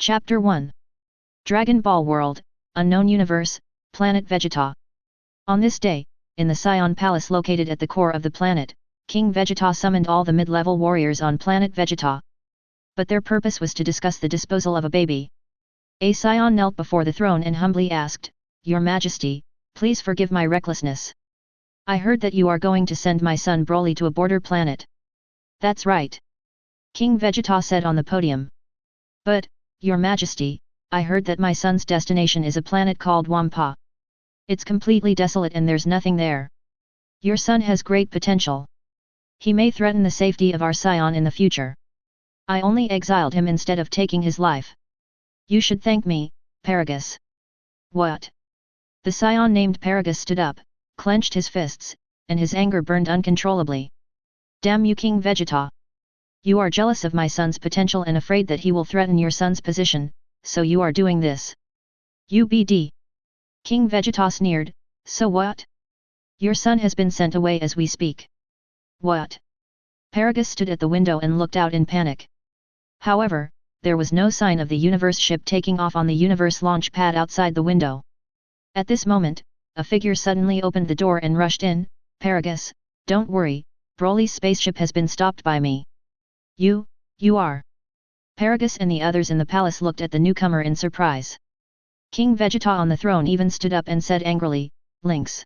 Chapter 1. Dragon Ball World, Unknown Universe, Planet Vegeta. On this day, in the Saiyan Palace located at the core of the planet, King Vegeta summoned all the mid-level warriors on Planet Vegeta. But their purpose was to discuss the disposal of a baby. A Saiyan knelt before the throne and humbly asked, "Your Majesty, please forgive my recklessness. I heard that you are going to send my son Broly to a border planet." "That's right," King Vegeta said on the podium. "But, Your Majesty, I heard that my son's destination is a planet called Wampa. It's completely desolate and there's nothing there. Your son has great potential. He may threaten the safety of our Saiyan in the future. I only exiled him instead of taking his life. You should thank me, Paragus." "What?" The Saiyan named Paragus stood up, clenched his fists, and his anger burned uncontrollably. "Damn you, King Vegeta! You are jealous of my son's potential and afraid that he will threaten your son's position, so you are doing this. UBD. King Vegeta sneered, "So what? Your son has been sent away as we speak." "What?" Paragus stood at the window and looked out in panic. However, there was no sign of the universe ship taking off on the universe launch pad outside the window. At this moment, a figure suddenly opened the door and rushed in. "Paragus, don't worry, Broly's spaceship has been stopped by me." You are?" Paragus and the others in the palace looked at the newcomer in surprise. King Vegeta on the throne even stood up and said angrily, "Lynx!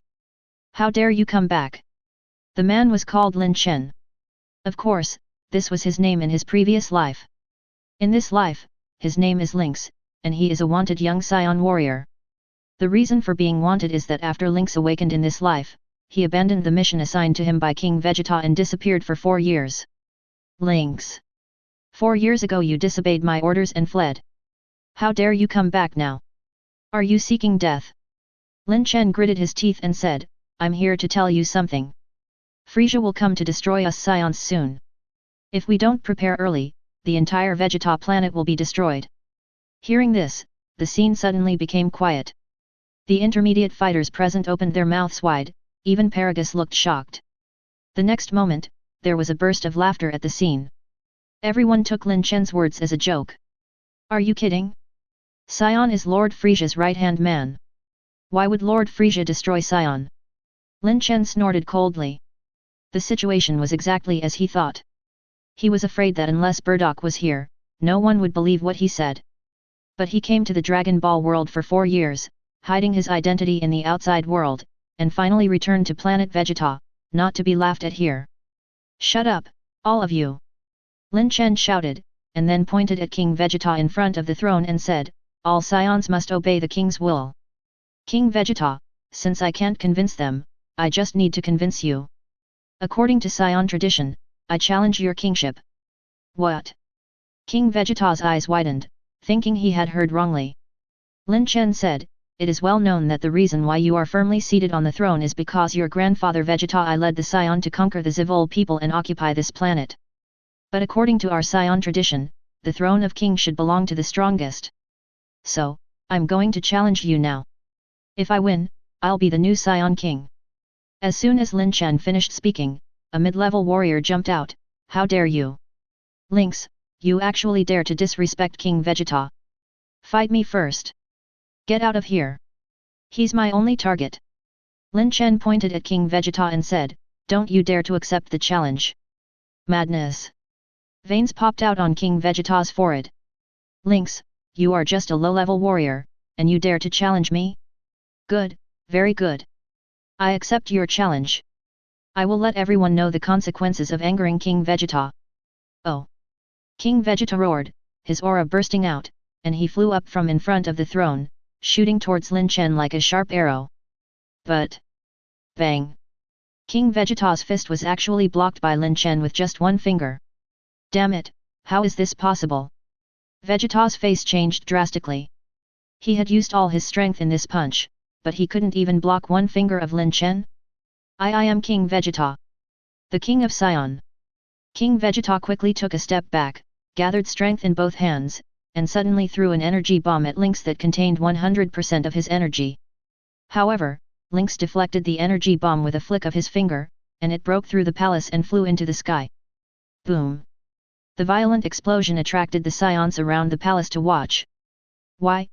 How dare you come back?" The man was called Lin Chen. Of course, this was his name in his previous life. In this life, his name is Lynx, and he is a wanted young Saiyan warrior. The reason for being wanted is that after Lynx awakened in this life, he abandoned the mission assigned to him by King Vegeta and disappeared for 4 years. "Lynx! 4 years ago you disobeyed my orders and fled. How dare you come back now? Are you seeking death?" Lin Chen gritted his teeth and said, "I'm here to tell you something. Frieza will come to destroy us Saiyans soon. If we don't prepare early, the entire Vegeta planet will be destroyed." Hearing this, the scene suddenly became quiet. The intermediate fighters present opened their mouths wide, even Paragus looked shocked. The next moment, there was a burst of laughter at the scene. Everyone took Lin Chen's words as a joke. "Are you kidding? Saiyan is Lord Frieza's right-hand man. Why would Lord Frieza destroy Saiyan?" Lin Chen snorted coldly. The situation was exactly as he thought. He was afraid that unless Burdock was here, no one would believe what he said. But he came to the Dragon Ball world for 4 years, hiding his identity in the outside world, and finally returned to Planet Vegeta, not to be laughed at here. "Shut up, all of you!" Lin Chen shouted, and then pointed at King Vegeta in front of the throne and said, "All Saiyans must obey the king's will. King Vegeta, since I can't convince them, I just need to convince you. According to Saiyan tradition, I challenge your kingship." "What?" King Vegeta's eyes widened, thinking he had heard wrongly. Lin Chen said, "It is well known that the reason why you are firmly seated on the throne is because your grandfather Vegeta I led the Saiyan to conquer the Zivol people and occupy this planet. But according to our Saiyan tradition, the throne of king should belong to the strongest. So, I'm going to challenge you now. If I win, I'll be the new Saiyan king." As soon as Lin Chen finished speaking, a mid-level warrior jumped out. "How dare you? Lynx, you actually dare to disrespect King Vegeta? Fight me first. Get out of here. He's my only target." Lin Chen pointed at King Vegeta and said, "Don't you dare to accept the challenge." Madness. Veins popped out on King Vegeta's forehead. "Lynx, you are just a low-level warrior, and you dare to challenge me? Good, very good. I accept your challenge. I will let everyone know the consequences of angering King Vegeta." "Oh!" King Vegeta roared, his aura bursting out, and he flew up from in front of the throne, shooting towards Lin Chen like a sharp arrow. But... bang! King Vegeta's fist was actually blocked by Lin Chen with just one finger. "Damn it, how is this possible?" Vegeta's face changed drastically. He had used all his strength in this punch, but he couldn't even block one finger of Lin Chen? I am King Vegeta, the king of Saiyan." King Vegeta quickly took a step back, gathered strength in both hands, and suddenly threw an energy bomb at Lynx that contained 100% of his energy. However, Lynx deflected the energy bomb with a flick of his finger, and it broke through the palace and flew into the sky. Boom! The violent explosion attracted the Saiyans around the palace to watch. Why?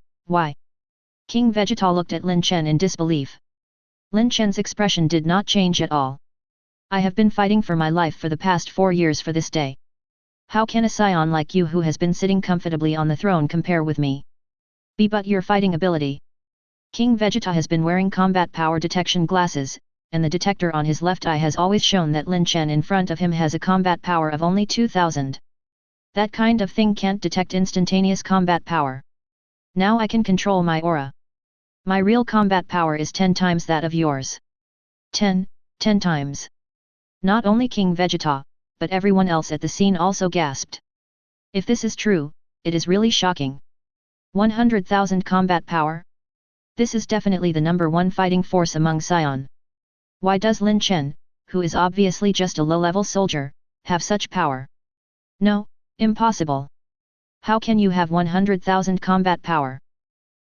King Vegeta looked at Lin Chen in disbelief. Lin Chen's expression did not change at all. I have been fighting for my life for the past 4 years for this day. How can a Saiyan like you who has been sitting comfortably on the throne compare with me? But your fighting ability. King Vegeta has been wearing combat power detection glasses, and the detector on his left eye has always shown that Lin Chen in front of him has a combat power of only 2000. That kind of thing can't detect instantaneous combat power. Now I can control my aura. My real combat power is 10 times that of yours. 10 times. Not only King Vegeta, but everyone else at the scene also gasped. If this is true, it is really shocking. 100,000 combat power? This is definitely the number one fighting force among Saiyan. Why does Lin Chen, who is obviously just a low-level soldier, have such power? No, impossible. How can you have 100,000 combat power?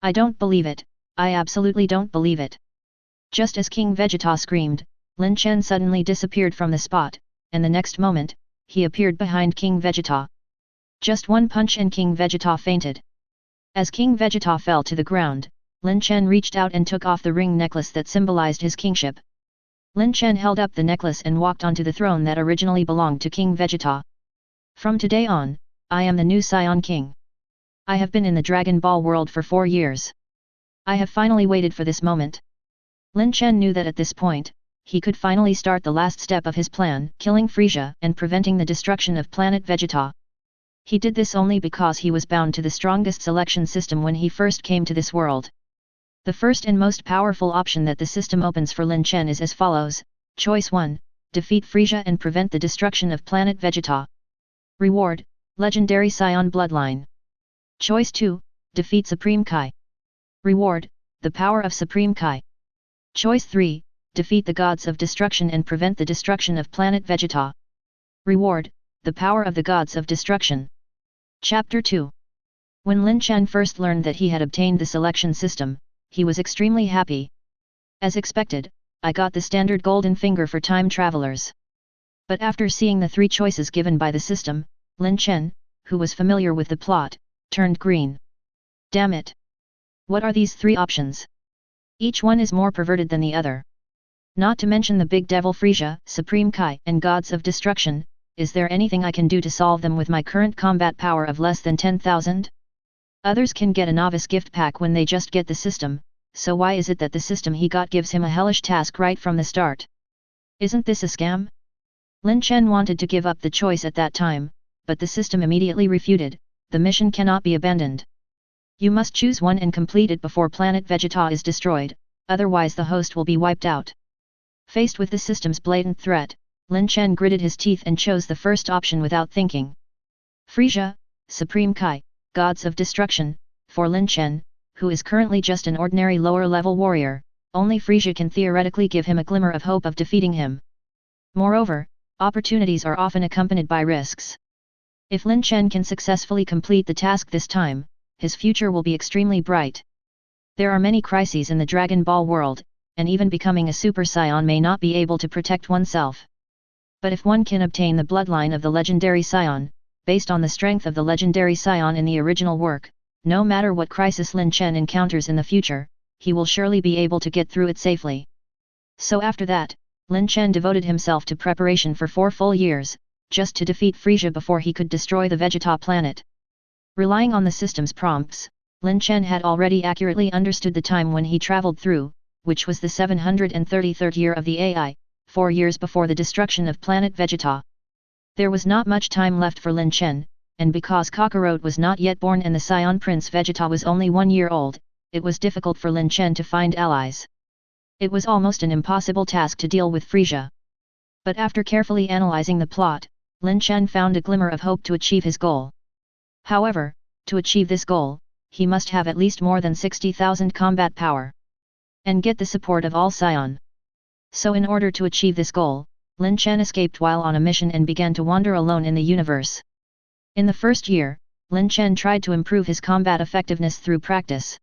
I don't believe it, I absolutely don't believe it. Just as King Vegeta screamed, Lin Chen suddenly disappeared from the spot, and the next moment, he appeared behind King Vegeta. Just one punch and King Vegeta fainted. As King Vegeta fell to the ground, Lin Chen reached out and took off the ring necklace that symbolized his kingship. Lin Chen held up the necklace and walked onto the throne that originally belonged to King Vegeta. From today on, I am the new Saiyan King. I have been in the Dragon Ball world for 4 years. I have finally waited for this moment. Lin Chen knew that at this point, he could finally start the last step of his plan, killing Frieza and preventing the destruction of Planet Vegeta. He did this only because he was bound to the strongest selection system when he first came to this world. The first and most powerful option that the system opens for Lin Chen is as follows: Choice 1, defeat Frieza and prevent the destruction of Planet Vegeta. Reward, Legendary Saiyan Bloodline. Choice 2, defeat Supreme Kai. Reward, the power of Supreme Kai. Choice 3, defeat the gods of destruction and prevent the destruction of Planet Vegeta. Reward, the power of the gods of destruction. Chapter 2. When Lin Chen first learned that he had obtained the selection system, he was extremely happy. As expected, I got the standard golden finger for time travelers. But after seeing the 3 choices given by the system, Lin Chen, who was familiar with the plot, turned green. Damn it! What are these 3 options? Each one is more perverted than the other. Not to mention the big devil Frieza, Supreme Kai and gods of destruction. Is there anything I can do to solve them with my current combat power of less than 10,000? Others can get a novice gift pack when they just get the system, so why is it that the system he got gives him a hellish task right from the start? Isn't this a scam? Lin Chen wanted to give up the choice at that time, but the system immediately refuted, the mission cannot be abandoned. You must choose one and complete it before Planet Vegeta is destroyed, otherwise the host will be wiped out. Faced with the system's blatant threat, Lin Chen gritted his teeth and chose the first option without thinking. Frieza, Supreme Kai, Gods of Destruction. For Lin Chen, who is currently just an ordinary lower-level warrior, only Frieza can theoretically give him a glimmer of hope of defeating him. Moreover, opportunities are often accompanied by risks. If Lin Chen can successfully complete the task this time, his future will be extremely bright. There are many crises in the Dragon Ball world, and even becoming a Super Saiyan may not be able to protect oneself. But if one can obtain the bloodline of the legendary Saiyan, based on the strength of the legendary Saiyan in the original work, no matter what crisis Lin Chen encounters in the future, he will surely be able to get through it safely. So after that, Lin Chen devoted himself to preparation for 4 full years, just to defeat Frieza before he could destroy the Vegeta planet. Relying on the system's prompts, Lin Chen had already accurately understood the time when he traveled through, which was the 733rd year of the AI, 4 years before the destruction of Planet Vegeta. There was not much time left for Lin Chen, and because Kakarot was not yet born and the Saiyan Prince Vegeta was only 1 year old, it was difficult for Lin Chen to find allies. It was almost an impossible task to deal with Frieza. But after carefully analyzing the plot, Lin Chen found a glimmer of hope to achieve his goal. However, to achieve this goal, he must have at least more than 60,000 combat power. And get the support of all Saiyan. So in order to achieve this goal, Lin Chen escaped while on a mission and began to wander alone in the universe. In the first year, Lin Chen tried to improve his combat effectiveness through practice.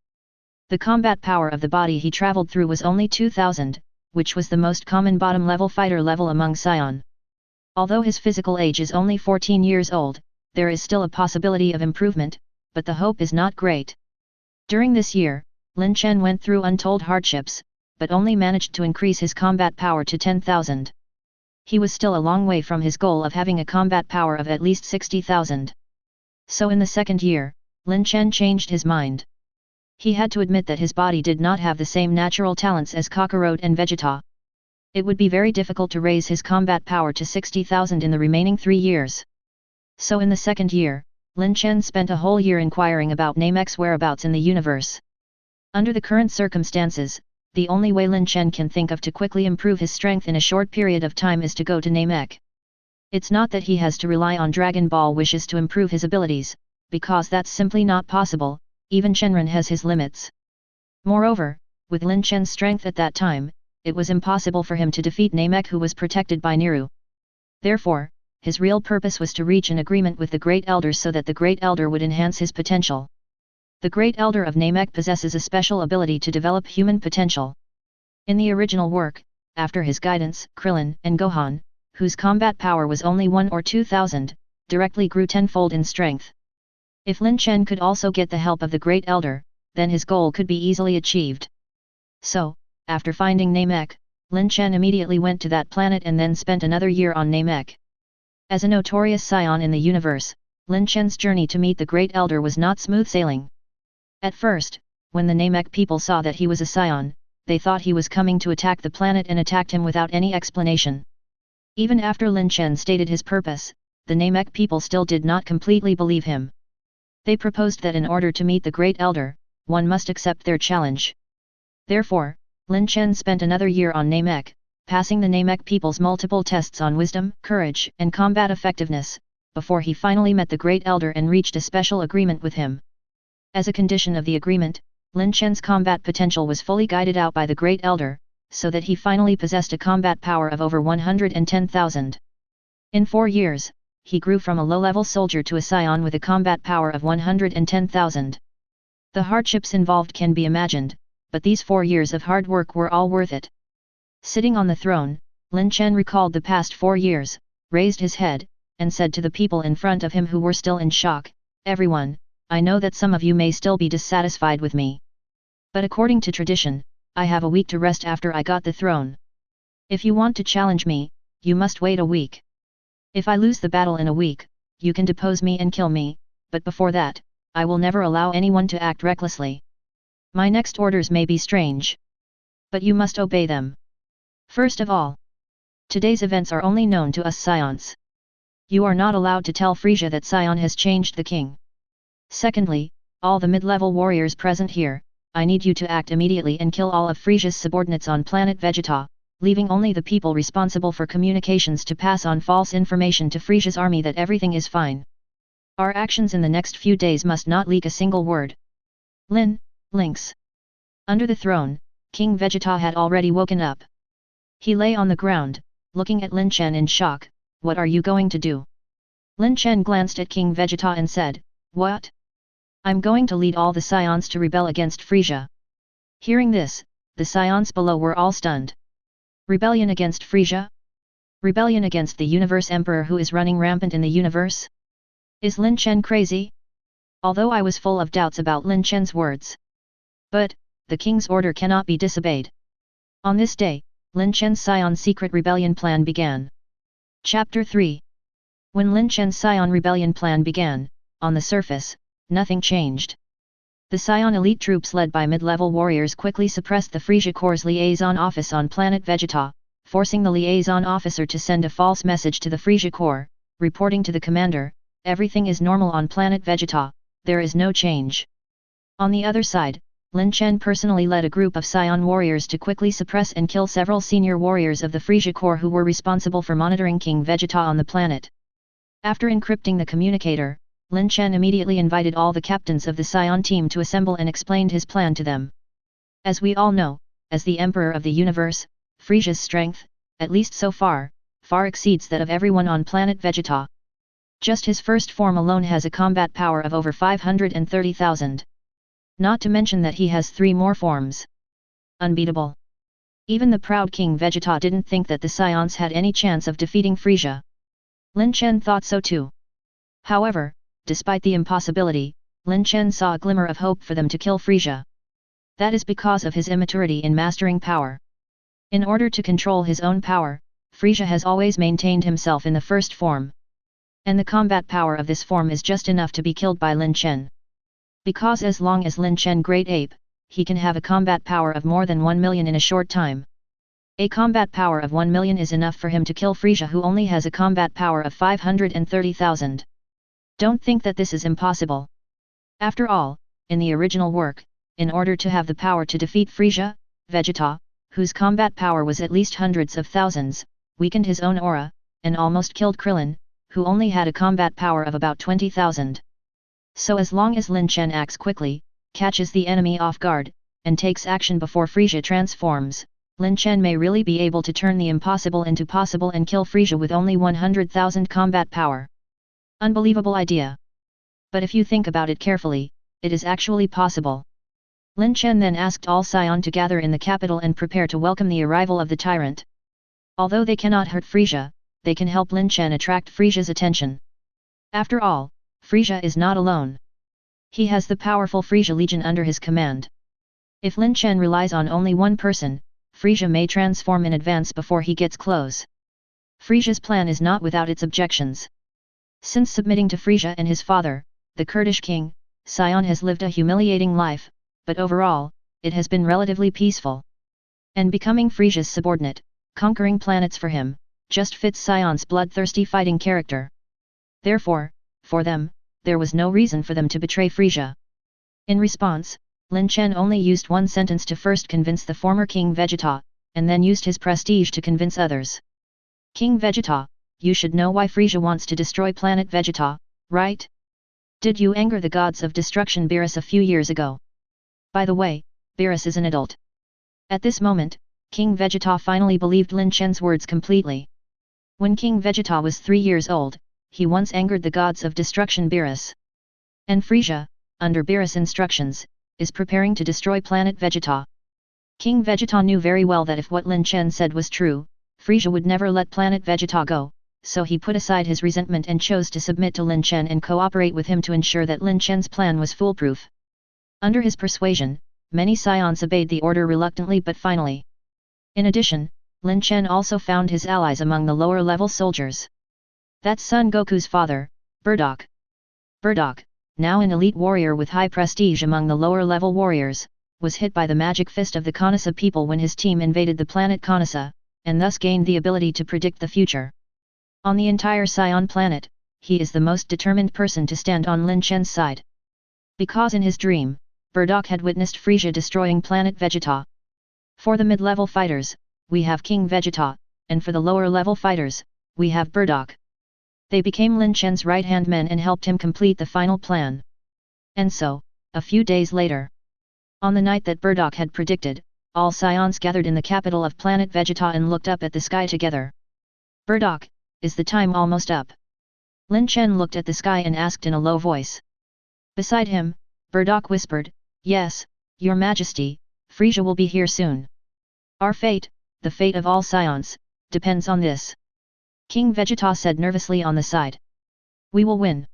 The combat power of the body he traveled through was only 2000, which was the most common bottom-level fighter level among Saiyan. Although his physical age is only 14 years old, there is still a possibility of improvement, but the hope is not great. During this year, Lin Chen went through untold hardships, but only managed to increase his combat power to 10,000. He was still a long way from his goal of having a combat power of at least 60,000. So in the second year, Lin Chen changed his mind. He had to admit that his body did not have the same natural talents as Kakarot and Vegeta. It would be very difficult to raise his combat power to 60,000 in the remaining 3 years. So in the second year, Lin Chen spent a whole year inquiring about Namek's whereabouts in the universe. Under the current circumstances, the only way Lin Chen can think of to quickly improve his strength in a short period of time is to go to Namek. It's not that he has to rely on Dragon Ball wishes to improve his abilities, because that's simply not possible. Even Shenron has his limits. Moreover, with Lin Chen's strength at that time, it was impossible for him to defeat Namek, who was protected by Niru. Therefore, his real purpose was to reach an agreement with the Great Elders so that the Great Elder would enhance his potential. The Great Elder of Namek possesses a special ability to develop human potential. In the original work, after his guidance, Krillin and Gohan, whose combat power was only 1 or 2,000, directly grew tenfold in strength. If Lin Chen could also get the help of the Great Elder, then his goal could be easily achieved. So, after finding Namek, Lin Chen immediately went to that planet and then spent another year on Namek. As a notorious Saiyan in the universe, Lin Chen's journey to meet the Great Elder was not smooth sailing. At first, when the Namek people saw that he was a Saiyan, they thought he was coming to attack the planet and attacked him without any explanation. Even after Lin Chen stated his purpose, the Namek people still did not completely believe him. They proposed that in order to meet the Great Elder, one must accept their challenge. Therefore, Lin Chen spent another year on Namek, passing the Namek people's multiple tests on wisdom, courage, and combat effectiveness, before he finally met the Great Elder and reached a special agreement with him. As a condition of the agreement, Lin Chen's combat potential was fully guided out by the Great Elder, so that he finally possessed a combat power of over 110,000. In 4 years, he grew from a low-level soldier to a Saiyan with a combat power of 110,000. The hardships involved can be imagined, but these 4 years of hard work were all worth it. Sitting on the throne, Lin Chen recalled the past 4 years, raised his head, and said to the people in front of him who were still in shock, "Everyone, I know that some of you may still be dissatisfied with me. But according to tradition, I have a week to rest after I got the throne. If you want to challenge me, you must wait a week. If I lose the battle in a week, you can depose me and kill me, but before that, I will never allow anyone to act recklessly. My next orders may be strange, but you must obey them. First of all, today's events are only known to us Saiyans. You are not allowed to tell Frieza that Saiyan has changed the king. Secondly, all the mid-level warriors present here, I need you to act immediately and kill all of Frieza's subordinates on Planet Vegeta, leaving only the people responsible for communications to pass on false information to Frieza's army that everything is fine. Our actions in the next few days must not leak a single word." Links. Under the throne, King Vegeta had already woken up. He lay on the ground, looking at Lin Chen in shock. "What are you going to do?" Lin Chen glanced at King Vegeta and said, "What? I'm going to lead all the Saiyans to rebel against Frieza." Hearing this, the Saiyans below were all stunned. Rebellion against Frieza? Rebellion against the Universe Emperor who is running rampant in the universe? Is Lin Chen crazy? Although I was full of doubts about Lin Chen's words. But, the king's order cannot be disobeyed. On this day, Lin Chen's Saiyan secret rebellion plan began. Chapter 3. When Lin Chen's Saiyan rebellion plan began, on the surface, nothing changed. The Saiyan elite troops led by mid-level warriors quickly suppressed the Frieza Corps' liaison office on Planet Vegeta, forcing the liaison officer to send a false message to the Frieza Corps, reporting to the commander, "Everything is normal on Planet Vegeta, there is no change." On the other side, Lin Chen personally led a group of Saiyan warriors to quickly suppress and kill several senior warriors of the Frieza Corps who were responsible for monitoring King Vegeta on the planet. After encrypting the communicator, Lin Chen immediately invited all the captains of the Saiyan team to assemble and explained his plan to them. As we all know, as the Emperor of the Universe, Frieza's strength, at least so far, far exceeds that of everyone on Planet Vegeta. Just his first form alone has a combat power of over 530,000. Not to mention that he has 3 more forms. Unbeatable. Even the proud King Vegeta didn't think that the Saiyans had any chance of defeating Frieza. Lin Chen thought so too. However, despite the impossibility, Lin Chen saw a glimmer of hope for them to kill Frieza. That is because of his immaturity in mastering power. In order to control his own power, Frieza has always maintained himself in the first form. And the combat power of this form is just enough to be killed by Lin Chen. Because as long as Lin Chen Great Ape, he can have a combat power of more than 1 million in a short time. A combat power of 1 million is enough for him to kill Frieza, who only has a combat power of 530,000. Don't think that this is impossible. After all, in the original work, in order to have the power to defeat Frieza, Vegeta, whose combat power was at least hundreds of thousands, weakened his own aura, and almost killed Krillin, who only had a combat power of about 20,000. So as long as Lin Chen acts quickly, catches the enemy off guard, and takes action before Frieza transforms, Lin Chen may really be able to turn the impossible into possible and kill Frieza with only 100,000 combat power. Unbelievable idea. But if you think about it carefully, it is actually possible. Lin Chen then asked all Saiyan to gather in the capital and prepare to welcome the arrival of the tyrant. Although they cannot hurt Frieza, they can help Lin Chen attract Frieza's attention. After all, Frieza is not alone. He has the powerful Frieza Legion under his command. If Lin Chen relies on only one person, Frieza may transform in advance before he gets close. Frieza's plan is not without its objections. Since submitting to Frieza and his father, the Kurdish king, Saiyan has lived a humiliating life, but overall, it has been relatively peaceful. And becoming Frieza's subordinate, conquering planets for him, just fits Saiyan's bloodthirsty fighting character. Therefore, for them, there was no reason for them to betray Frieza. In response, Lin Chen only used one sentence to first convince the former King Vegeta, and then used his prestige to convince others. King Vegeta, you should know why Frieza wants to destroy Planet Vegeta, right? Did you anger the gods of destruction Beerus a few years ago? By the way, Beerus is an adult. At this moment, King Vegeta finally believed Lin Chen's words completely. When King Vegeta was 3 years old, he once angered the gods of destruction Beerus. And Frieza, under Beerus' instructions, is preparing to destroy Planet Vegeta. King Vegeta knew very well that if what Lin Chen said was true, Frieza would never let Planet Vegeta go, so he put aside his resentment and chose to submit to Lin Chen and cooperate with him to ensure that Lin Chen's plan was foolproof. Under his persuasion, many Saiyans obeyed the order reluctantly but finally. In addition, Lin Chen also found his allies among the lower-level soldiers. That's Son Goku's father, Bardock. Bardock, now an elite warrior with high prestige among the lower-level warriors, was hit by the magic fist of the Kanasa people when his team invaded the planet Kanasa, and thus gained the ability to predict the future. On the entire Saiyan planet, he is the most determined person to stand on Lin Chen's side. Because in his dream, Bardock had witnessed Frieza destroying Planet Vegeta. For the mid-level fighters, we have King Vegeta, and for the lower-level fighters, we have Bardock. They became Lin Chen's right-hand men and helped him complete the final plan. And so, a few days later, on the night that Bardock had predicted, all Saiyans gathered in the capital of Planet Vegeta and looked up at the sky together. Bardock, is the time almost up? Lin Chen looked at the sky and asked in a low voice. Beside him, Bardock whispered, "Yes, Your Majesty, Frieza will be here soon. Our fate, the fate of all Saiyans, depends on this." King Vegeta said nervously on the side. "We will win."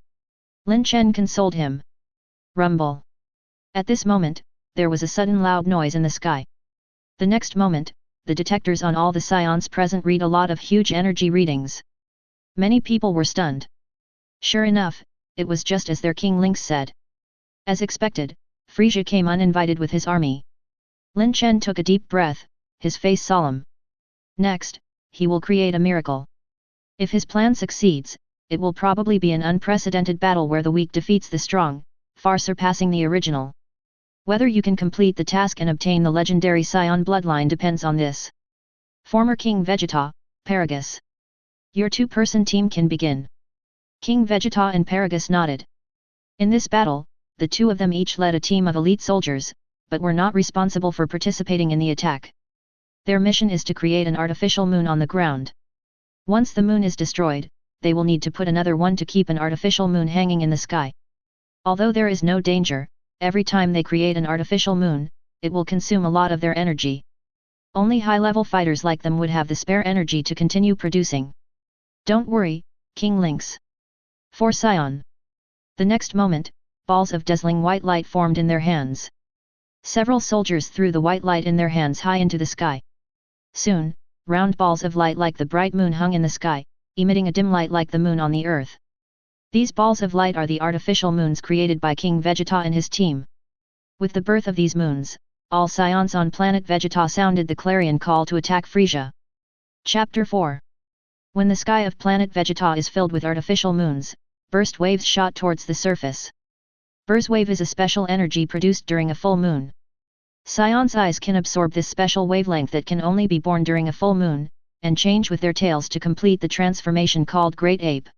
Lin Chen consoled him. Rumble. At this moment, there was a sudden loud noise in the sky. The next moment, the detectors on all the Saiyans present read a lot of huge energy readings. Many people were stunned. Sure enough, it was just as their King Lynx said. As expected, Frieza came uninvited with his army. Lin Chen took a deep breath, his face solemn. Next, he will create a miracle. If his plan succeeds, it will probably be an unprecedented battle where the weak defeats the strong, far surpassing the original. Whether you can complete the task and obtain the legendary Saiyan bloodline depends on this. Former King Vegeta, Paragus. Your two-person team can begin. King Vegeta and Paragus nodded. In this battle, the two of them each led a team of elite soldiers, but were not responsible for participating in the attack. Their mission is to create an artificial moon on the ground. Once the moon is destroyed, they will need to put another one to keep an artificial moon hanging in the sky. Although there is no danger, every time they create an artificial moon, it will consume a lot of their energy. Only high-level fighters like them would have the spare energy to continue producing. Don't worry, King Lynx. For Saiyan. The next moment, balls of dazzling white light formed in their hands. Several soldiers threw the white light in their hands high into the sky. Soon, round balls of light like the bright moon hung in the sky, emitting a dim light like the moon on the earth. These balls of light are the artificial moons created by King Vegeta and his team. With the birth of these moons, all Saiyans on planet Vegeta sounded the clarion call to attack Frieza. Chapter 4. When the sky of planet Vegeta is filled with artificial moons, burst waves shot towards the surface. Burst wave is a special energy produced during a full moon. Saiyans' eyes can absorb this special wavelength that can only be born during a full moon, and change with their tails to complete the transformation called Great Ape.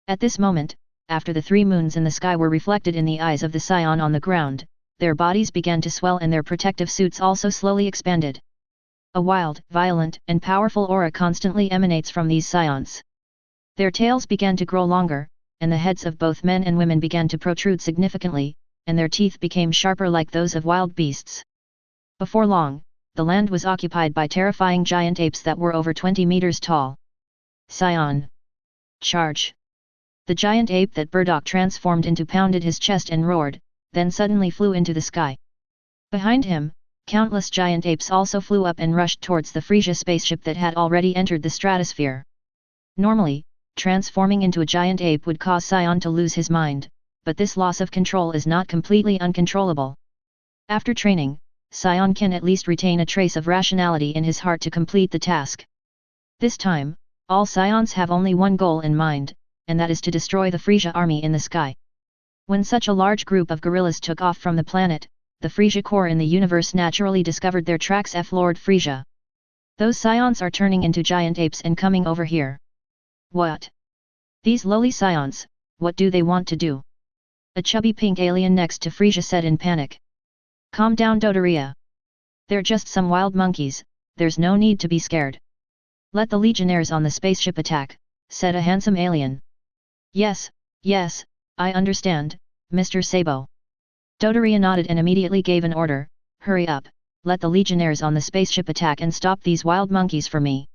At this moment, after the 3 moons in the sky were reflected in the eyes of the Saiyan on the ground, their bodies began to swell and their protective suits also slowly expanded. A wild, violent, and powerful aura constantly emanates from these Saiyans. Their tails began to grow longer, and the heads of both men and women began to protrude significantly, and their teeth became sharper like those of wild beasts. Before long, the land was occupied by terrifying giant apes that were over 20 meters tall. Saiyan. Charge! The giant ape that Burdock transformed into pounded his chest and roared, then suddenly flew into the sky. Behind him, countless giant apes also flew up and rushed towards the Frieza spaceship that had already entered the stratosphere. Normally, transforming into a giant ape would cause Saiyan to lose his mind, but this loss of control is not completely uncontrollable. After training, Saiyan can at least retain a trace of rationality in his heart to complete the task. This time, all Saiyans have only one goal in mind, and that is to destroy the Frieza army in the sky. When such a large group of gorillas took off from the planet, the Frieza Corps in the universe naturally discovered their tracks. Lord Frieza. Those Saiyans are turning into giant apes and coming over here. What? These lowly Saiyans, what do they want to do? A chubby pink alien next to Frieza said in panic. Calm down, Dodoria. They're just some wild monkeys, there's no need to be scared. Let the legionnaires on the spaceship attack, said a handsome alien. Yes, I understand, Mr. Sabo. Dodoria nodded and immediately gave an order, hurry up, let the legionnaires on the spaceship attack and stop these wild monkeys for me.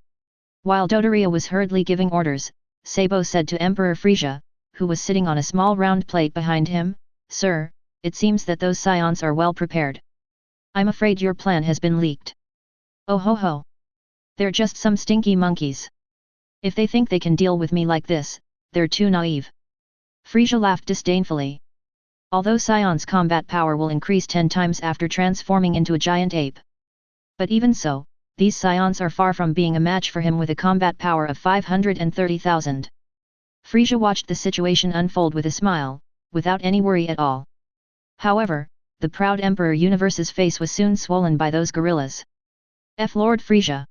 While Dodoria was hurriedly giving orders, Sabo said to Emperor Frieza, who was sitting on a small round plate behind him, Sir, it seems that those Saiyans are well prepared. I'm afraid your plan has been leaked. Oh ho ho! They're just some stinky monkeys. If they think they can deal with me like this, they're too naive. Frieza laughed disdainfully. Although Saiyan's combat power will increase 10 times after transforming into a giant ape. But even so, these Saiyans are far from being a match for him with a combat power of 530,000. Frieza watched the situation unfold with a smile, without any worry at all. However, the proud Emperor Universe's face was soon swollen by those gorillas. Lord Frieza.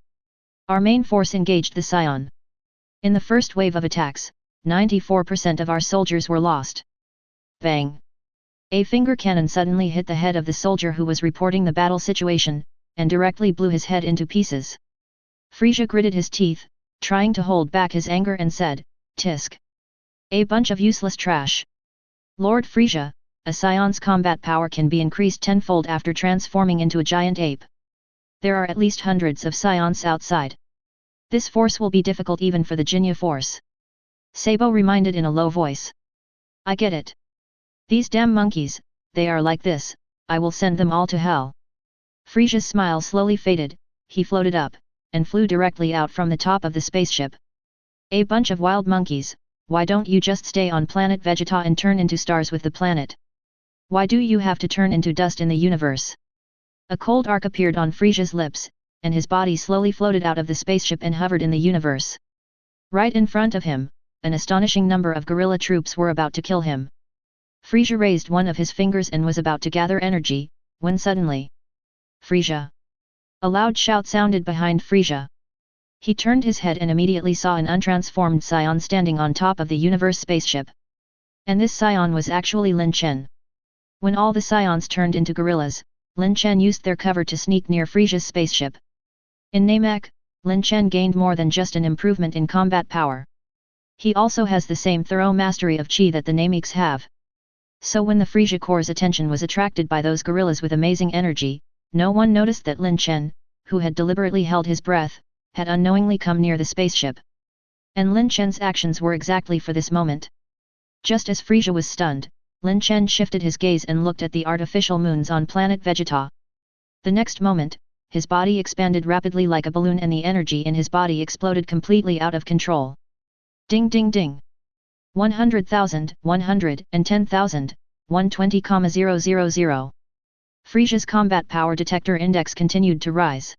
Our main force engaged the Saiyan. In the first wave of attacks, 94% of our soldiers were lost. Bang! A finger cannon suddenly hit the head of the soldier who was reporting the battle situation, and directly blew his head into pieces. Frieza gritted his teeth, trying to hold back his anger and said, Tisk! A bunch of useless trash. Lord Frieza, a Saiyan's combat power can be increased tenfold after transforming into a giant ape. There are at least hundreds of Saiyans outside. This force will be difficult even for the Jinya force. Sabo reminded in a low voice. I get it. These damn monkeys, they are like this, I will send them all to hell. Frieza's smile slowly faded, he floated up, and flew directly out from the top of the spaceship. A bunch of wild monkeys, why don't you just stay on planet Vegeta and turn into stars with the planet? Why do you have to turn into dust in the universe? A cold arc appeared on Frieza's lips, and his body slowly floated out of the spaceship and hovered in the universe. Right in front of him, an astonishing number of gorilla troops were about to kill him. Frieza raised one of his fingers and was about to gather energy, when suddenly... Frieza! A loud shout sounded behind Frieza. He turned his head and immediately saw an untransformed Saiyan standing on top of the universe spaceship. And this Saiyan was actually Lin Chen. When all the Saiyans turned into gorillas, Lin Chen used their cover to sneak near Frieza's spaceship. In Namek, Lin Chen gained more than just an improvement in combat power. He also has the same thorough mastery of Chi that the Nameks have. So when the Frieza Corps' attention was attracted by those gorillas with amazing energy, no one noticed that Lin Chen, who had deliberately held his breath, had unknowingly come near the spaceship. And Lin Chen's actions were exactly for this moment. Just as Frieza was stunned, Lin Chen shifted his gaze and looked at the artificial moons on planet Vegeta. The next moment, his body expanded rapidly like a balloon and the energy in his body exploded completely out of control. Ding ding ding. 100,000, 110,000, 120,000. Frieza's combat power detector index continued to rise.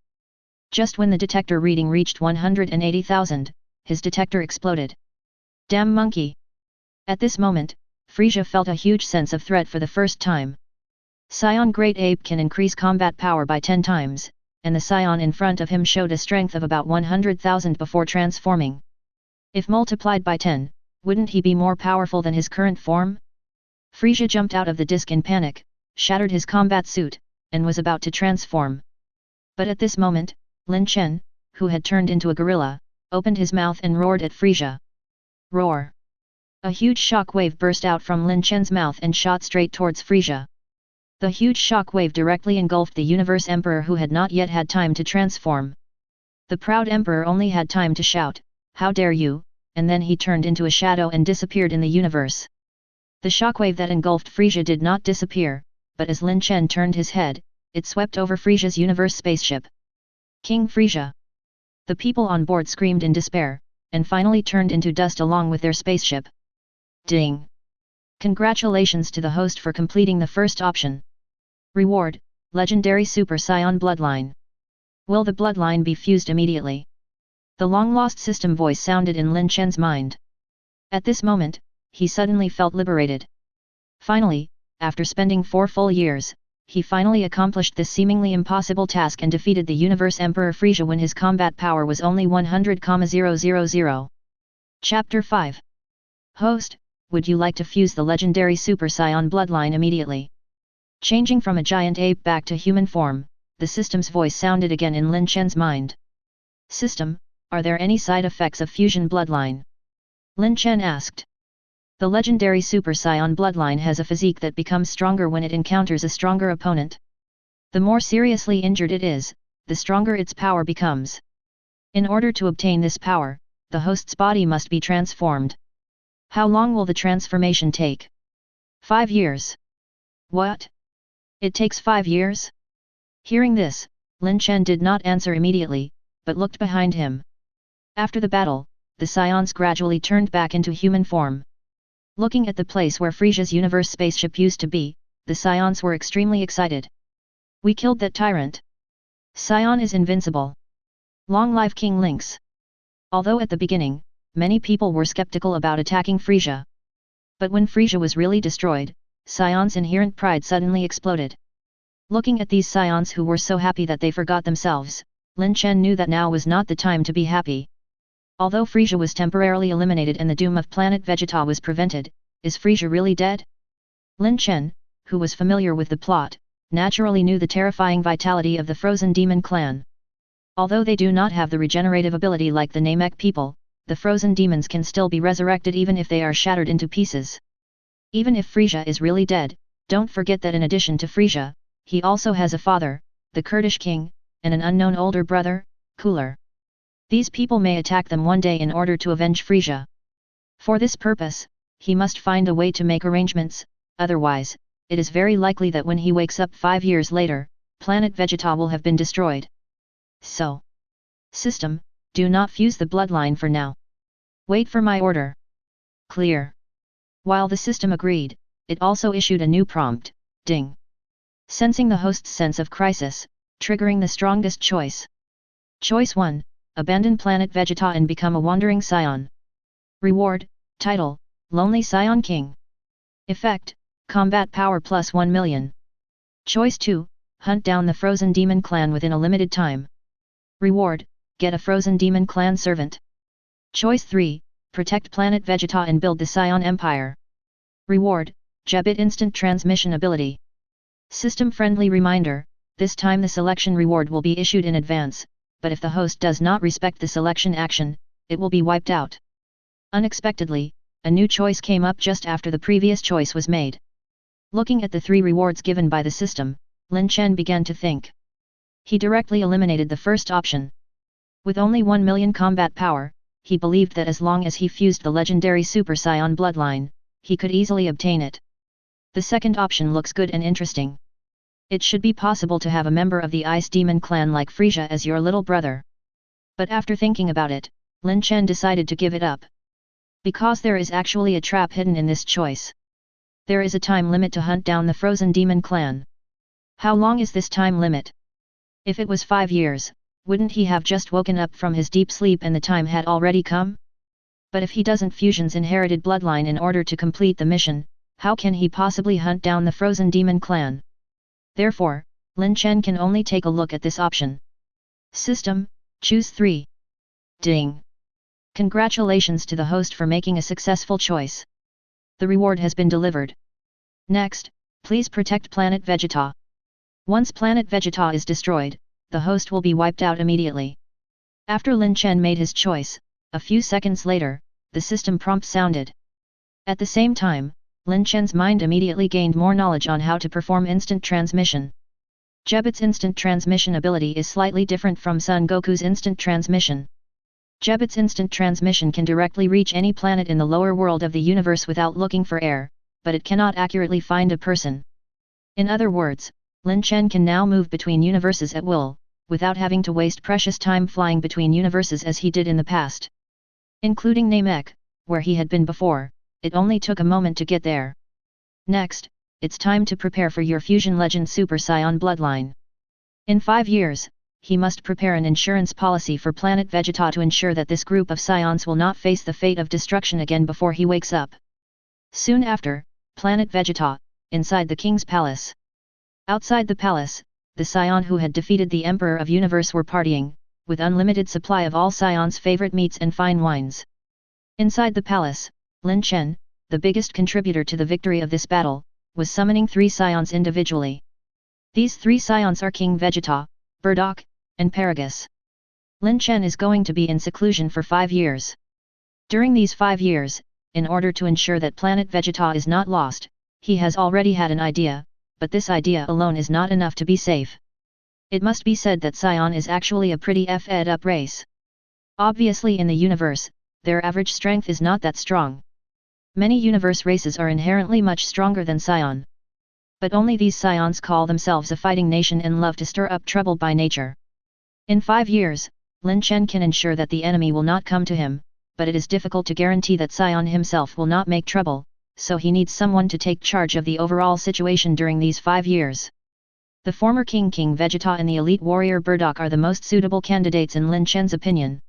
Just when the detector reading reached 180,000, his detector exploded. Damn monkey! At this moment, Frieza felt a huge sense of threat for the first time. Saiyan Great Ape can increase combat power by 10 times, and the Saiyan in front of him showed a strength of about 100,000 before transforming. If multiplied by 10, wouldn't he be more powerful than his current form? Frieza jumped out of the disc in panic, shattered his combat suit, and was about to transform. But at this moment, Lin Chen, who had turned into a gorilla, opened his mouth and roared at Frieza. Roar! A huge shock wave burst out from Lin Chen's mouth and shot straight towards Frieza. The huge shock wave directly engulfed the Universe Emperor who had not yet had time to transform. The proud Emperor only had time to shout, "How dare you!" and then he turned into a shadow and disappeared in the universe. The shockwave that engulfed Frieza did not disappear, but as Lin Chen turned his head, it swept over Frieza's universe spaceship. King Frieza! The people on board screamed in despair, and finally turned into dust along with their spaceship. Ding! Congratulations to the host for completing the first option. Reward, Legendary Super Saiyan Bloodline. Will the bloodline be fused immediately? The long-lost system voice sounded in Lin Chen's mind. At this moment, he suddenly felt liberated. Finally, after spending 4 full years, he finally accomplished this seemingly impossible task and defeated the Universe Emperor Frieza when his combat power was only 100,000. Chapter 5. Host, would you like to fuse the legendary Super Saiyan bloodline immediately? Changing from a giant ape back to human form, the system's voice sounded again in Lin Chen's mind. System, are there any side effects of fusion bloodline? Lin Chen asked. The legendary Super Saiyan bloodline has a physique that becomes stronger when it encounters a stronger opponent. The more seriously injured it is, the stronger its power becomes. In order to obtain this power, the host's body must be transformed. How long will the transformation take? 5 years. What? It takes 5 years? Hearing this, Lin Chen did not answer immediately, but looked behind him. After the battle, the Saiyans gradually turned back into human form. Looking at the place where Frieza's universe spaceship used to be, the Saiyans were extremely excited. We killed that tyrant. Saiyan is invincible. Long live King Lynx. Although at the beginning, many people were skeptical about attacking Frieza. But when Frieza was really destroyed, Saiyan's inherent pride suddenly exploded. Looking at these Saiyans who were so happy that they forgot themselves, Lin Chen knew that now was not the time to be happy. Although Frieza was temporarily eliminated and the doom of Planet Vegeta was prevented, is Frieza really dead? Lin Chen, who was familiar with the plot, naturally knew the terrifying vitality of the Frozen Demon clan. Although they do not have the regenerative ability like the Namek people, the Frozen Demons can still be resurrected even if they are shattered into pieces. Even if Frieza is really dead, don't forget that in addition to Frieza, he also has a father, the Kurdish king, and an unknown older brother, Cooler. These people may attack them one day in order to avenge Frieza. For this purpose, he must find a way to make arrangements, otherwise, it is very likely that when he wakes up 5 years later, Planet Vegeta will have been destroyed. So, system, do not fuse the bloodline for now. Wait for my order. Clear. While the system agreed, it also issued a new prompt, ding. Sensing the host's sense of crisis, triggering the strongest choice. Choice 1. Abandon Planet Vegeta and become a wandering Saiyan. Reward, title, Lonely Saiyan King. Effect, combat power plus 1 million. Choice 2, hunt down the Frozen Demon clan within a limited time. Reward, get a Frozen Demon clan servant. Choice 3, protect Planet Vegeta and build the Saiyan Empire. Reward, Jebit instant transmission ability. System-friendly reminder, this time the selection reward will be issued in advance, but if the host does not respect the selection action, it will be wiped out. Unexpectedly, a new choice came up just after the previous choice was made. Looking at the 3 rewards given by the system, Lin Chen began to think. He directly eliminated the first option. With only 1 million combat power, he believed that as long as he fused the legendary Super Saiyan bloodline, he could easily obtain it. The second option looks good and interesting. It should be possible to have a member of the Ice Demon clan like Frieza as your little brother. But after thinking about it, Lin Chen decided to give it up. Because there is actually a trap hidden in this choice. There is a time limit to hunt down the Frozen Demon clan. How long is this time limit? If it was 5 years, wouldn't he have just woken up from his deep sleep and the time had already come? But if he doesn't fusion's inherited bloodline in order to complete the mission, how can he possibly hunt down the Frozen Demon clan? Therefore, Lin Chen can only take a look at this option. System, choose 3. Ding! Congratulations to the host for making a successful choice. The reward has been delivered. Next, please protect Planet Vegeta. Once Planet Vegeta is destroyed, the host will be wiped out immediately. After Lin Chen made his choice, a few seconds later, the system prompt sounded. At the same time, Lin Chen's mind immediately gained more knowledge on how to perform instant transmission. Jebit's instant transmission ability is slightly different from Son Goku's instant transmission. Jebit's instant transmission can directly reach any planet in the lower world of the universe without looking for air, but it cannot accurately find a person. In other words, Lin Chen can now move between universes at will, without having to waste precious time flying between universes as he did in the past. Including Namek, where he had been before, it only took a moment to get there. Next, it's time to prepare for your Fusion Legend Super Saiyan bloodline. In 5 years, he must prepare an insurance policy for Planet Vegeta to ensure that this group of Saiyans will not face the fate of destruction again before he wakes up. Soon after, Planet Vegeta, inside the King's Palace. Outside the palace, the Saiyan who had defeated the Emperor of Universe were partying, with unlimited supply of all Saiyans' favorite meats and fine wines. Inside the palace, Lin Chen, the biggest contributor to the victory of this battle, was summoning 3 Saiyans individually. These 3 Saiyans are King Vegeta, Bardock, and Paragus. Lin Chen is going to be in seclusion for 5 years. During these 5 years, in order to ensure that Planet Vegeta is not lost, he has already had an idea, but this idea alone is not enough to be safe. It must be said that Saiyan is actually a pretty fed up race. Obviously in the universe, their average strength is not that strong. Many universe races are inherently much stronger than Saiyan. But only these Saiyans call themselves a fighting nation and love to stir up trouble by nature. In 5 years, Lin Chen can ensure that the enemy will not come to him, but it is difficult to guarantee that Saiyan himself will not make trouble, so he needs someone to take charge of the overall situation during these 5 years. The former King Vegeta and the elite warrior Bardock are the most suitable candidates in Lin Chen's opinion.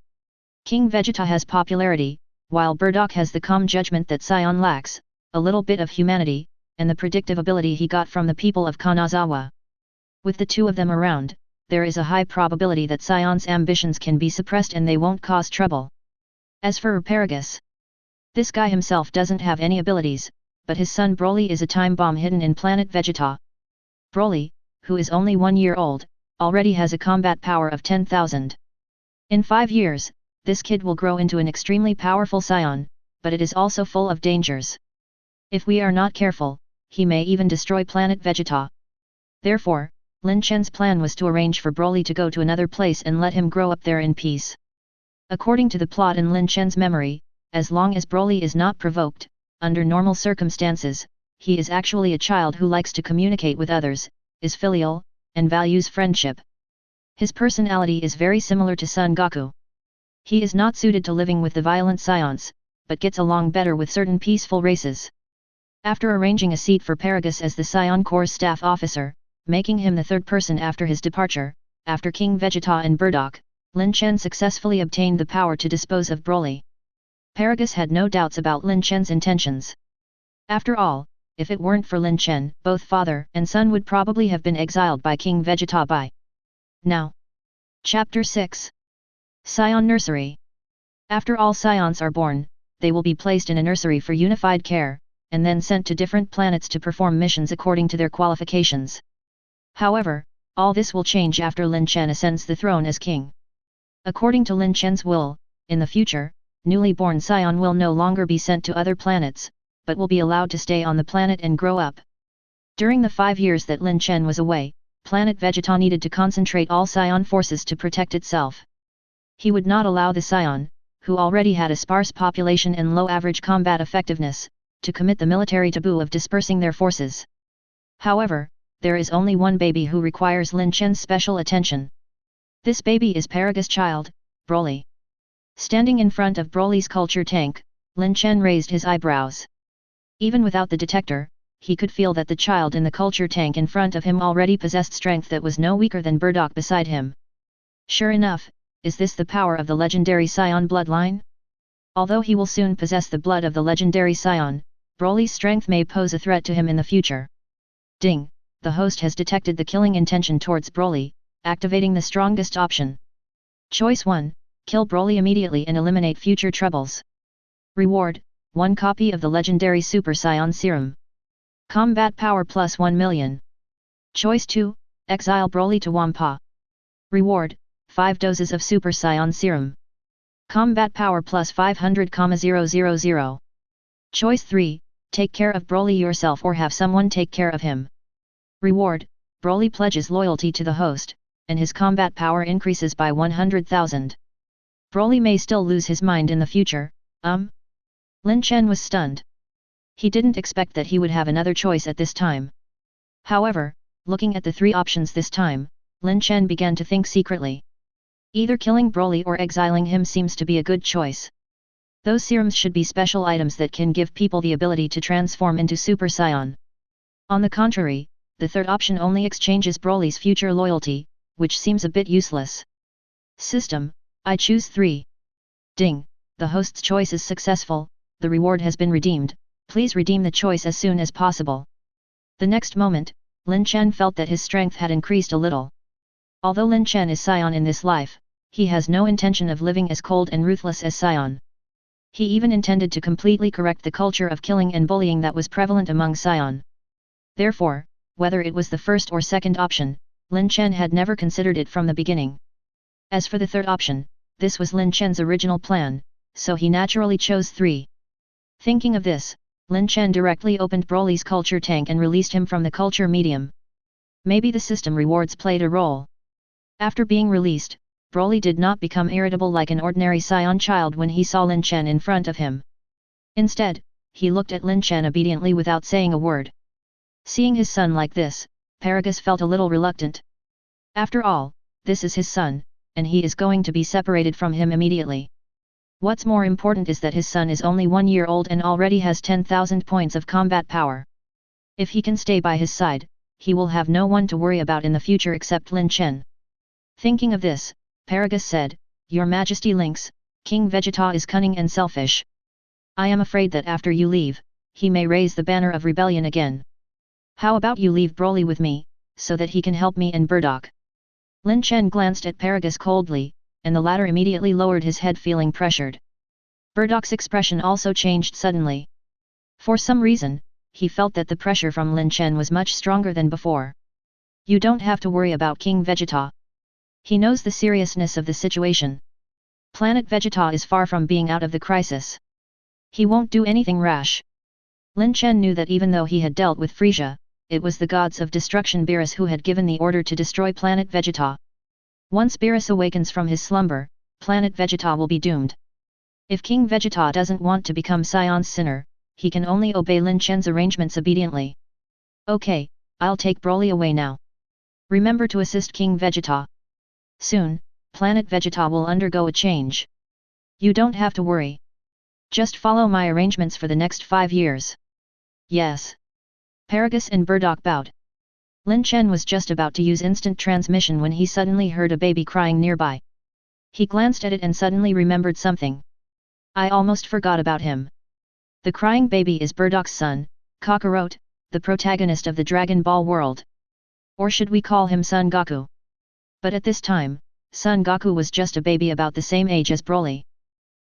King Vegeta has popularity, while Bardock has the calm judgment that Saiyan lacks, a little bit of humanity, and the predictive ability he got from the people of Kanazawa. With the 2 of them around, there is a high probability that Saiyan's ambitions can be suppressed and they won't cause trouble. As for Paragus, this guy himself doesn't have any abilities, but his son Broly is a time bomb hidden in Planet Vegeta. Broly, who is only 1 year old, already has a combat power of 10,000. In 5 years, this kid will grow into an extremely powerful Saiyan, but it is also full of dangers. If we are not careful, he may even destroy Planet Vegeta. Therefore, Lin Chen's plan was to arrange for Broly to go to another place and let him grow up there in peace. According to the plot in Lin Chen's memory, as long as Broly is not provoked, under normal circumstances, he is actually a child who likes to communicate with others, is filial, and values friendship. His personality is very similar to Son Goku. He is not suited to living with the violent Saiyans, but gets along better with certain peaceful races. After arranging a seat for Paragus as the Saiyan Corps staff officer, making him the 3rd person after his departure, after King Vegeta and Bardock, Lin Chen successfully obtained the power to dispose of Broly. Paragus had no doubts about Lin Chen's intentions. After all, if it weren't for Lin Chen, both father and son would probably have been exiled by King Vegeta by now. Chapter 6 Saiyan Nursery. After all Saiyans are born, they will be placed in a nursery for unified care, and then sent to different planets to perform missions according to their qualifications. However, all this will change after Lin Chen ascends the throne as king. According to Lin Chen's will, in the future, newly born Saiyan will no longer be sent to other planets, but will be allowed to stay on the planet and grow up. During the 5 years that Lin Chen was away, Planet Vegeta needed to concentrate all Saiyan forces to protect itself. He would not allow the Saiyan, who already had a sparse population and low average combat effectiveness, to commit the military taboo of dispersing their forces. However, there is only one baby who requires Lin Chen's special attention. This baby is Paragus' child, Broly. Standing in front of Broly's culture tank, Lin Chen raised his eyebrows. Even without the detector, he could feel that the child in the culture tank in front of him already possessed strength that was no weaker than Bardock beside him. Sure enough, is this the power of the legendary Saiyan bloodline? Although he will soon possess the blood of the legendary Saiyan, Broly's strength may pose a threat to him in the future. Ding! The host has detected the killing intention towards Broly, activating the strongest option. Choice 1, kill Broly immediately and eliminate future troubles. Reward, 1 copy of the legendary Super Saiyan Serum. Combat power plus 1 million. Choice 2, exile Broly to Wampa. Reward, 5 doses of Super Saiyan Serum. Combat power plus 500,000. Choice 3, take care of Broly yourself or have someone take care of him. Reward, Broly pledges loyalty to the host, and his combat power increases by 100,000. Broly may still lose his mind in the future. Lin Chen was stunned. He didn't expect that he would have another choice at this time. However, looking at the 3 options this time, Lin Chen began to think secretly. Either killing Broly or exiling him seems to be a good choice. Those serums should be special items that can give people the ability to transform into Super Saiyan. On the contrary, the third option only exchanges Broly's future loyalty, which seems a bit useless. System, I choose 3. Ding! The host's choice is successful, the reward has been redeemed, please redeem the choice as soon as possible. The next moment, Lin Chen felt that his strength had increased a little. Although Lin Chen is Saiyan in this life, he has no intention of living as cold and ruthless as Saiyan. He even intended to completely correct the culture of killing and bullying that was prevalent among Saiyan. Therefore, whether it was the first or second option, Lin Chen had never considered it from the beginning. As for the third option, this was Lin Chen's original plan, so he naturally chose 3. Thinking of this, Lin Chen directly opened Broly's culture tank and released him from the culture medium. Maybe the system rewards played a role. After being released, Broly did not become irritable like an ordinary Saiyan child when he saw Lin Chen in front of him. Instead, he looked at Lin Chen obediently without saying a word. Seeing his son like this, Paragus felt a little reluctant. After all, this is his son, and he is going to be separated from him immediately. What's more important is that his son is only 1 year old and already has 10,000 points of combat power. If he can stay by his side, he will have no one to worry about in the future except Lin Chen. Thinking of this, Paragus said, Your Majesty Lynx, King Vegeta is cunning and selfish. I am afraid that after you leave, he may raise the banner of rebellion again. How about you leave Broly with me, so that he can help me and Bardock? Lin Chen glanced at Paragus coldly, and the latter immediately lowered his head feeling pressured. Bardock's expression also changed suddenly. For some reason, he felt that the pressure from Lin Chen was much stronger than before. You don't have to worry about King Vegeta. He knows the seriousness of the situation. Planet Vegeta is far from being out of the crisis. He won't do anything rash. Lin Chen knew that even though he had dealt with Frieza, it was the gods of destruction Beerus who had given the order to destroy Planet Vegeta. Once Beerus awakens from his slumber, Planet Vegeta will be doomed. If King Vegeta doesn't want to become Saiyan's sinner, he can only obey Lin Chen's arrangements obediently. Okay, I'll take Broly away now. Remember to assist King Vegeta. Soon, Planet Vegeta will undergo a change. You don't have to worry. Just follow my arrangements for the next 5 years. Yes. Paragus and Bardock bowed. Lin Chen was just about to use instant transmission when he suddenly heard a baby crying nearby. He glanced at it and suddenly remembered something. I almost forgot about him. The crying baby is Bardock's son, Kakarot, the protagonist of the Dragon Ball world. Or should we call him Son Goku? But at this time, Son Goku was just a baby about the same age as Broly.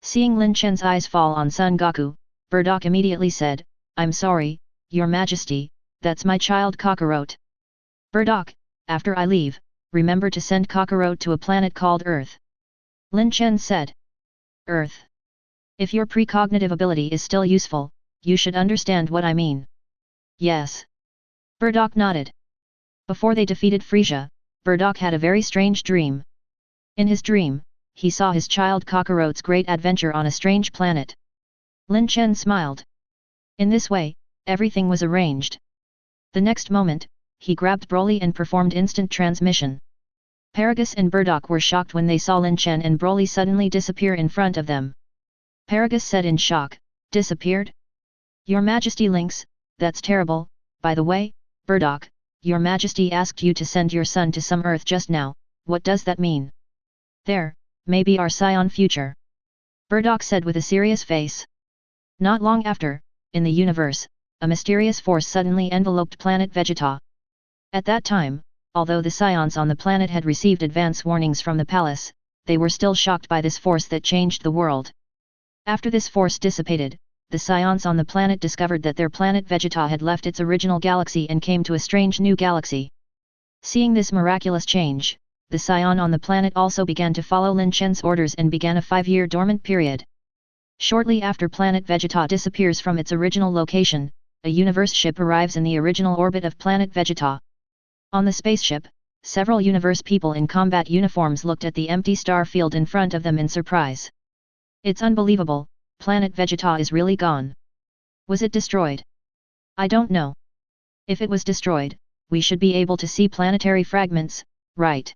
Seeing Lin Chen's eyes fall on Son Goku, Bardock immediately said, I'm sorry, Your Majesty, that's my child Kakarot. Bardock, after I leave, remember to send Kakarot to a planet called Earth. Lin Chen said. Earth. If your precognitive ability is still useful, you should understand what I mean. Yes. Bardock nodded. Before they defeated Frieza, Bardock had a very strange dream. In his dream, he saw his child Kakarot's great adventure on a strange planet. Lin Chen smiled. In this way, everything was arranged. The next moment, he grabbed Broly and performed instant transmission. Paragus and Burdock were shocked when they saw Lin Chen and Broly suddenly disappear in front of them. Paragus said in shock, "Disappeared? Your Majesty Lynx, that's terrible. By the way, Burdock, Your Majesty asked you to send your son to some Earth just now, what does that mean?" "There, may be our Saiyan future," Burdock said with a serious face. Not long after, in the universe, a mysterious force suddenly enveloped Planet Vegeta. At that time, although the Saiyans on the planet had received advance warnings from the palace, they were still shocked by this force that changed the world. After this force dissipated, the Saiyans on the planet discovered that their planet Vegeta had left its original galaxy and came to a strange new galaxy. Seeing this miraculous change, the Saiyan on the planet also began to follow Lin Chen's orders and began a 5-year dormant period. Shortly after Planet Vegeta disappears from its original location, a universe ship arrives in the original orbit of Planet Vegeta. On the spaceship, several universe people in combat uniforms looked at the empty star field in front of them in surprise. "It's unbelievable, Planet Vegeta is really gone. Was it destroyed? I don't know. If it was destroyed, we should be able to see planetary fragments, right?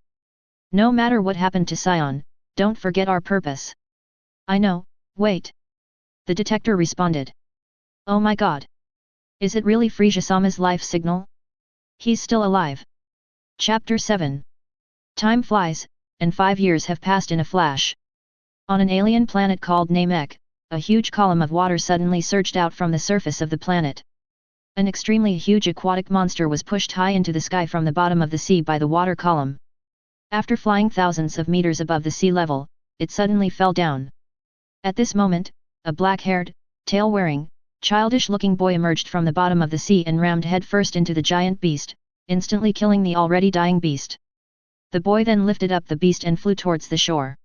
No matter what happened to Saiyan, don't forget our purpose." "I know, wait." The detector responded. "Oh my god! Is it really Frieza-sama's life signal? He's still alive." Chapter 7. Time flies, and 5 years have passed in a flash. On an alien planet called Namek, a huge column of water suddenly surged out from the surface of the planet. An extremely huge aquatic monster was pushed high into the sky from the bottom of the sea by the water column. After flying thousands of meters above the sea level, it suddenly fell down. At this moment, a black-haired, tail-wearing, childish-looking boy emerged from the bottom of the sea and rammed headfirst into the giant beast, instantly killing the already dying beast. The boy then lifted up the beast and flew towards the shore.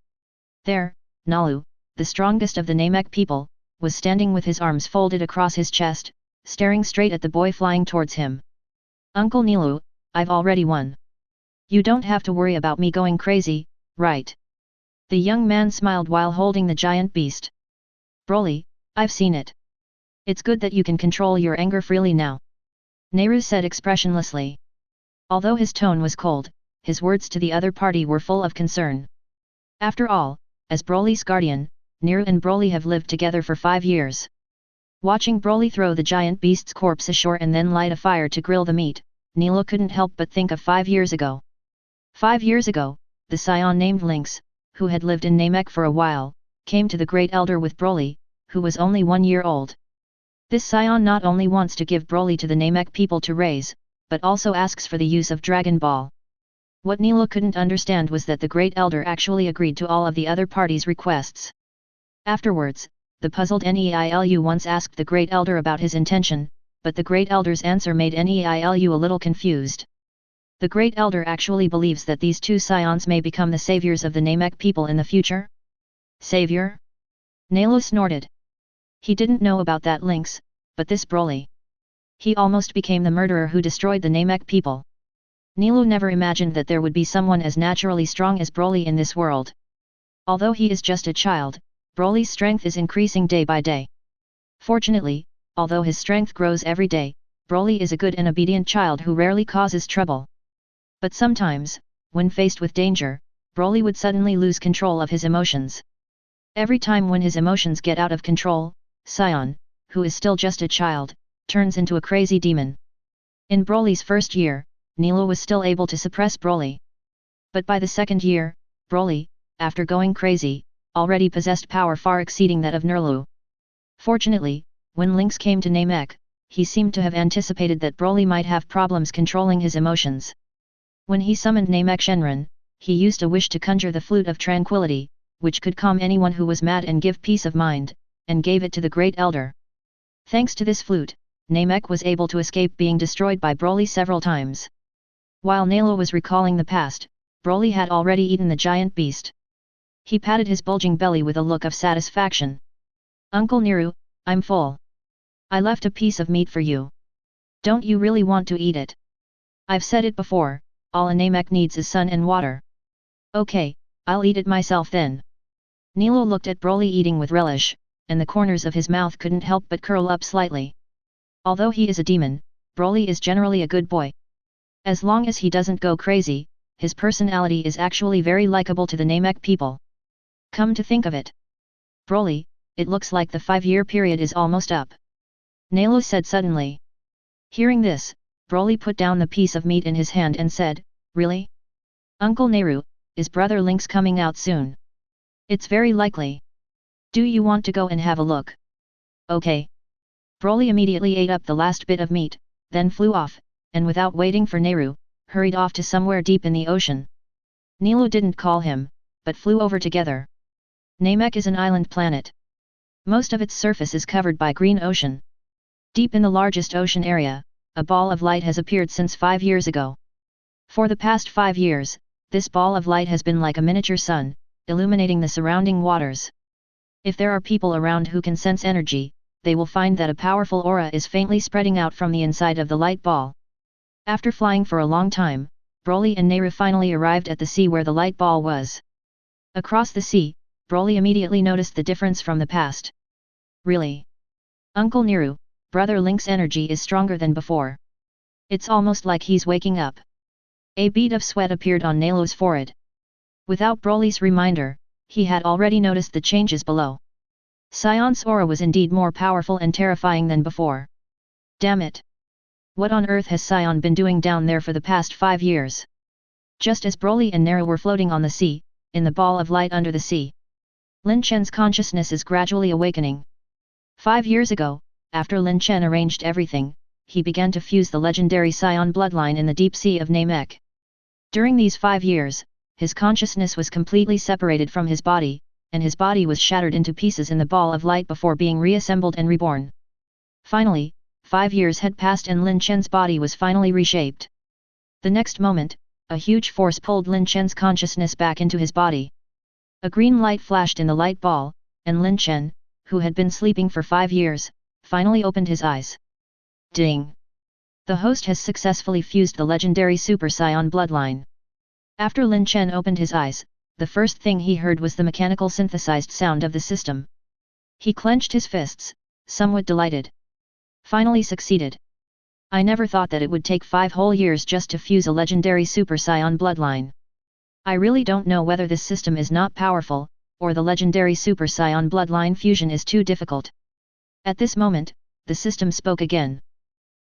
There, Nalu, the strongest of the Namek people, was standing with his arms folded across his chest, staring straight at the boy flying towards him. "Uncle Nilu, I've already won. You don't have to worry about me going crazy, right?" The young man smiled while holding the giant beast. "Broly, I've seen it. It's good that you can control your anger freely now," Nehru said expressionlessly. Although his tone was cold, his words to the other party were full of concern. After all, as Broly's guardian, Nehru and Broly have lived together for 5 years. Watching Broly throw the giant beast's corpse ashore and then light a fire to grill the meat, Nilo couldn't help but think of 5 years ago. 5 years ago, the Saiyan named Lynx, who had lived in Namek for a while, came to the Great Elder with Broly, who was only 1 year old. This Saiyan not only wants to give Broly to the Namek people to raise, but also asks for the use of Dragon Ball. What Nilo couldn't understand was that the Great Elder actually agreed to all of the other parties' requests. Afterwards, the puzzled Neilu once asked the Great Elder about his intention, but the Great Elder's answer made Neilu a little confused. The Great Elder actually believes that these two Saiyans may become the saviors of the Namek people in the future? Savior? Nilo snorted. He didn't know about that Lynx, but this Broly. He almost became the murderer who destroyed the Namek people. Nilo never imagined that there would be someone as naturally strong as Broly in this world. Although he is just a child, Broly's strength is increasing day by day. Fortunately, although his strength grows every day, Broly is a good and obedient child who rarely causes trouble. But sometimes, when faced with danger, Broly would suddenly lose control of his emotions. Every time when his emotions get out of control, Saiyan, who is still just a child, turns into a crazy demon. In Broly's first year, Nilo was still able to suppress Broly. But by the second year, Broly, after going crazy, already possessed power far exceeding that of Nurlu. Fortunately, when Lynx came to Namek, he seemed to have anticipated that Broly might have problems controlling his emotions. When he summoned Namek Shenron, he used a wish to conjure the flute of tranquility, which could calm anyone who was mad and give peace of mind, and gave it to the Great Elder. Thanks to this flute, Namek was able to escape being destroyed by Broly several times. While Nilo was recalling the past, Broly had already eaten the giant beast. He patted his bulging belly with a look of satisfaction. "Uncle Nehru, I'm full. I left a piece of meat for you. Don't you really want to eat it? I've said it before, all a Namek needs is sun and water." "Okay, I'll eat it myself then." Nilo looked at Broly eating with relish, and the corners of his mouth couldn't help but curl up slightly. Although he is a demon, Broly is generally a good boy. As long as he doesn't go crazy, his personality is actually very likable to the Namek people. Come to think of it, Broly, it looks like the 5-year period is almost up. Nalo said suddenly. Hearing this, Broly put down the piece of meat in his hand and said, Really? Uncle Nehru, is Brother Link's coming out soon? It's very likely. Do you want to go and have a look? Okay. Broly immediately ate up the last bit of meat, then flew off, and without waiting for Nehru, hurried off to somewhere deep in the ocean. Nilo didn't call him, but flew over together. Namek is an island planet. Most of its surface is covered by green ocean. Deep in the largest ocean area, a ball of light has appeared since 5 years ago. For the past 5 years, this ball of light has been like a miniature sun, illuminating the surrounding waters. If there are people around who can sense energy, they will find that a powerful aura is faintly spreading out from the inside of the light ball. After flying for a long time, Broly and Nehru finally arrived at the sea where the light ball was. Across the sea, Broly immediately noticed the difference from the past. Really? Uncle Nehru, Brother Link's energy is stronger than before. It's almost like he's waking up. A bead of sweat appeared on Nalo's forehead. Without Broly's reminder, he had already noticed the changes below. Saiyan's aura was indeed more powerful and terrifying than before. Damn it! What on earth has Saiyan been doing down there for the past 5 years? Just as Broly and Nehru were floating on the sea, in the ball of light under the sea, Lin Chen's consciousness is gradually awakening. 5 years ago, after Lin Chen arranged everything, he began to fuse the legendary Saiyan bloodline in the deep sea of Namek. During these 5 years, his consciousness was completely separated from his body, and his body was shattered into pieces in the ball of light before being reassembled and reborn. Finally, 5 years had passed and Lin Chen's body was finally reshaped. The next moment, a huge force pulled Lin Chen's consciousness back into his body. A green light flashed in the light ball, and Lin Chen, who had been sleeping for 5 years, finally opened his eyes. Ding! The host has successfully fused the legendary Super Saiyan bloodline. After Lin Chen opened his eyes, the first thing he heard was the mechanical synthesized sound of the system. He clenched his fists, somewhat delighted. Finally succeeded. I never thought that it would take 5 whole years just to fuse a legendary Super Saiyan bloodline. I really don't know whether this system is not powerful, or the legendary Super Saiyan bloodline fusion is too difficult. At this moment, the system spoke again.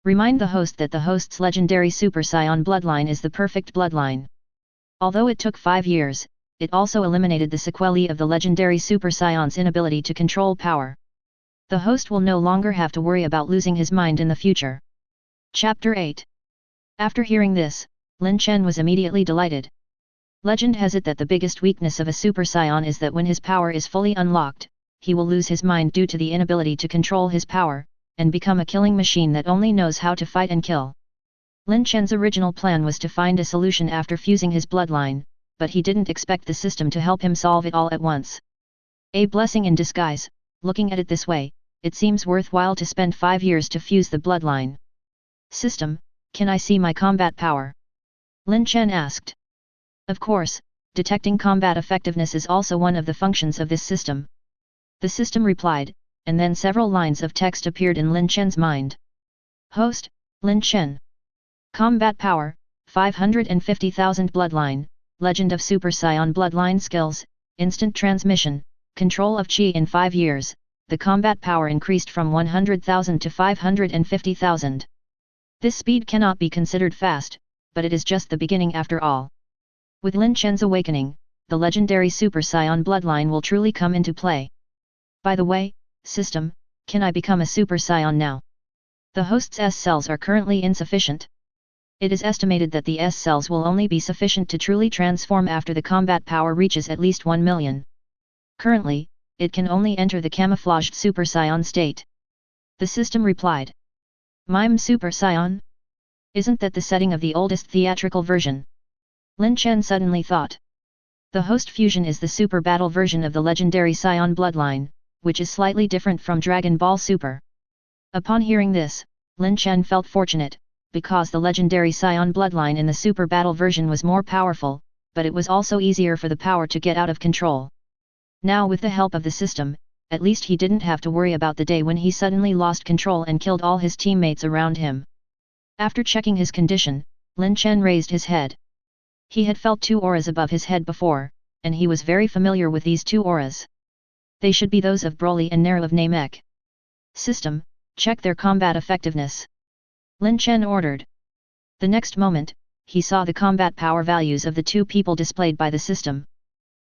Remind the host that the host's legendary Super Saiyan bloodline is the perfect bloodline. Although it took 5 years, it also eliminated the sequelae of the legendary Super Saiyan's inability to control power. The host will no longer have to worry about losing his mind in the future. Chapter 8. After hearing this, Lin Chen was immediately delighted. Legend has it that the biggest weakness of a Super Saiyan is that when his power is fully unlocked, he will lose his mind due to the inability to control his power, and become a killing machine that only knows how to fight and kill. Lin Chen's original plan was to find a solution after fusing his bloodline, but he didn't expect the system to help him solve it all at once. A blessing in disguise. Looking at it this way, it seems worthwhile to spend 5 years to fuse the bloodline. System, can I see my combat power? Lin Chen asked. Of course, detecting combat effectiveness is also one of the functions of this system. The system replied, and then several lines of text appeared in Lin Chen's mind. Host, Lin Chen. Combat power, 550,000 bloodline, Legend of Super Saiyan bloodline skills, instant transmission, control of Qi in 5 years, the combat power increased from 100,000 to 550,000. This speed cannot be considered fast, but it is just the beginning after all. With Lin Chen's awakening, the legendary Super Saiyan bloodline will truly come into play. By the way, system, can I become a Super Saiyan now? The host's S cells are currently insufficient. It is estimated that the S cells will only be sufficient to truly transform after the combat power reaches at least 1 million. Currently, it can only enter the camouflaged Super Saiyan state. The system replied. Mime Super Saiyan? Isn't that the setting of the oldest theatrical version? Lin Chen suddenly thought. The host fusion is the super battle version of the legendary Saiyan bloodline, which is slightly different from Dragon Ball Super. Upon hearing this, Lin Chen felt fortunate, because the legendary Saiyan bloodline in the super battle version was more powerful, but it was also easier for the power to get out of control. Now with the help of the system, at least he didn't have to worry about the day when he suddenly lost control and killed all his teammates around him. After checking his condition, Lin Chen raised his head. He had felt 2 auras above his head before, and he was very familiar with these 2 auras. They should be those of Broly and Naru of Namek. System, check their combat effectiveness. Lin Chen ordered. The next moment, he saw the combat power values of the 2 people displayed by the system.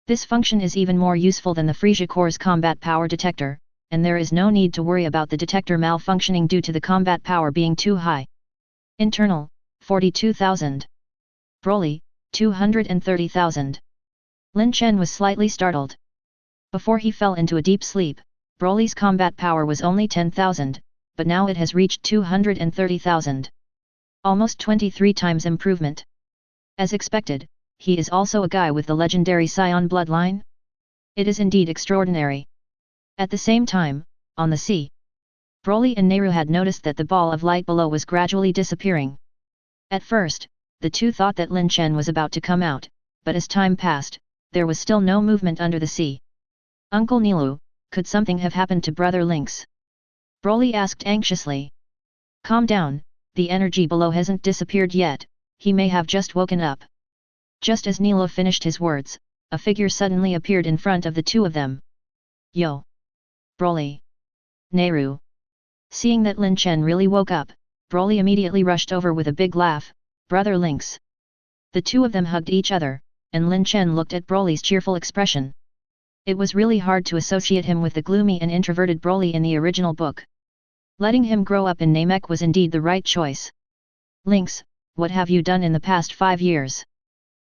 This function is even more useful than the Frieza Core's combat power detector, and there is no need to worry about the detector malfunctioning due to the combat power being too high. Internal, 42,000. Broly, 230,000. Lin Chen was slightly startled. Before he fell into a deep sleep, Broly's combat power was only 10,000, but now it has reached 230,000. Almost 23 times improvement. As expected, he is also a guy with the legendary Saiyan bloodline? It is indeed extraordinary. At the same time, on the sea, Broly and Naru had noticed that the ball of light below was gradually disappearing. At first, the two thought that Lin Chen was about to come out, but as time passed, there was still no movement under the sea. Uncle Nilu, could something have happened to Brother Lynx? Broly asked anxiously. Calm down, the energy below hasn't disappeared yet, he may have just woken up. Just as Nilu finished his words, a figure suddenly appeared in front of the two of them. Yo! Broly! Naru! Seeing that Lin Chen really woke up, Broly immediately rushed over with a big laugh, Brother Lynx. The two of them hugged each other, and Lin Chen looked at Broly's cheerful expression. It was really hard to associate him with the gloomy and introverted Broly in the original book. Letting him grow up in Namek was indeed the right choice. Lynx, what have you done in the past 5 years?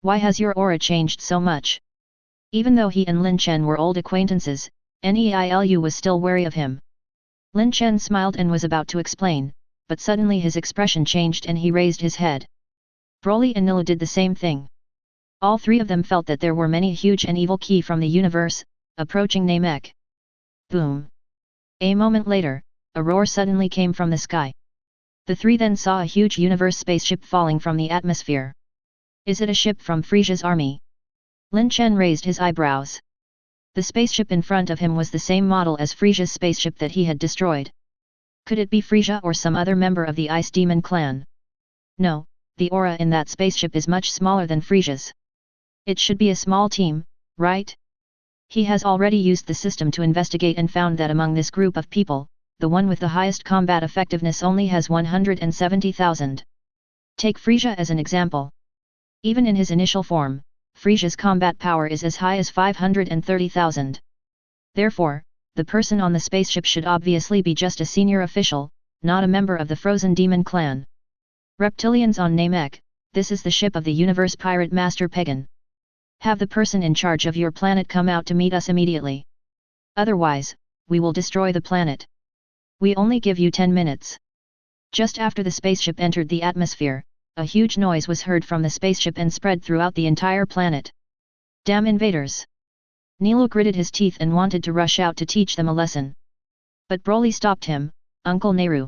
Why has your aura changed so much? Even though he and Lin Chen were old acquaintances, Neilu was still wary of him. Lin Chen smiled and was about to explain, but suddenly his expression changed and he raised his head. Broly and Nilu did the same thing. All three of them felt that there were many huge and evil ki from the universe, approaching Namek. Boom! A moment later, a roar suddenly came from the sky. The three then saw a huge universe spaceship falling from the atmosphere. Is it a ship from Frieza's army? Lin Chen raised his eyebrows. The spaceship in front of him was the same model as Frieza's spaceship that he had destroyed. Could it be Frieza or some other member of the Ice Demon clan? No, the aura in that spaceship is much smaller than Frieza's. It should be a small team, right? He has already used the system to investigate and found that among this group of people, the one with the highest combat effectiveness only has 170,000. Take Frieza as an example. Even in his initial form, Frieza's combat power is as high as 530,000. Therefore, the person on the spaceship should obviously be just a senior official, not a member of the Frozen Demon clan. Reptilians on Namek, this is the ship of the Universe Pirate Master Pagan. Have the person in charge of your planet come out to meet us immediately. Otherwise, we will destroy the planet. We only give you 10 minutes. Just after the spaceship entered the atmosphere, a huge noise was heard from the spaceship and spread throughout the entire planet. Damn invaders! Nilu gritted his teeth and wanted to rush out to teach them a lesson. But Broly stopped him, Uncle Naru.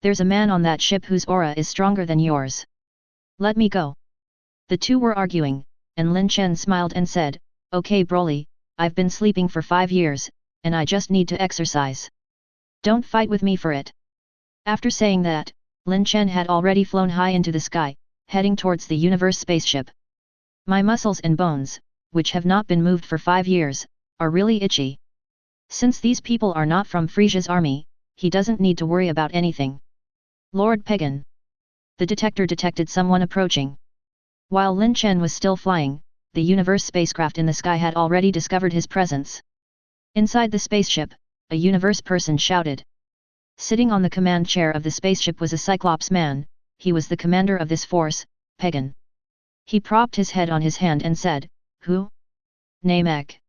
There's a man on that ship whose aura is stronger than yours. Let me go. The two were arguing, and Lin Chen smiled and said, Okay Broly, I've been sleeping for 5 years, and I just need to exercise. Don't fight with me for it. After saying that, Lin Chen had already flown high into the sky, heading towards the universe spaceship. My muscles and bones, which have not been moved for 5 years, are really itchy. Since these people are not from Frieza's army, he doesn't need to worry about anything. Lord Pagan. The detector detected someone approaching. While Lin Chen was still flying, the universe spacecraft in the sky had already discovered his presence. Inside the spaceship, a universe person shouted. Sitting on the command chair of the spaceship was a Cyclops man, he was the commander of this force, Pagan. He propped his head on his hand and said, Who? Namek.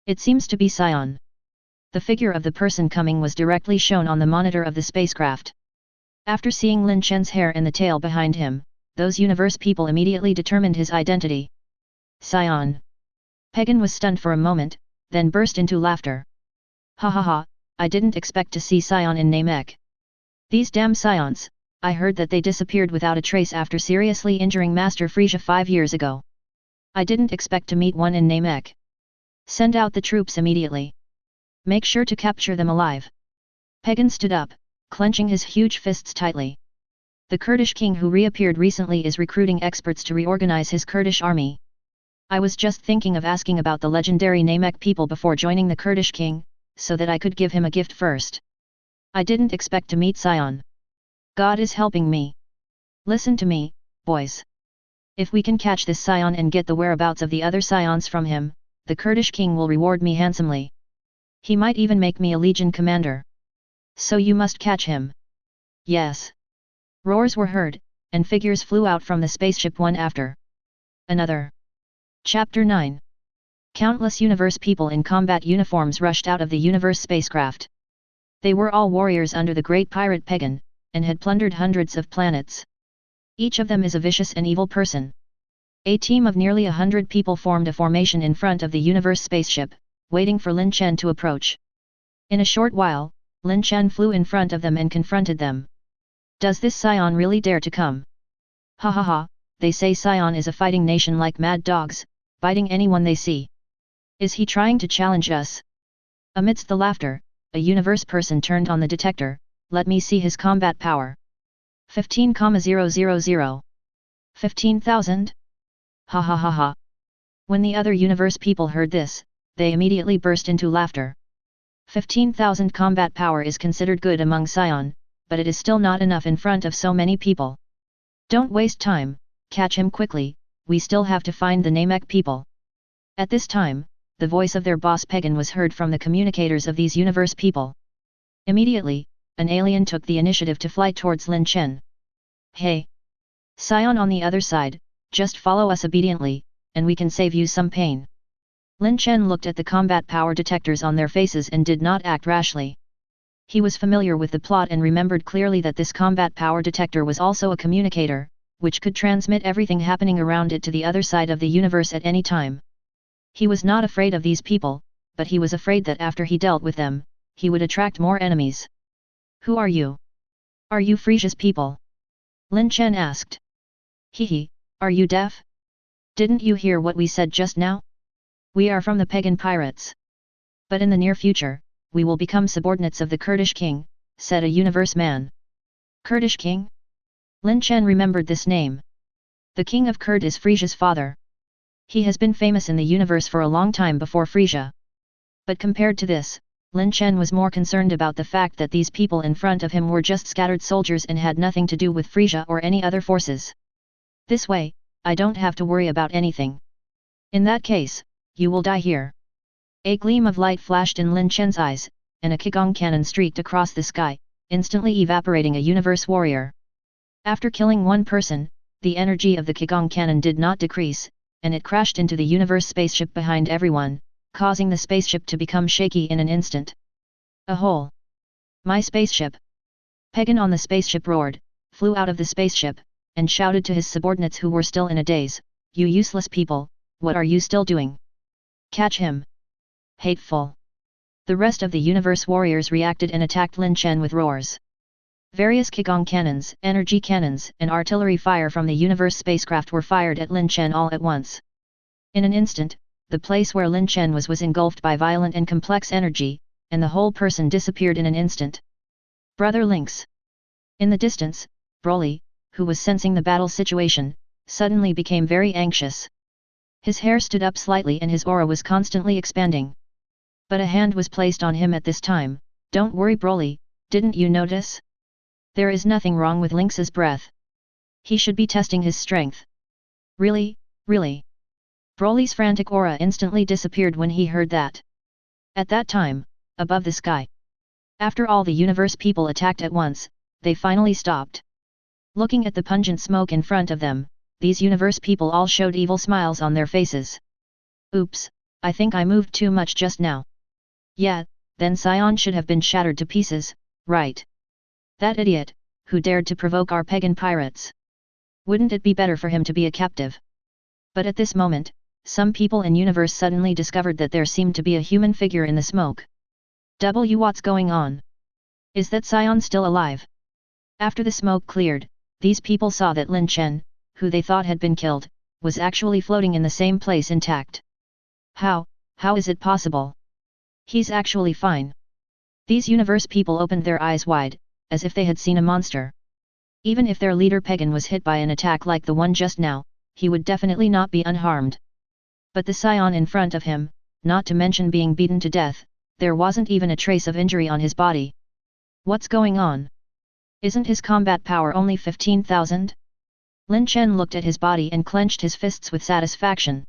It seems to be Saiyan. The figure of the person coming was directly shown on the monitor of the spacecraft. After seeing Lin Chen's hair and the tail behind him, those universe people immediately determined his identity. Saiyan. Pagan was stunned for a moment, then burst into laughter. Ha ha ha, I didn't expect to see Saiyan in Namek. These damn Saiyans, I heard that they disappeared without a trace after seriously injuring Master Frieza 5 years ago. I didn't expect to meet one in Namek. Send out the troops immediately. Make sure to capture them alive. Pagan stood up, clenching his huge fists tightly. The Kurdish king who reappeared recently is recruiting experts to reorganize his Kurdish army. I was just thinking of asking about the legendary Namek people before joining the Kurdish king, so that I could give him a gift first. I didn't expect to meet Saiyan. God is helping me. Listen to me, boys. If we can catch this Saiyan and get the whereabouts of the other Saiyans from him, the Kurdish king will reward me handsomely. He might even make me a legion commander. So you must catch him. Yes. Roars were heard, and figures flew out from the spaceship one after another. Chapter 9. Countless universe people in combat uniforms rushed out of the universe spacecraft. They were all warriors under the great pirate Pagan, and had plundered hundreds of planets. Each of them is a vicious and evil person. A team of nearly 100 people formed a formation in front of the universe spaceship, waiting for Lin Chen to approach. In a short while, Lin Chen flew in front of them and confronted them. Does this Saiyan really dare to come? Ha ha ha, they say Saiyan is a fighting nation like mad dogs, biting anyone they see. Is he trying to challenge us? Amidst the laughter, a universe person turned on the detector. Let me see his combat power. 15,000. 15,000? Ha ha ha ha. When the other universe people heard this, they immediately burst into laughter. 15,000 combat power is considered good among Saiyan, but it is still not enough in front of so many people. Don't waste time, catch him quickly, we still have to find the Namek people. At this time, the voice of their boss Pagan was heard from the communicators of these universe people. Immediately, an alien took the initiative to fly towards Lin Chen. Hey! Saiyan on the other side, just follow us obediently, and we can save you some pain. Lin Chen looked at the combat power detectors on their faces and did not act rashly. He was familiar with the plot and remembered clearly that this combat power detector was also a communicator, which could transmit everything happening around it to the other side of the universe at any time. He was not afraid of these people, but he was afraid that after he dealt with them, he would attract more enemies. Who are you? Are you Frieza's people? Lin Chen asked. Hehe, are you deaf? Didn't you hear what we said just now? We are from the Pagan pirates. But in the near future, we will become subordinates of the Kurdish king, said a universe man. Kurdish king? Lin Chen remembered this name. The king of Kurd is Frieza's father. He has been famous in the universe for a long time before Frieza. But compared to this, Lin Chen was more concerned about the fact that these people in front of him were just scattered soldiers and had nothing to do with Frieza or any other forces. This way, I don't have to worry about anything. In that case, you will die here. A gleam of light flashed in Lin Chen's eyes, and a Qigong cannon streaked across the sky, instantly evaporating a universe warrior. After killing one person, the energy of the Qigong cannon did not decrease, and it crashed into the universe spaceship behind everyone, causing the spaceship to become shaky in an instant. A hole! My spaceship! Pagan on the spaceship roared, flew out of the spaceship, and shouted to his subordinates who were still in a daze, "You useless people, what are you still doing? Catch him!" Hateful! The rest of the universe warriors reacted and attacked Lin Chen with roars. Various Qigong cannons, energy cannons, and artillery fire from the universe spacecraft were fired at Lin Chen all at once. In an instant, the place where Lin Chen was engulfed by violent and complex energy, and the whole person disappeared in an instant. Brother Lynx! In the distance, Broly, who was sensing the battle situation, suddenly became very anxious. His hair stood up slightly and his aura was constantly expanding. But a hand was placed on him at this time. Don't worry Broly, didn't you notice? There is nothing wrong with Lynx's breath. He should be testing his strength. Really, really? Broly's frantic aura instantly disappeared when he heard that. At that time, above the sky. After all the universe people attacked at once, they finally stopped. Looking at the pungent smoke in front of them, these universe people all showed evil smiles on their faces. Oops, I think I moved too much just now. Yeah, then Saiyan should have been shattered to pieces, right? That idiot, who dared to provoke our pagan pirates. Wouldn't it be better for him to be a captive? But at this moment, some people in universe suddenly discovered that there seemed to be a human figure in the smoke. What's going on? Is that Saiyan still alive? After the smoke cleared, these people saw that Lin Chen, who they thought had been killed, was actually floating in the same place intact. How is it possible? He's actually fine. These universe people opened their eyes wide, as if they had seen a monster. Even if their leader Pagan was hit by an attack like the one just now, he would definitely not be unharmed. But the Saiyan in front of him, not to mention being beaten to death, there wasn't even a trace of injury on his body. What's going on? Isn't his combat power only 15,000? Lin Chen looked at his body and clenched his fists with satisfaction.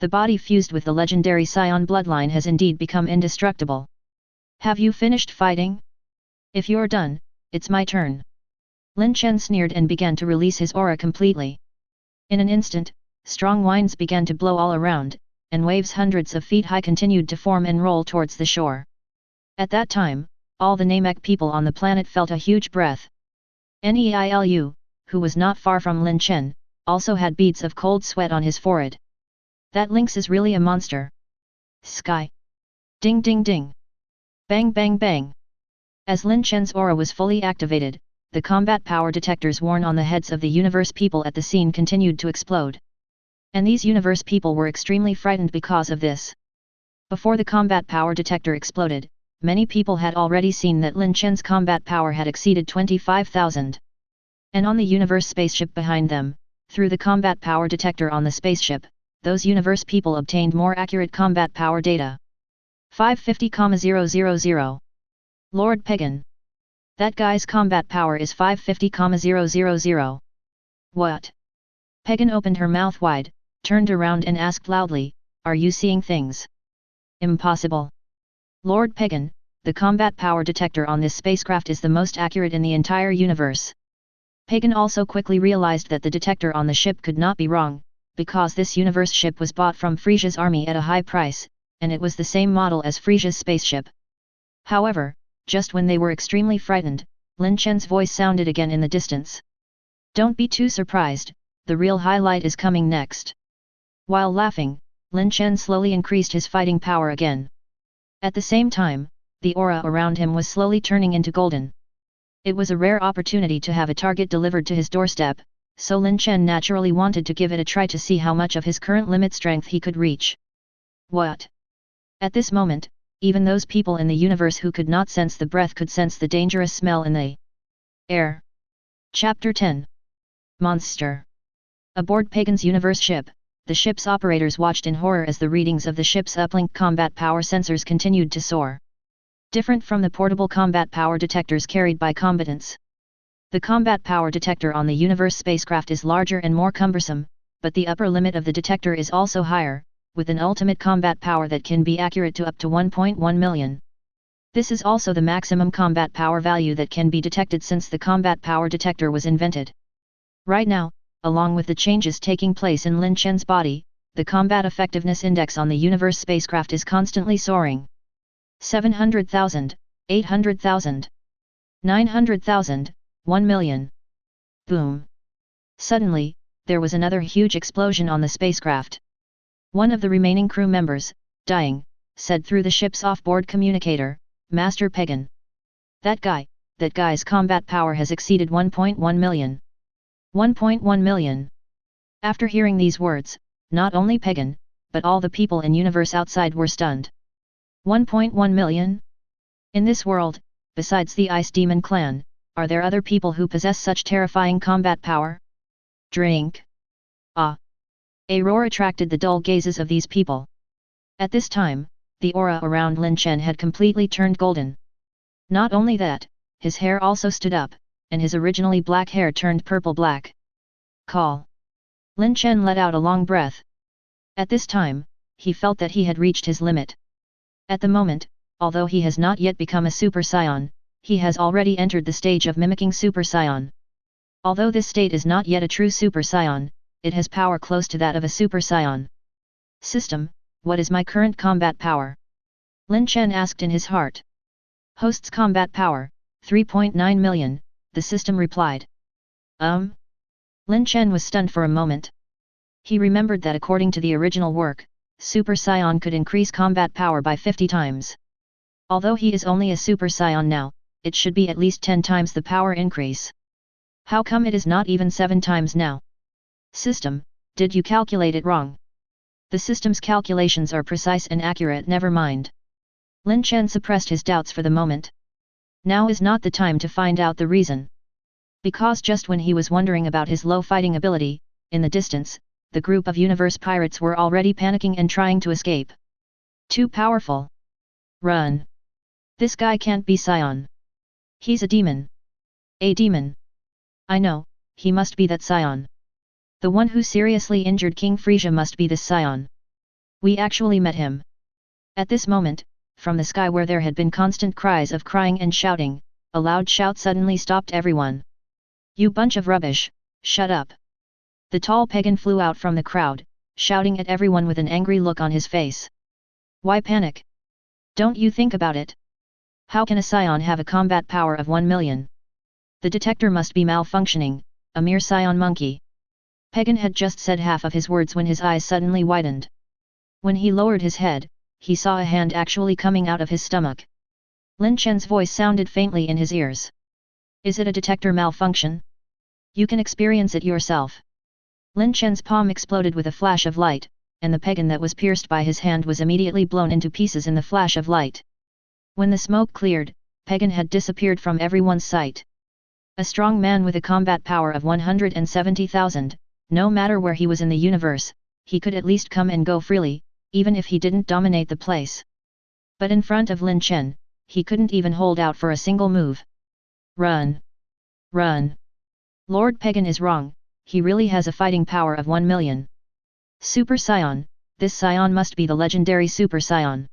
The body fused with the legendary Saiyan bloodline has indeed become indestructible. Have you finished fighting? If you're done, it's my turn. Lin Chen sneered and began to release his aura completely. In an instant, strong winds began to blow all around, and waves hundreds of feet high continued to form and roll towards the shore. At that time, all the Namek people on the planet felt a huge breath. Neilu, who was not far from Lin Chen, also had beads of cold sweat on his forehead. That lynx is really a monster. Sky. Ding ding ding. Bang bang bang. As Lin Chen's aura was fully activated, the combat power detectors worn on the heads of the universe people at the scene continued to explode. And these universe people were extremely frightened because of this. Before the combat power detector exploded, many people had already seen that Lin Chen's combat power had exceeded 25,000. And on the universe spaceship behind them, through the combat power detector on the spaceship, those universe people obtained more accurate combat power data. 550,000. Lord Pagan. That guy's combat power is 550,000. What? Pagan opened her mouth wide, turned around and asked loudly, are you seeing things? Impossible. Lord Pagan, the combat power detector on this spacecraft is the most accurate in the entire universe. Pagan also quickly realized that the detector on the ship could not be wrong, because this universe ship was bought from Frieza's army at a high price, and it was the same model as Frieza's spaceship. However, just when they were extremely frightened, Lin Chen's voice sounded again in the distance. Don't be too surprised, the real highlight is coming next. While laughing, Lin Chen slowly increased his fighting power again. At the same time, the aura around him was slowly turning into golden. It was a rare opportunity to have a target delivered to his doorstep, so Lin Chen naturally wanted to give it a try to see how much of his current limit strength he could reach. What? At this moment, even those people in the universe who could not sense the breath could sense the dangerous smell in the air. Chapter 10. Monster. Aboard Pagan's universe ship, the ship's operators watched in horror as the readings of the ship's uplink combat power sensors continued to soar. Different from the portable combat power detectors carried by combatants. The combat power detector on the universe spacecraft is larger and more cumbersome, but the upper limit of the detector is also higher, with an ultimate combat power that can be accurate to up to 1.1 million. This is also the maximum combat power value that can be detected since the combat power detector was invented. Right now, along with the changes taking place in Lin Chen's body, the combat effectiveness index on the universe spacecraft is constantly soaring. 700,000, 800,000, 900,000, 1 million. Boom. Suddenly, there was another huge explosion on the spacecraft. One of the remaining crew members, dying, said through the ship's off-board communicator, Master Pagan. That guy's combat power has exceeded 1.1 million. 1.1 million. After hearing these words, not only Pagan, but all the people in universe outside were stunned. 1.1 million? In this world, besides the Ice Demon clan, are there other people who possess such terrifying combat power? Drink. Ah. A roar attracted the dull gazes of these people. At this time, the aura around Lin Chen had completely turned golden. Not only that, his hair also stood up, and his originally black hair turned purple-black. Call. Lin Chen let out a long breath. At this time, he felt that he had reached his limit. At the moment, although he has not yet become a Super Saiyan, he has already entered the stage of mimicking Super Saiyan. Although this state is not yet a true Super Saiyan, it has power close to that of a Super Saiyan. System, what is my current combat power? Lin Chen asked in his heart. Host's combat power, 3.9 million, the system replied. Lin Chen was stunned for a moment. He remembered that according to the original work, Super Saiyan could increase combat power by 50 times. Although he is only a Super Saiyan now, it should be at least 10 times the power increase. How come it is not even 7 times now? System, did you calculate it wrong? The system's calculations are precise and accurate, never mind. Lin Chen suppressed his doubts for the moment. Now is not the time to find out the reason. Because just when he was wondering about his low fighting ability, in the distance, the group of universe pirates were already panicking and trying to escape. Too powerful. Run. This guy can't be Saiyan. He's a demon. A demon. I know, he must be that Saiyan. The one who seriously injured King Frieza must be this Saiyan. We actually met him. At this moment, from the sky where there had been constant cries of crying and shouting, a loud shout suddenly stopped everyone. You bunch of rubbish, shut up. The tall pagan flew out from the crowd, shouting at everyone with an angry look on his face. Why panic? Don't you think about it? How can a Saiyan have a combat power of 1 million? The detector must be malfunctioning, a mere Saiyan monkey. Pagan had just said half of his words when his eyes suddenly widened. When he lowered his head, he saw a hand actually coming out of his stomach. Lin Chen's voice sounded faintly in his ears. Is it a detector malfunction? You can experience it yourself. Lin Chen's palm exploded with a flash of light, and the pagan that was pierced by his hand was immediately blown into pieces in the flash of light. When the smoke cleared, pagan had disappeared from everyone's sight. A strong man with a combat power of 170,000, no matter where he was in the universe, he could at least come and go freely, even if he didn't dominate the place. But in front of Lin Chen, he couldn't even hold out for a single move. Run! Run! Lord Pagan is wrong, he really has a fighting power of 1 million. Super Saiyan, this Saiyan must be the legendary Super Saiyan.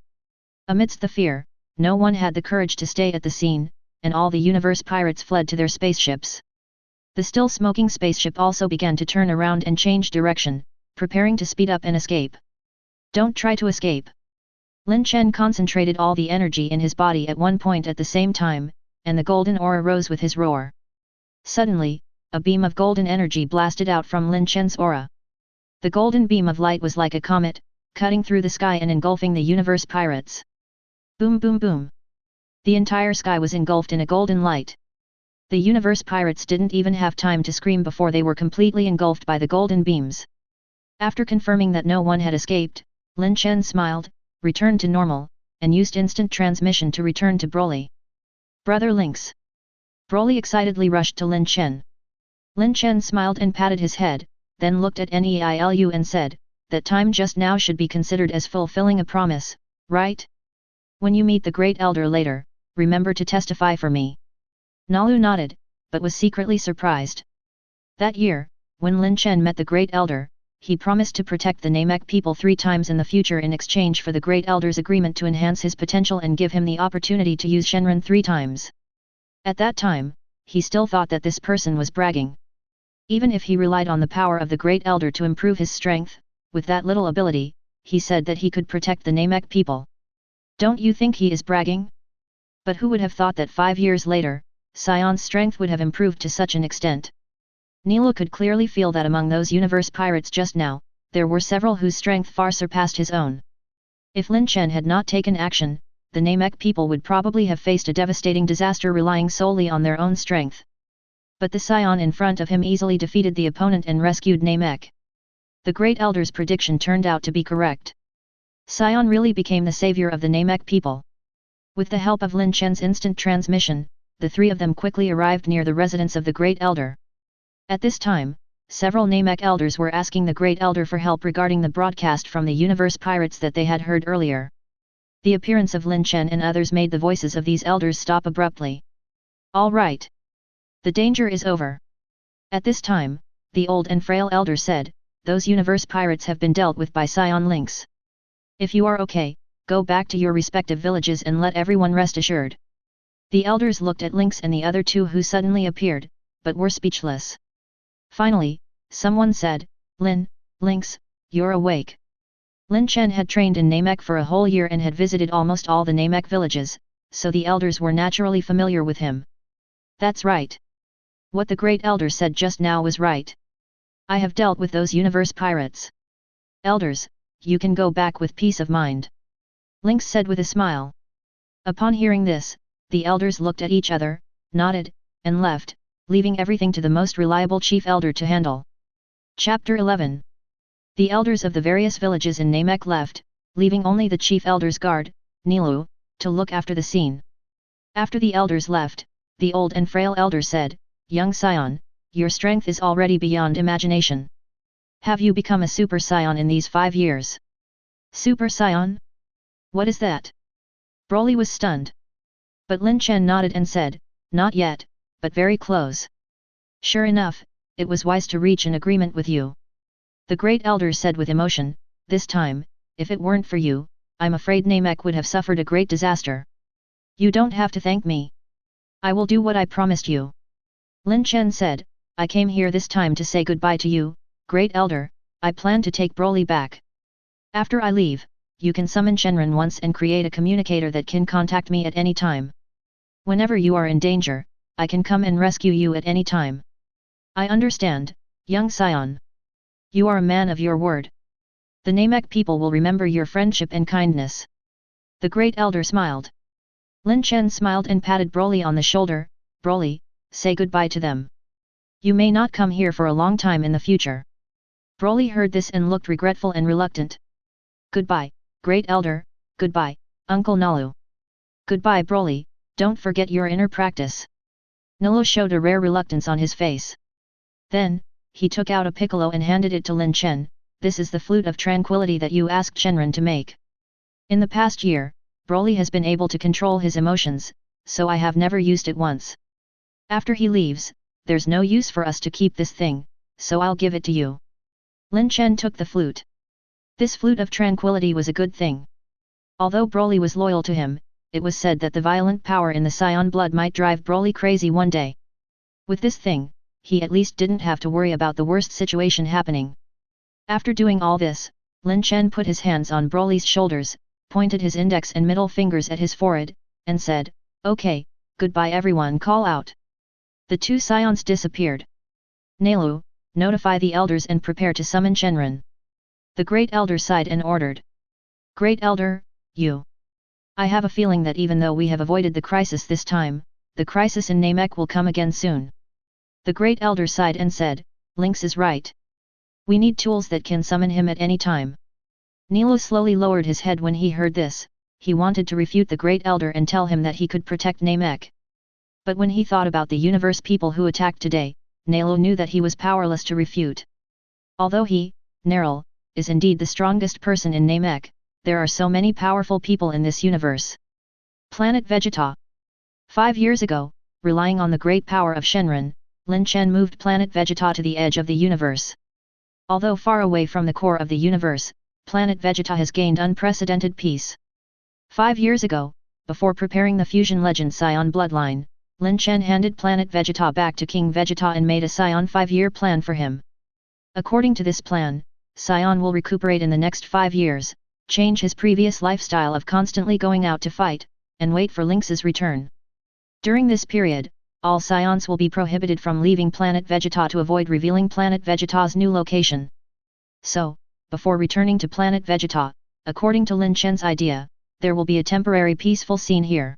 Amidst the fear, no one had the courage to stay at the scene, and all the universe pirates fled to their spaceships. The still smoking spaceship also began to turn around and change direction, preparing to speed up and escape. Don't try to escape. Lin Chen concentrated all the energy in his body at one point at the same time, and the golden aura rose with his roar. Suddenly, a beam of golden energy blasted out from Lin Chen's aura. The golden beam of light was like a comet, cutting through the sky and engulfing the universe pirates. Boom boom boom. The entire sky was engulfed in a golden light. The universe pirates didn't even have time to scream before they were completely engulfed by the golden beams. After confirming that no one had escaped, Lin Chen smiled, returned to normal, and used instant transmission to return to Broly. Brother Lynx. Broly excitedly rushed to Lin Chen. Lin Chen smiled and patted his head, then looked at Neilu and said, that time just now should be considered as fulfilling a promise, right? When you meet the Great Elder later, remember to testify for me. Nalu nodded, but was secretly surprised. That year, when Lin Chen met the Great Elder, he promised to protect the Namek people 3 times in the future in exchange for the Great Elder's agreement to enhance his potential and give him the opportunity to use Shenron 3 times. At that time, he still thought that this person was bragging. Even if he relied on the power of the Great Elder to improve his strength, with that little ability, he said that he could protect the Namek people. Don't you think he is bragging? But who would have thought that 5 years later, Saiyans' strength would have improved to such an extent? Nilo could clearly feel that among those universe pirates just now, there were several whose strength far surpassed his own. If Lin Chen had not taken action, the Namek people would probably have faced a devastating disaster relying solely on their own strength. But the Saiyan in front of him easily defeated the opponent and rescued Namek. The Great Elder's prediction turned out to be correct. Saiyan really became the savior of the Namek people. With the help of Lin Chen's instant transmission, the 3 of them quickly arrived near the residence of the Great Elder. At this time, several Namek elders were asking the Great Elder for help regarding the broadcast from the universe pirates that they had heard earlier. The appearance of Lin Chen and others made the voices of these elders stop abruptly. All right. The danger is over. At this time, the old and frail elder said, those universe pirates have been dealt with by Saiyan Lynx. If you are okay, go back to your respective villages and let everyone rest assured. The elders looked at Lynx and the other 2 who suddenly appeared, but were speechless. Finally, someone said, Lynx, you're awake. Lin Chen had trained in Namek for a whole year and had visited almost all the Namek villages, so the elders were naturally familiar with him. That's right. What the Great Elder said just now was right. I have dealt with those universe pirates. Elders, you can go back with peace of mind. Lynx said with a smile. Upon hearing this, the elders looked at each other, nodded, and left, leaving everything to the most reliable chief elder to handle. Chapter 11. The elders of the various villages in Namek left, leaving only the chief elder's guard, Nilu, to look after the scene. After the elders left, the old and frail elder said, "Young Saiyan, your strength is already beyond imagination. Have you become a Super Saiyan in these 5 years?" "Super Saiyan? What is that?" Broly was stunned. But Lin Chen nodded and said, "Not yet, but very close. Sure enough, it was wise to reach an agreement with you." The great elder said with emotion, "This time, if it weren't for you, I'm afraid Namek would have suffered a great disaster. You don't have to thank me. I will do what I promised you." Lin Chen said, "I came here this time to say goodbye to you, great elder. I plan to take Broly back. After I leave, you can summon Shenron once and create a communicator that can contact me at any time. Whenever you are in danger, I can come and rescue you at any time." "I understand, young Saiyan. You are a man of your word. The Namek people will remember your friendship and kindness." The great elder smiled. Lin Chen smiled and patted Broly on the shoulder. "Broly, say goodbye to them. You may not come here for a long time in the future." Broly heard this and looked regretful and reluctant. "Goodbye, great elder, goodbye, Uncle Nalu." "Goodbye Broly, don't forget your inner practice." Nalu showed a rare reluctance on his face. Then, he took out a piccolo and handed it to Lin Chen. "This is the flute of tranquility that you asked Shenron to make. In the past year, Broly has been able to control his emotions, so I have never used it once. After he leaves, there's no use for us to keep this thing, so I'll give it to you." Lin Chen took the flute. This flute of tranquility was a good thing. Although Broly was loyal to him, it was said that the violent power in the Saiyan blood might drive Broly crazy one day. With this thing, he at least didn't have to worry about the worst situation happening. After doing all this, Lin Chen put his hands on Broly's shoulders, pointed his index and middle fingers at his forehead, and said, "Okay, goodbye everyone, call out." The 2 Saiyans disappeared. "Nalu, notify the elders and prepare to summon Shenron." The great elder sighed and ordered. "Great elder, you. I have a feeling that even though we have avoided the crisis this time, the crisis in Namek will come again soon." The great elder sighed and said, "Lynx is right. We need tools that can summon him at any time." Nilu slowly lowered his head when he heard this. He wanted to refute the great elder and tell him that he could protect Namek. But when he thought about the universe people who attacked today, Nilu knew that he was powerless to refute. Although he, Neril, is indeed the strongest person in Namek, there are so many powerful people in this universe. Planet Vegeta. 5 years ago, relying on the great power of Shenron, Lin Chen moved Planet Vegeta to the edge of the universe. Although far away from the core of the universe, Planet Vegeta has gained unprecedented peace. 5 years ago, before preparing the Fusion Legend Saiyan bloodline, Lin Chen handed Planet Vegeta back to King Vegeta and made a Saiyan 5-year plan for him. According to this plan, Saiyan will recuperate in the next 5 years, change his previous lifestyle of constantly going out to fight, and wait for Lynx's return. During this period, all Saiyans will be prohibited from leaving Planet Vegeta to avoid revealing Planet Vegeta's new location. So, before returning to Planet Vegeta, according to Lin Chen's idea, there will be a temporary peaceful scene here.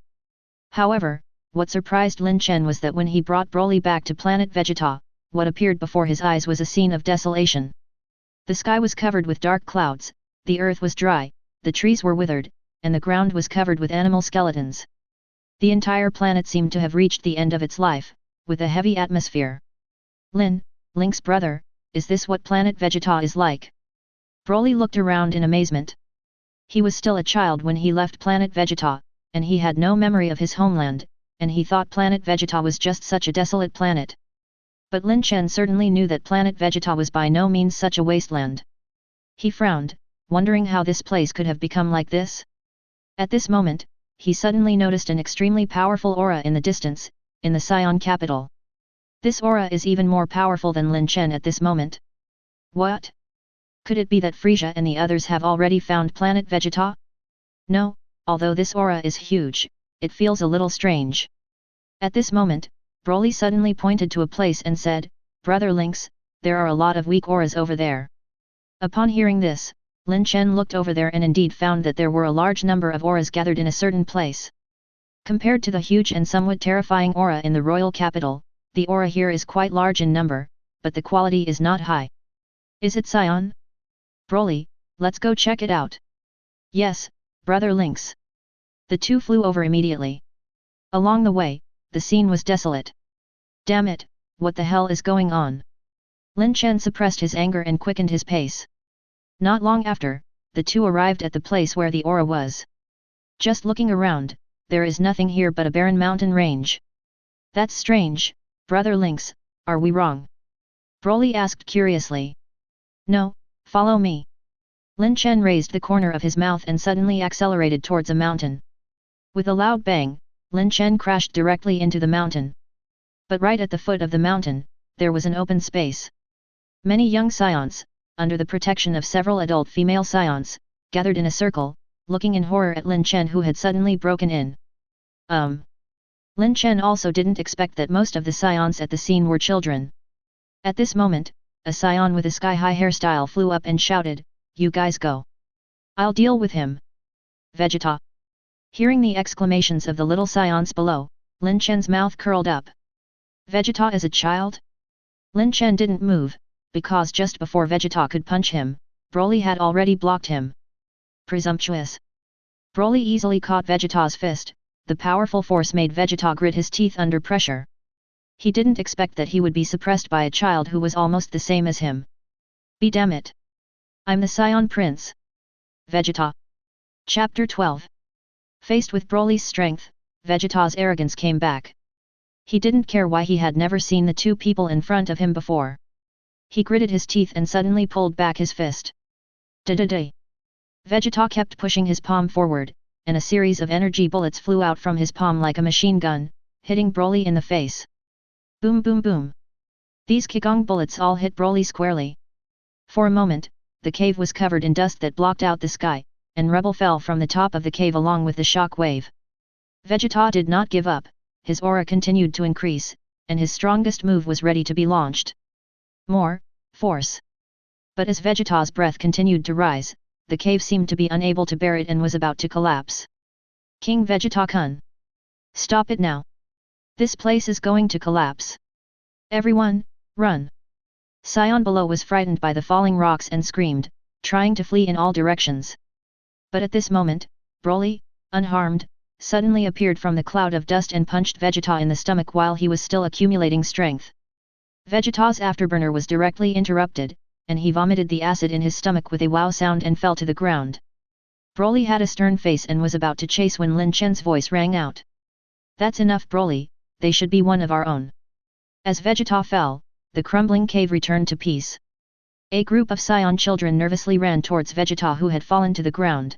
However, what surprised Lin Chen was that when he brought Broly back to Planet Vegeta, what appeared before his eyes was a scene of desolation. The sky was covered with dark clouds, the earth was dry, the trees were withered, and the ground was covered with animal skeletons. The entire planet seemed to have reached the end of its life, with a heavy atmosphere. Link's brother, is this what Planet Vegeta is like?" Broly looked around in amazement. He was still a child when he left Planet Vegeta, and he had no memory of his homeland, and he thought Planet Vegeta was just such a desolate planet. But Lin Chen certainly knew that Planet Vegeta was by no means such a wasteland. He frowned, wondering how this place could have become like this. At this moment, he suddenly noticed an extremely powerful aura in the distance, in the Saiyan capital. This aura is even more powerful than Lin Chen at this moment. What? Could it be that Frieza and the others have already found Planet Vegeta? No, although this aura is huge, it feels a little strange. At this moment, Broly suddenly pointed to a place and said, "Brother Lynx, there are a lot of weak auras over there." Upon hearing this, Lin Chen looked over there and indeed found that there were a large number of auras gathered in a certain place. Compared to the huge and somewhat terrifying aura in the royal capital, the aura here is quite large in number, but the quality is not high. Is it Saiyan? Broly, let's go check it out. Yes, Brother Lynx. The two flew over immediately. Along the way, the scene was desolate. Damn it, what the hell is going on? Lin Chen suppressed his anger and quickened his pace. Not long after, the two arrived at the place where the aura was. Just looking around, there is nothing here but a barren mountain range. That's strange, Brother Lynx, are we wrong? Broly asked curiously. No, follow me. Lin Chen raised the corner of his mouth and suddenly accelerated towards a mountain. With a loud bang, Lin Chen crashed directly into the mountain. But right at the foot of the mountain, there was an open space. Many young Saiyans, under the protection of several adult female Saiyans, gathered in a circle, looking in horror at Lin Chen who had suddenly broken in. Lin Chen also didn't expect that most of the Saiyans at the scene were children. At this moment, a Saiyan with a sky-high hairstyle flew up and shouted, "You guys go. I'll deal with him." Vegeta. Hearing the exclamations of the little Saiyans below, Lin Chen's mouth curled up. Vegeta as a child? Lin Chen didn't move, because just before Vegeta could punch him, Broly had already blocked him. Presumptuous. Broly easily caught Vegeta's fist. The powerful force made Vegeta grit his teeth under pressure. He didn't expect that he would be suppressed by a child who was almost the same as him. Be damn it! I'm the Saiyan Prince. Vegeta. Chapter 12. Faced with Broly's strength, Vegeta's arrogance came back. He didn't care why he had never seen the two people in front of him before. He gritted his teeth and suddenly pulled back his fist. Da-da-da. Vegeta kept pushing his palm forward, and a series of energy bullets flew out from his palm like a machine gun, hitting Broly in the face. Boom boom boom. These Kigong bullets all hit Broly squarely. For a moment, the cave was covered in dust that blocked out the sky, and rubble fell from the top of the cave along with the shock wave. Vegeta did not give up, his aura continued to increase, and his strongest move was ready to be launched. More force. But as Vegeta's breath continued to rise, the cave seemed to be unable to bear it and was about to collapse. King Vegeta-kun! Stop it now! This place is going to collapse! Everyone, run! Saiyan below was frightened by the falling rocks and screamed, trying to flee in all directions. But at this moment, Broly, unharmed, suddenly appeared from the cloud of dust and punched Vegeta in the stomach while he was still accumulating strength. Vegeta's afterburner was directly interrupted, and he vomited the acid in his stomach with a wow sound and fell to the ground. Broly had a stern face and was about to chase when Lin Chen's voice rang out. That's enough Broly, they should be one of our own. As Vegeta fell, the crumbling cave returned to peace. A group of Saiyan children nervously ran towards Vegeta who had fallen to the ground.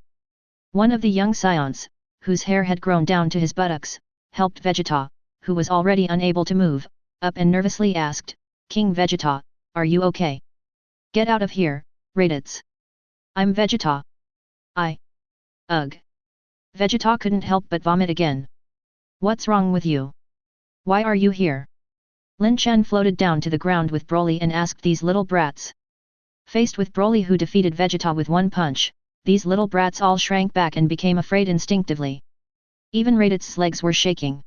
One of the young Saiyans, whose hair had grown down to his buttocks, helped Vegeta, who was already unable to move, up and nervously asked, "King Vegeta, are you okay? Get out of here, Raditz. I'm Vegeta. Ugh. Vegeta couldn't help but vomit again. What's wrong with you? Why are you here?" Lin Chen floated down to the ground with Broly and asked these little brats. Faced with Broly who defeated Vegeta with one punch, these little brats all shrank back and became afraid instinctively. Even Raditz's legs were shaking.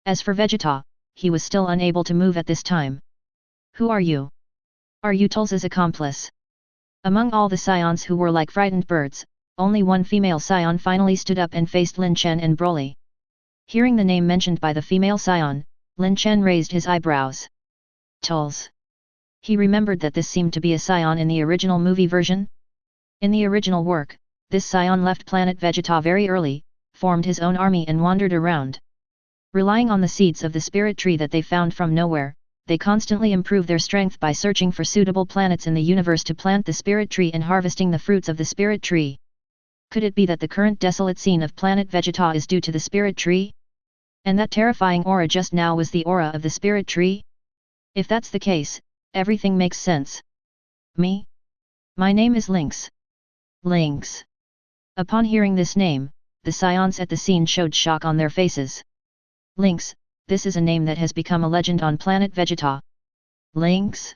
As for Vegeta, he was still unable to move at this time. "Who are you? Are you Tulsa's accomplice?" Among all the Saiyans who were like frightened birds, only one female Saiyan finally stood up and faced Lin Chen and Broly. Hearing the name mentioned by the female Saiyan, Lin Chen raised his eyebrows. Tuls. He remembered that this seemed to be a Saiyan in the original movie version. In the original work, this Saiyan left Planet Vegeta very early, formed his own army and wandered around. Relying on the seeds of the spirit tree that they found from nowhere, they constantly improve their strength by searching for suitable planets in the universe to plant the spirit tree and harvesting the fruits of the spirit tree. Could it be that the current desolate scene of Planet Vegeta is due to the spirit tree? And that terrifying aura just now was the aura of the spirit tree? If that's the case, everything makes sense. Me? My name is Lynx. Lynx. Upon hearing this name, the Saiyans at the scene showed shock on their faces. Lynx, this is a name that has become a legend on Planet Vegeta. Lynx?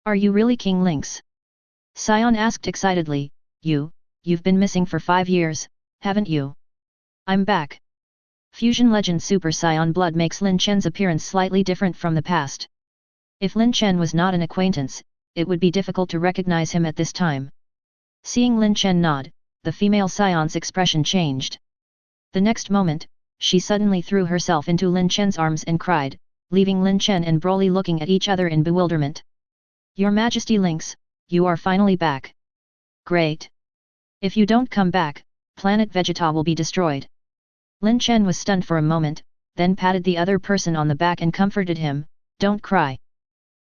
Are you really King Lynx? Saiyan asked excitedly. You've been missing for 5 years, haven't you? I'm back. Fusion Legend Super Saiyan Blood makes Lin Chen's appearance slightly different from the past. If Lin Chen was not an acquaintance, it would be difficult to recognize him at this time. Seeing Lin Chen nod, the female Saiyans' expression changed. The next moment, she suddenly threw herself into Lin Chen's arms and cried, leaving Lin Chen and Broly looking at each other in bewilderment. Your Majesty Lynx, you are finally back. Great. If you don't come back, Planet Vegeta will be destroyed. Lin Chen was stunned for a moment, then patted the other person on the back and comforted him, don't cry.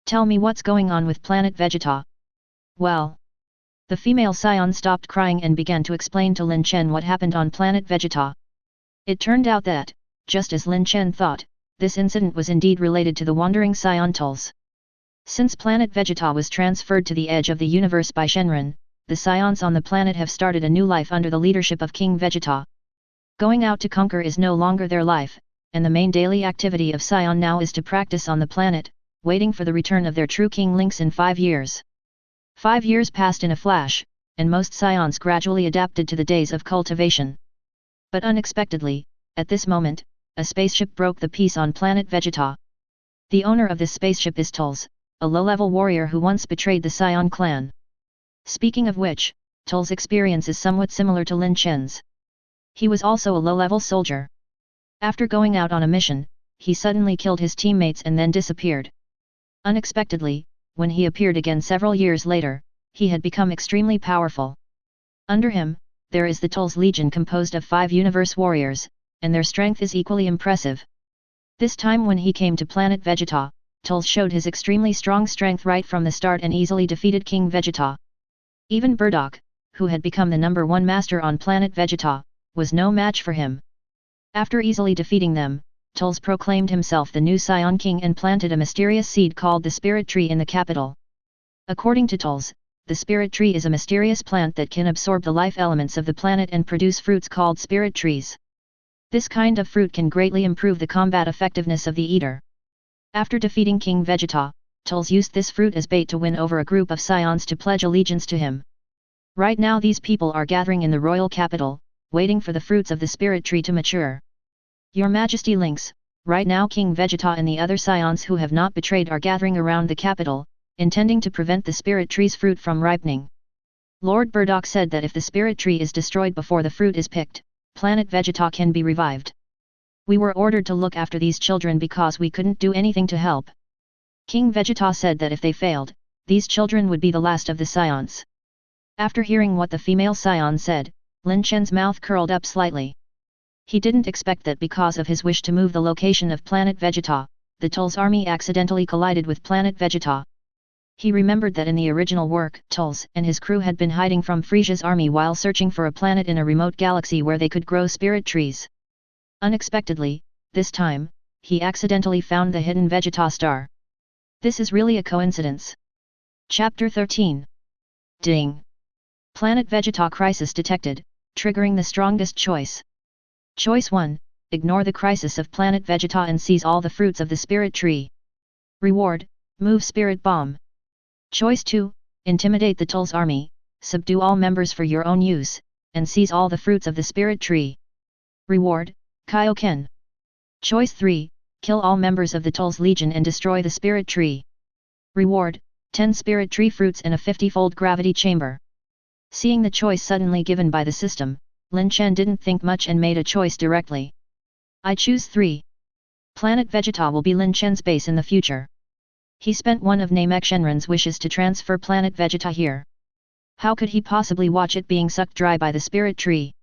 Tell me what's going on with Planet Vegeta. Well. The female Saiyan stopped crying and began to explain to Lin Chen what happened on Planet Vegeta. It turned out that, just as Lin Chen thought, this incident was indeed related to the wandering Saiyan Tulls. Since Planet Vegeta was transferred to the edge of the universe by Shenron, the Saiyans on the planet have started a new life under the leadership of King Vegeta. Going out to conquer is no longer their life, and the main daily activity of Saiyan now is to practice on the planet, waiting for the return of their true King Lynx in 5 years. 5 years passed in a flash, and most Saiyans gradually adapted to the days of cultivation. But unexpectedly, at this moment, a spaceship broke the peace on Planet Vegeta. The owner of this spaceship is Tulls, a low-level warrior who once betrayed the Saiyan clan. Speaking of which, Tulls' experience is somewhat similar to Lin Chen's. He was also a low-level soldier. After going out on a mission, he suddenly killed his teammates and then disappeared. Unexpectedly, when he appeared again several years later, he had become extremely powerful. Under him, there is the Tulls Legion composed of 5 universe warriors, and their strength is equally impressive. This time when he came to Planet Vegeta, Tulls showed his extremely strong strength right from the start and easily defeated King Vegeta. Even Bardock, who had become the #1 master on Planet Vegeta, was no match for him. After easily defeating them, Tulls proclaimed himself the new Saiyan King and planted a mysterious seed called the Spirit Tree in the capital. According to Tulls, the Spirit Tree is a mysterious plant that can absorb the life elements of the planet and produce fruits called Spirit Trees. This kind of fruit can greatly improve the combat effectiveness of the eater. After defeating King Vegeta, Tulls used this fruit as bait to win over a group of Saiyans to pledge allegiance to him. Right now these people are gathering in the royal capital, waiting for the fruits of the Spirit Tree to mature. Your Majesty Lynx, right now King Vegeta and the other Saiyans who have not betrayed are gathering around the capital, intending to prevent the Spirit Tree's fruit from ripening. Lord Bardock said that if the Spirit Tree is destroyed before the fruit is picked, Planet Vegeta can be revived. We were ordered to look after these children because we couldn't do anything to help. King Vegeta said that if they failed, these children would be the last of the Saiyans. After hearing what the female Saiyan said, Lin Chen's mouth curled up slightly. He didn't expect that because of his wish to move the location of Planet Vegeta, the Tulls army accidentally collided with Planet Vegeta. He remembered that in the original work, Tulls and his crew had been hiding from Frieza's army while searching for a planet in a remote galaxy where they could grow spirit trees. Unexpectedly, this time, he accidentally found the hidden Vegeta star. This is really a coincidence. Chapter 13. Ding! Planet Vegeta crisis detected, triggering the strongest choice. Choice 1, ignore the crisis of Planet Vegeta and seize all the fruits of the Spirit Tree. Reward, move Spirit Bomb. Choice 2, intimidate the Tulls army, subdue all members for your own use, and seize all the fruits of the Spirit Tree. Reward, Kaioken. Choice 3, kill all members of the Tulls Legion and destroy the Spirit Tree. Reward, 10 Spirit Tree fruits and a 50-fold gravity chamber. Seeing the choice suddenly given by the system, Lin Chen didn't think much and made a choice directly. I choose 3. Planet Vegeta will be Lin Chen's base in the future. He spent one of Namek Shenron's wishes to transfer Planet Vegeta here. How could he possibly watch it being sucked dry by the Spirit Tree?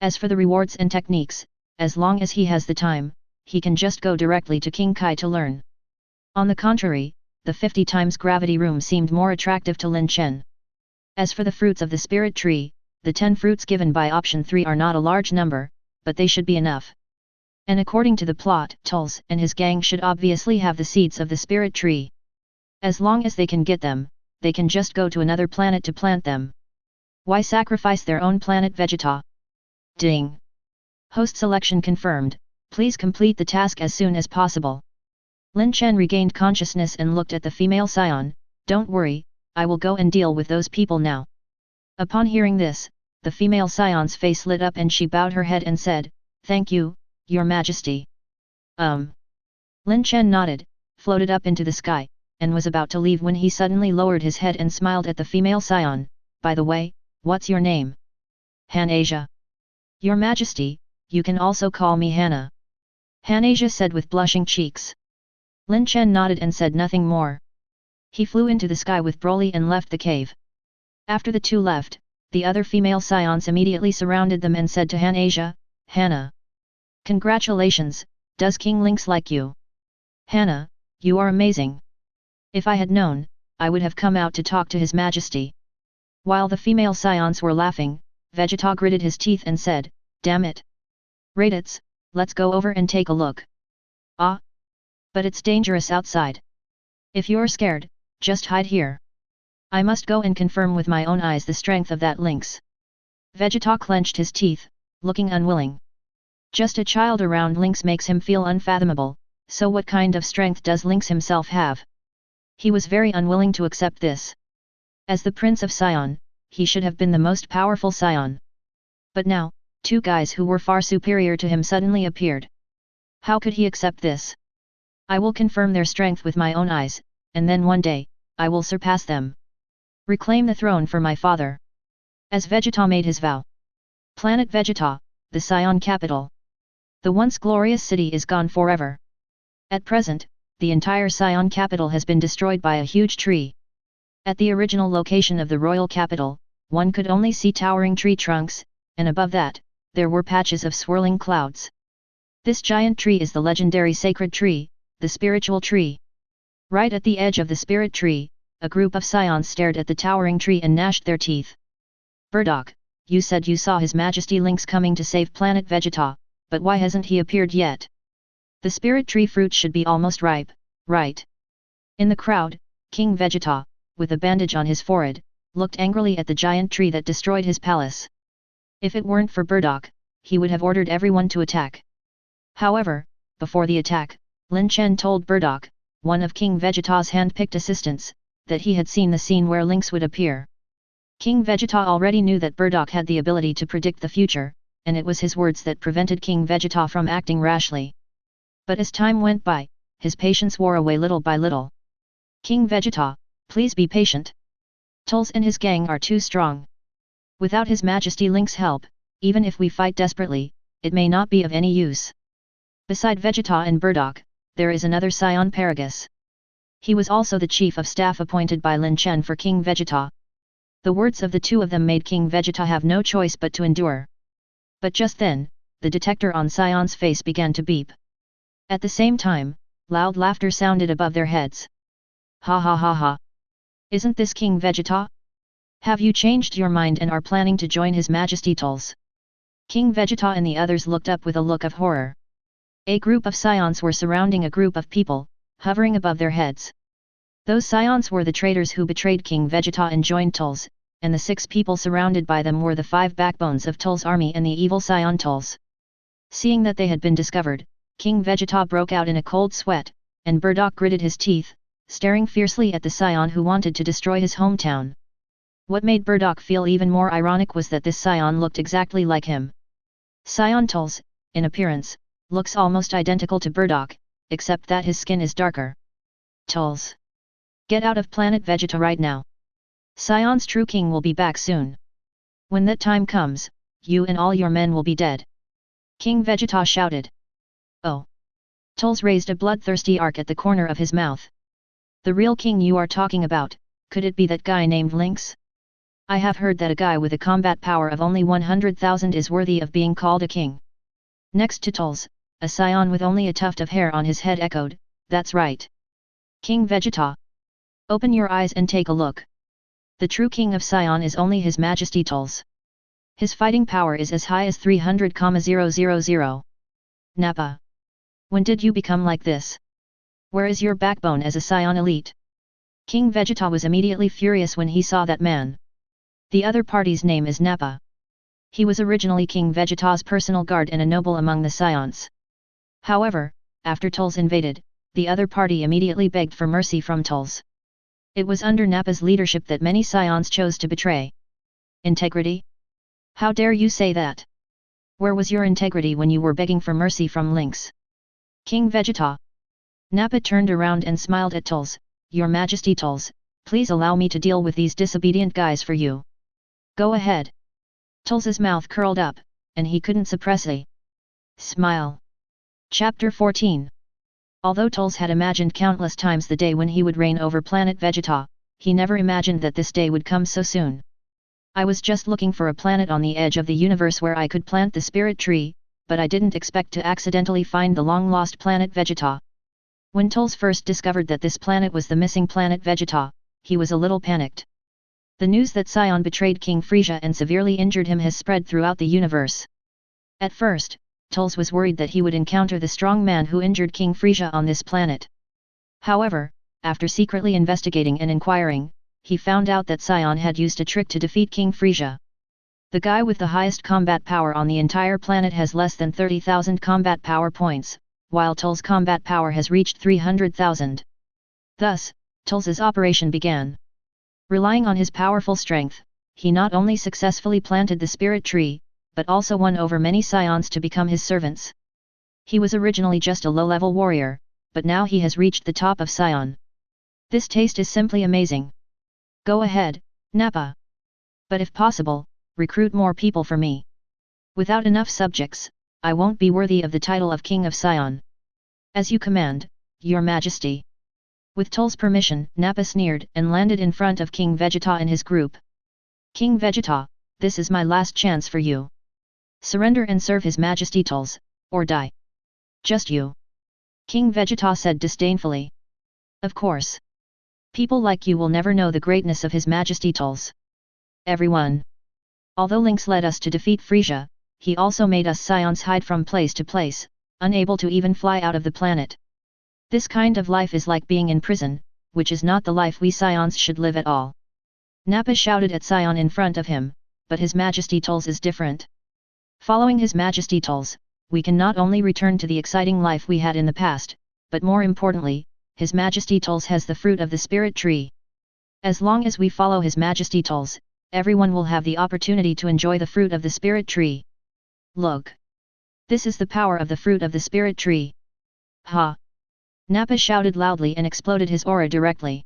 As for the rewards and techniques, as long as he has the time, he can just go directly to King Kai to learn. On the contrary, the 50 times gravity room seemed more attractive to Lin Chen. As for the fruits of the Spirit Tree, the 10 fruits given by option 3 are not a large number, but they should be enough. And according to the plot, Tulls and his gang should obviously have the seeds of the Spirit Tree. As long as they can get them, they can just go to another planet to plant them. Why sacrifice their own Planet Vegeta? Ding! Host selection confirmed, please complete the task as soon as possible. Lin Chen regained consciousness and looked at the female Saiyan, don't worry, I will go and deal with those people now. Upon hearing this, the female Saiyan's face lit up and she bowed her head and said, thank you, Your Majesty. Lin Chen nodded, floated up into the sky, and was about to leave when he suddenly lowered his head and smiled at the female Saiyan, by the way, what's your name? Han Asia. Your Majesty, you can also call me Hannah. Hanasia said with blushing cheeks. Lin Chen nodded and said nothing more. He flew into the sky with Broly and left the cave. After the two left, the other female Saiyans immediately surrounded them and said to Hanasia, Hannah. Congratulations, does King Lynx like you? Hannah, you are amazing. If I had known, I would have come out to talk to His Majesty. While the female Saiyans were laughing, Vegeta gritted his teeth and said, damn it. Raditz, let's go over and take a look. Ah? But it's dangerous outside. If you're scared, just hide here. I must go and confirm with my own eyes the strength of that lynx. Vegeta clenched his teeth, looking unwilling. Just a child around Lynx makes him feel unfathomable, so what kind of strength does Lynx himself have? He was very unwilling to accept this. As the Prince of Saiyan, he should have been the most powerful Saiyan. But now, two guys who were far superior to him suddenly appeared. How could he accept this? I will confirm their strength with my own eyes, and then one day, I will surpass them. Reclaim the throne for my father. As Vegeta made his vow. Planet Vegeta, the Saiyan capital. The once glorious city is gone forever. At present, the entire Saiyan capital has been destroyed by a huge tree. At the original location of the royal capital, one could only see towering tree trunks, and above that, there were patches of swirling clouds. This giant tree is the legendary sacred tree, the spiritual tree. Right at the edge of the spirit tree, a group of Saiyans stared at the towering tree and gnashed their teeth. Burdock, you said you saw His Majesty Lynx coming to save Planet Vegeta, but why hasn't he appeared yet? The spirit tree fruit should be almost ripe, right? In the crowd, King Vegeta, with a bandage on his forehead, looked angrily at the giant tree that destroyed his palace. If it weren't for Burdock, he would have ordered everyone to attack. However, before the attack, Lin Chen told Burdock, one of King Vegeta's hand-picked assistants, that he had seen the scene where Lynx would appear. King Vegeta already knew that Burdock had the ability to predict the future, and it was his words that prevented King Vegeta from acting rashly. But as time went by, his patience wore away little by little. King Vegeta, please be patient. Tulz and his gang are too strong. Without His Majesty Lynx's help, even if we fight desperately, it may not be of any use. Beside Vegeta and Burdock, there is another Saiyan Paragus. He was also the chief of staff appointed by Lin Chen for King Vegeta. The words of the two of them made King Vegeta have no choice but to endure. But just then, the detector on Saiyan's face began to beep. At the same time, loud laughter sounded above their heads. Ha ha ha ha! Isn't this King Vegeta? Have you changed your mind and are planning to join His Majesty Tulz? King Vegeta and the others looked up with a look of horror. A group of Saiyans were surrounding a group of people, hovering above their heads. Those Saiyans were the traitors who betrayed King Vegeta and joined Tulz, and the 6 people surrounded by them were the 5 backbones of Tul's army and the evil Saiyan Tulz. Seeing that they had been discovered, King Vegeta broke out in a cold sweat, and Burdock gritted his teeth, staring fiercely at the Saiyan who wanted to destroy his hometown. What made Burdock feel even more ironic was that this Saiyan looked exactly like him. Saiyan Tulz, in appearance, looks almost identical to Burdock, except that his skin is darker. Tulz. Get out of Planet Vegeta right now. Saiyan's true king will be back soon. When that time comes, you and all your men will be dead. King Vegeta shouted. Oh. Tulz raised a bloodthirsty arc at the corner of his mouth. The real king you are talking about, could it be that guy named Lynx? I have heard that a guy with a combat power of only 100,000 is worthy of being called a king. Next to Tulz, a Saiyan with only a tuft of hair on his head echoed, that's right. King Vegeta. Open your eyes and take a look. The true king of Saiyan is only His Majesty Tulz. His fighting power is as high as 300,000. Nappa. When did you become like this? Where is your backbone as a Saiyan elite? King Vegeta was immediately furious when he saw that man. The other party's name is Nappa. He was originally King Vegeta's personal guard and a noble among the Saiyans. However, after Tulz invaded, the other party immediately begged for mercy from Tulz. It was under Nappa's leadership that many Saiyans chose to betray. Integrity? How dare you say that? Where was your integrity when you were begging for mercy from Lynx? King Vegeta. Nappa turned around and smiled at Tulz. Your Majesty Tulz, please allow me to deal with these disobedient guys for you. Go ahead. Tulz's mouth curled up, and he couldn't suppress a Smile. Chapter 14. Although Tolls had imagined countless times the day when he would reign over Planet Vegeta, he never imagined that this day would come so soon. I was just looking for a planet on the edge of the universe where I could plant the spirit tree, but I didn't expect to accidentally find the long-lost Planet Vegeta. When Tolls first discovered that this planet was the missing Planet Vegeta, he was a little panicked. The news that Saiyan betrayed King Frieza and severely injured him has spread throughout the universe. At first, Tolls was worried that he would encounter the strong man who injured King Frieza on this planet. However, after secretly investigating and inquiring, he found out that Saiyan had used a trick to defeat King Frieza. The guy with the highest combat power on the entire planet has less than 30,000 combat power points, while Toll's combat power has reached 300,000. Thus, Toll's operation began. Relying on his powerful strength, he not only successfully planted the spirit tree, but also won over many Saiyans to become his servants. He was originally just a low-level warrior, but now he has reached the top of Saiyan. This taste is simply amazing. Go ahead, Nappa. But if possible, recruit more people for me. Without enough subjects, I won't be worthy of the title of King of Saiyan. As you command, Your Majesty. With Toll's permission, Nappa sneered and landed in front of King Vegeta and his group. King Vegeta, this is my last chance for you. Surrender and serve His Majesty Tolls, or die. Just you. King Vegeta said disdainfully. Of course. People like you will never know the greatness of His Majesty Tolls. Everyone. Although Lynx led us to defeat Frieza, he also made us Saiyans hide from place to place, unable to even fly out of the planet. This kind of life is like being in prison, which is not the life we Saiyans should live at all. Nappa shouted at Saiyan in front of him, but His Majesty Tolls is different. Following His Majesty Tolls, we can not only return to the exciting life we had in the past, but more importantly, His Majesty Tolls has the fruit of the spirit tree. As long as we follow His Majesty Tolls, everyone will have the opportunity to enjoy the fruit of the spirit tree. Look! This is the power of the fruit of the spirit tree. Ha! Nappa shouted loudly and exploded his aura directly.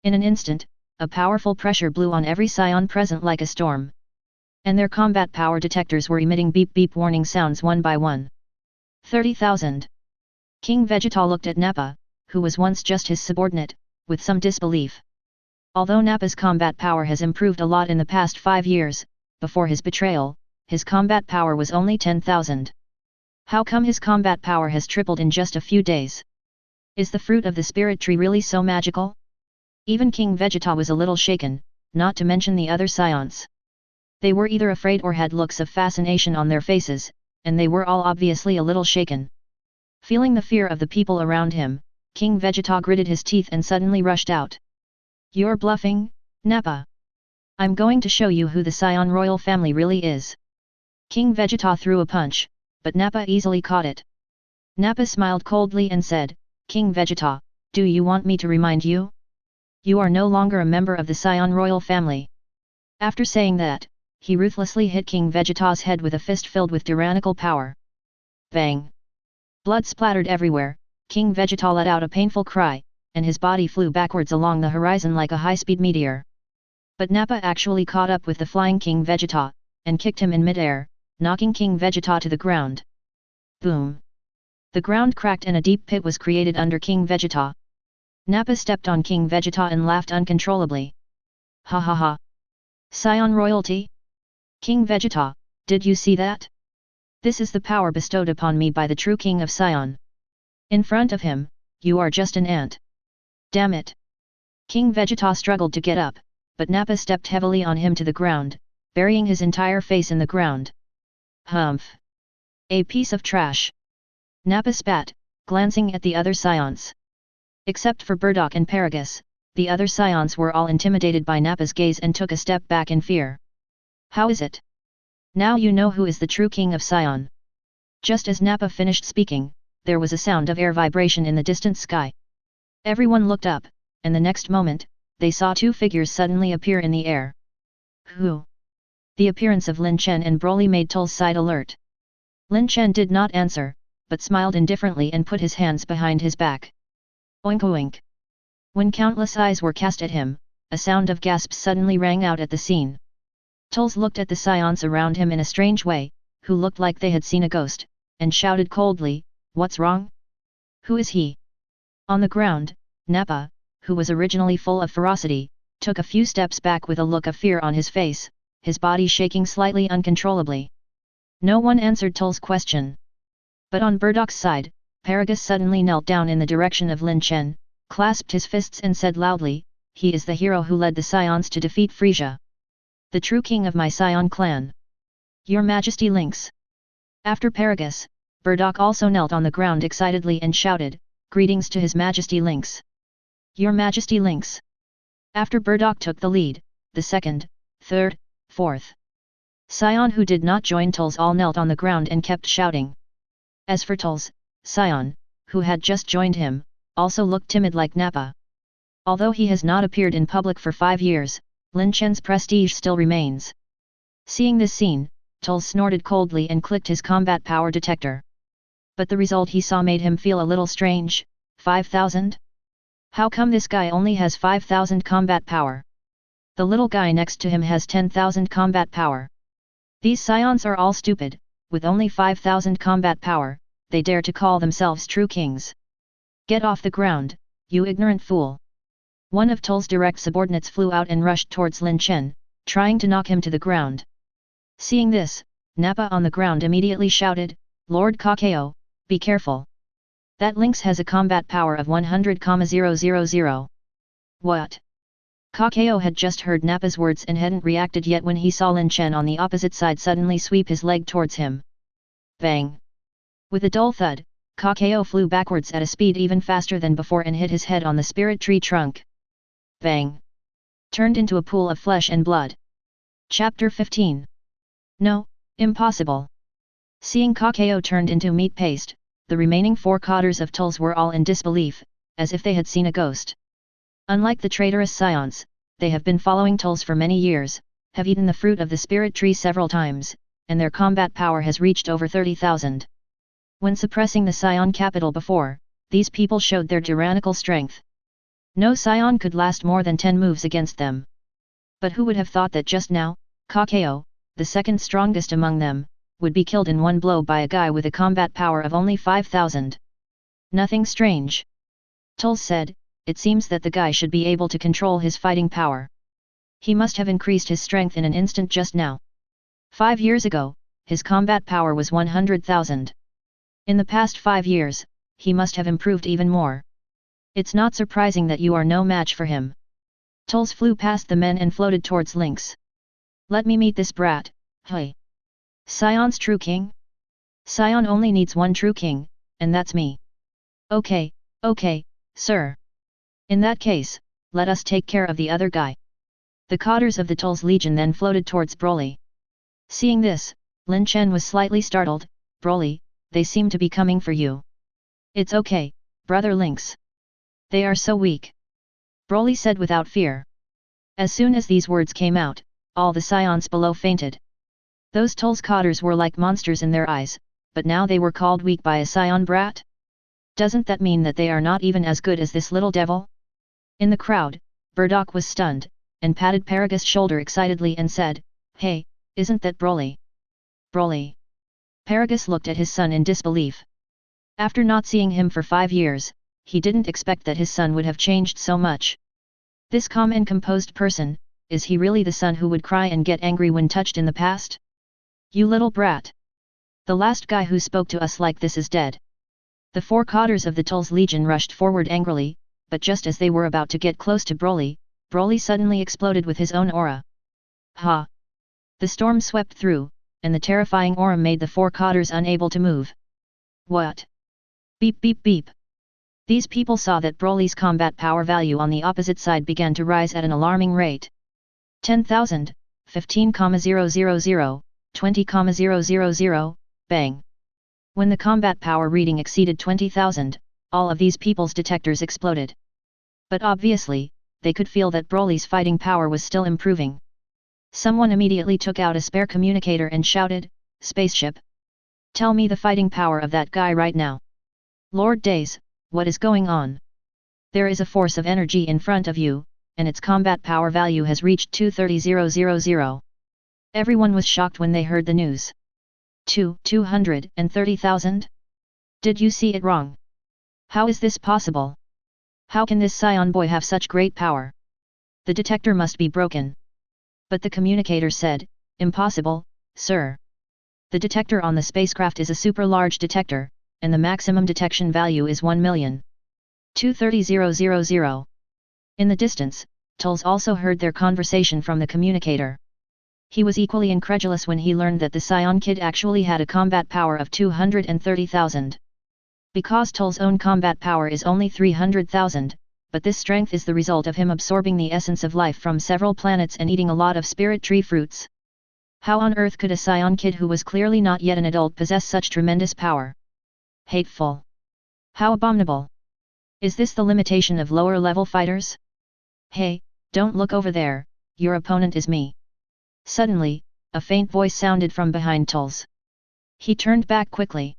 In an instant, a powerful pressure blew on every Saiyan present like a storm. And their combat power detectors were emitting beep-beep warning sounds one by one. 30,000. King Vegeta looked at Nappa, who was once just his subordinate, with some disbelief. Although Nappa's combat power has improved a lot in the past 5 years, before his betrayal, his combat power was only 10,000. How come his combat power has tripled in just a few days? Is the fruit of the spirit tree really so magical? Even King Vegeta was a little shaken, not to mention the other Saiyans. They were either afraid or had looks of fascination on their faces, and they were all obviously a little shaken. Feeling the fear of the people around him, King Vegeta gritted his teeth and suddenly rushed out. You're bluffing, Nappa. I'm going to show you who the Saiyan royal family really is. King Vegeta threw a punch, but Nappa easily caught it. Nappa smiled coldly and said, King Vegeta, do you want me to remind you? You are no longer a member of the Saiyan royal family. After saying that, he ruthlessly hit King Vegeta's head with a fist filled with tyrannical power. Bang! Blood splattered everywhere, King Vegeta let out a painful cry, and his body flew backwards along the horizon like a high-speed meteor. But Nappa actually caught up with the flying King Vegeta, and kicked him in mid-air, knocking King Vegeta to the ground. Boom! The ground cracked and a deep pit was created under King Vegeta. Nappa stepped on King Vegeta and laughed uncontrollably. Ha ha ha! Saiyan royalty? King Vegeta, did you see that? This is the power bestowed upon me by the true King of Saiyan. In front of him, you are just an ant. Damn it! King Vegeta struggled to get up, but Nappa stepped heavily on him to the ground, burying his entire face in the ground. Humph! A piece of trash! Nappa spat, glancing at the other Saiyans. Except for Burdock and Paragus, the other Saiyans were all intimidated by Nappa's gaze and took a step back in fear. How is it? Now you know who is the true King of Saiyan. Just as Nappa finished speaking, there was a sound of air vibration in the distant sky. Everyone looked up, and the next moment, they saw 2 figures suddenly appear in the air. Who? The appearance of Lin Chen and Broly made Toll's side alert. Lin Chen did not answer, but smiled indifferently and put his hands behind his back. Oink oink. When countless eyes were cast at him, a sound of gasps suddenly rang out at the scene. Tolls looked at the Saiyans around him in a strange way, who looked like they had seen a ghost, and shouted coldly, "What's wrong? Who is he?" On the ground, Nappa, who was originally full of ferocity, took a few steps back with a look of fear on his face, his body shaking slightly uncontrollably. No one answered Tull's question. But on Burdok's side, Paragus suddenly knelt down in the direction of Lin Chen, clasped his fists and said loudly, "He is the hero who led the Saiyans to defeat Frieza. The true king of my Saiyan clan. Your Majesty Lynx." After Paragus, Burdok also knelt on the ground excitedly and shouted, "Greetings to His Majesty Lynx. Your Majesty Lynx." After Burdok took the lead, the second, third, fourth Saiyan who did not join Tull's all knelt on the ground and kept shouting. As for Tull's Saiyan, who had just joined him, also looked timid like Nappa. Although he has not appeared in public for 5 years, Lin Chen's prestige still remains. Seeing this scene, Tull snorted coldly and clicked his combat power detector. But the result he saw made him feel a little strange. 5,000? How come this guy only has 5,000 combat power? The little guy next to him has 10,000 combat power. These Saiyans are all stupid. With only 5,000 combat power, they dare to call themselves true kings. Get off the ground, you ignorant fool. One of Tull's direct subordinates flew out and rushed towards Lin Chen, trying to knock him to the ground. Seeing this, Nappa on the ground immediately shouted, "Lord Kakeo, be careful. That lynx has a combat power of 100,000. What?" Kakeo had just heard Nappa's words and hadn't reacted yet when he saw Lin Chen on the opposite side suddenly sweep his leg towards him. Bang! With a dull thud, Kakeo flew backwards at a speed even faster than before and hit his head on the spirit tree trunk. Bang! Turned into a pool of flesh and blood. Chapter 15. No, impossible. Seeing Kakeo turned into meat paste, the remaining 4 cadres of Tull's were all in disbelief, as if they had seen a ghost. Unlike the traitorous Saiyans, they have been following Tull's for many years, have eaten the fruit of the spirit tree several times, and their combat power has reached over 30,000. When suppressing the Saiyan capital before, these people showed their tyrannical strength. No Saiyan could last more than 10 moves against them. But who would have thought that just now, Kakeo, the second strongest among them, would be killed in one blow by a guy with a combat power of only 5,000. Nothing strange. Tull said, it seems that the guy should be able to control his fighting power. He must have increased his strength in an instant just now. 5 years ago, his combat power was 100,000. In the past 5 years, he must have improved even more. It's not surprising that you are no match for him. Tulls flew past the men and floated towards Lynx. Let me meet this brat, hey. Saiyan's true king? Saiyan only needs one true king, and that's me. Okay, sir. In that case, let us take care of the other guy. The cadres of the Tull's Legion then floated towards Broly. Seeing this, Lin Chen was slightly startled. Broly, they seem to be coming for you. It's okay, brother Lynx. They are so weak. Broly said without fear. As soon as these words came out, all the Saiyans below fainted. Those Tull's cadres were like monsters in their eyes, but now they were called weak by a Saiyan brat? Doesn't that mean that they are not even as good as this little devil? In the crowd, Burdok was stunned, and patted Paragus' shoulder excitedly and said, "Hey, isn't that Broly?" Broly. Paragus looked at his son in disbelief. After not seeing him for 5 years, he didn't expect that his son would have changed so much. This calm and composed person, is he really the son who would cry and get angry when touched in the past? You little brat! The last guy who spoke to us like this is dead. The 4 cadres of the Tull's Legion rushed forward angrily, but just as they were about to get close to Broly, Broly suddenly exploded with his own aura. Ha! The storm swept through, and the terrifying aura made the 4 cadres unable to move. What? Beep beep beep. These people saw that Broly's combat power value on the opposite side began to rise at an alarming rate. 10,000, 15,000, 20,000, bang. When the combat power reading exceeded 20,000, all of these people's detectors exploded. But obviously, they could feel that Broly's fighting power was still improving. Someone immediately took out a spare communicator and shouted, "Spaceship! Tell me the fighting power of that guy right now. Lord Days, what is going on? There is a force of energy in front of you, and its combat power value has reached 230,000. Everyone was shocked when they heard the news. 230,000? Did you see it wrong? How is this possible? How can this Saiyan boy have such great power? The detector must be broken. But the communicator said, impossible, sir. The detector on the spacecraft is a super large detector, and the maximum detection value is 1,230,000. In the distance, Tulz also heard their conversation from the communicator. He was equally incredulous when he learned that the Saiyan kid actually had a combat power of 230,000. Because Tul's own combat power is only 300,000, but this strength is the result of him absorbing the essence of life from several planets and eating a lot of spirit tree fruits. How on earth could a Saiyan kid who was clearly not yet an adult possess such tremendous power? Hateful. How abominable. Is this the limitation of lower level fighters? Hey, don't look over there, your opponent is me. Suddenly, a faint voice sounded from behind Tulz. He turned back quickly.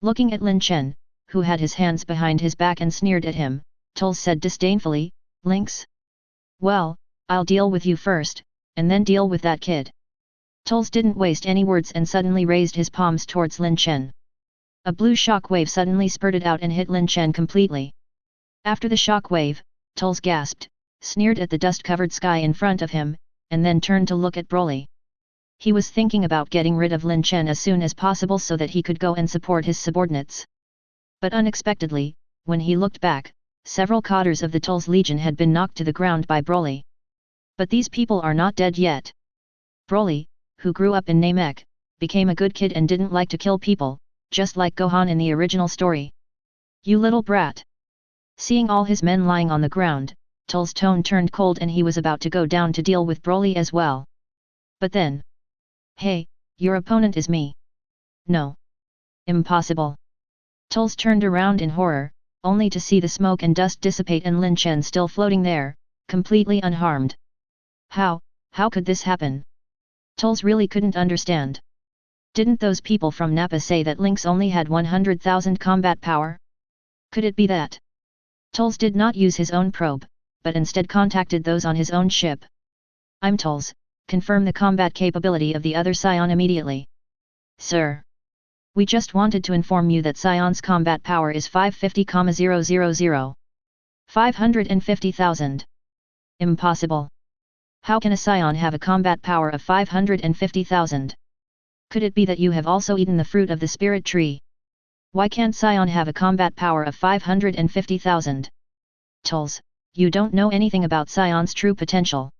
Looking at Lin Chen, who had his hands behind his back and sneered at him, Tulz said disdainfully, Lynx? Well, I'll deal with you first, and then deal with that kid. Tulz didn't waste any words and suddenly raised his palms towards Lin Chen. A blue shock wave suddenly spurted out and hit Lin Chen completely. After the shock wave, Tulz gasped, sneered at the dust-covered sky in front of him, and then turned to look at Broly. He was thinking about getting rid of Lin Chen as soon as possible so that he could go and support his subordinates. But unexpectedly, when he looked back, several cadres of the Tulz Legion had been knocked to the ground by Broly. But these people are not dead yet. Broly, who grew up in Namek, became a good kid and didn't like to kill people, just like Gohan in the original story. You little brat! Seeing all his men lying on the ground, Tul's tone turned cold and he was about to go down to deal with Broly as well. But then... Hey, your opponent is me. No. Impossible. Tulz turned around in horror, only to see the smoke and dust dissipate and Lin Chen still floating there, completely unharmed. How could this happen? Tulz really couldn't understand. Didn't those people from Nappa say that Lynx only had 100,000 combat power? Could it be that? Tulz did not use his own probe, but instead contacted those on his own ship. I'm Tulz, confirm the combat capability of the other Saiyan immediately. Sir. We just wanted to inform you that Saiyans' combat power is 550,000. 550,000. Impossible. How can a Saiyan have a combat power of 550,000? Could it be that you have also eaten the fruit of the spirit tree? Why can't Saiyan have a combat power of 550,000? Tulz, you don't know anything about Saiyans' true potential.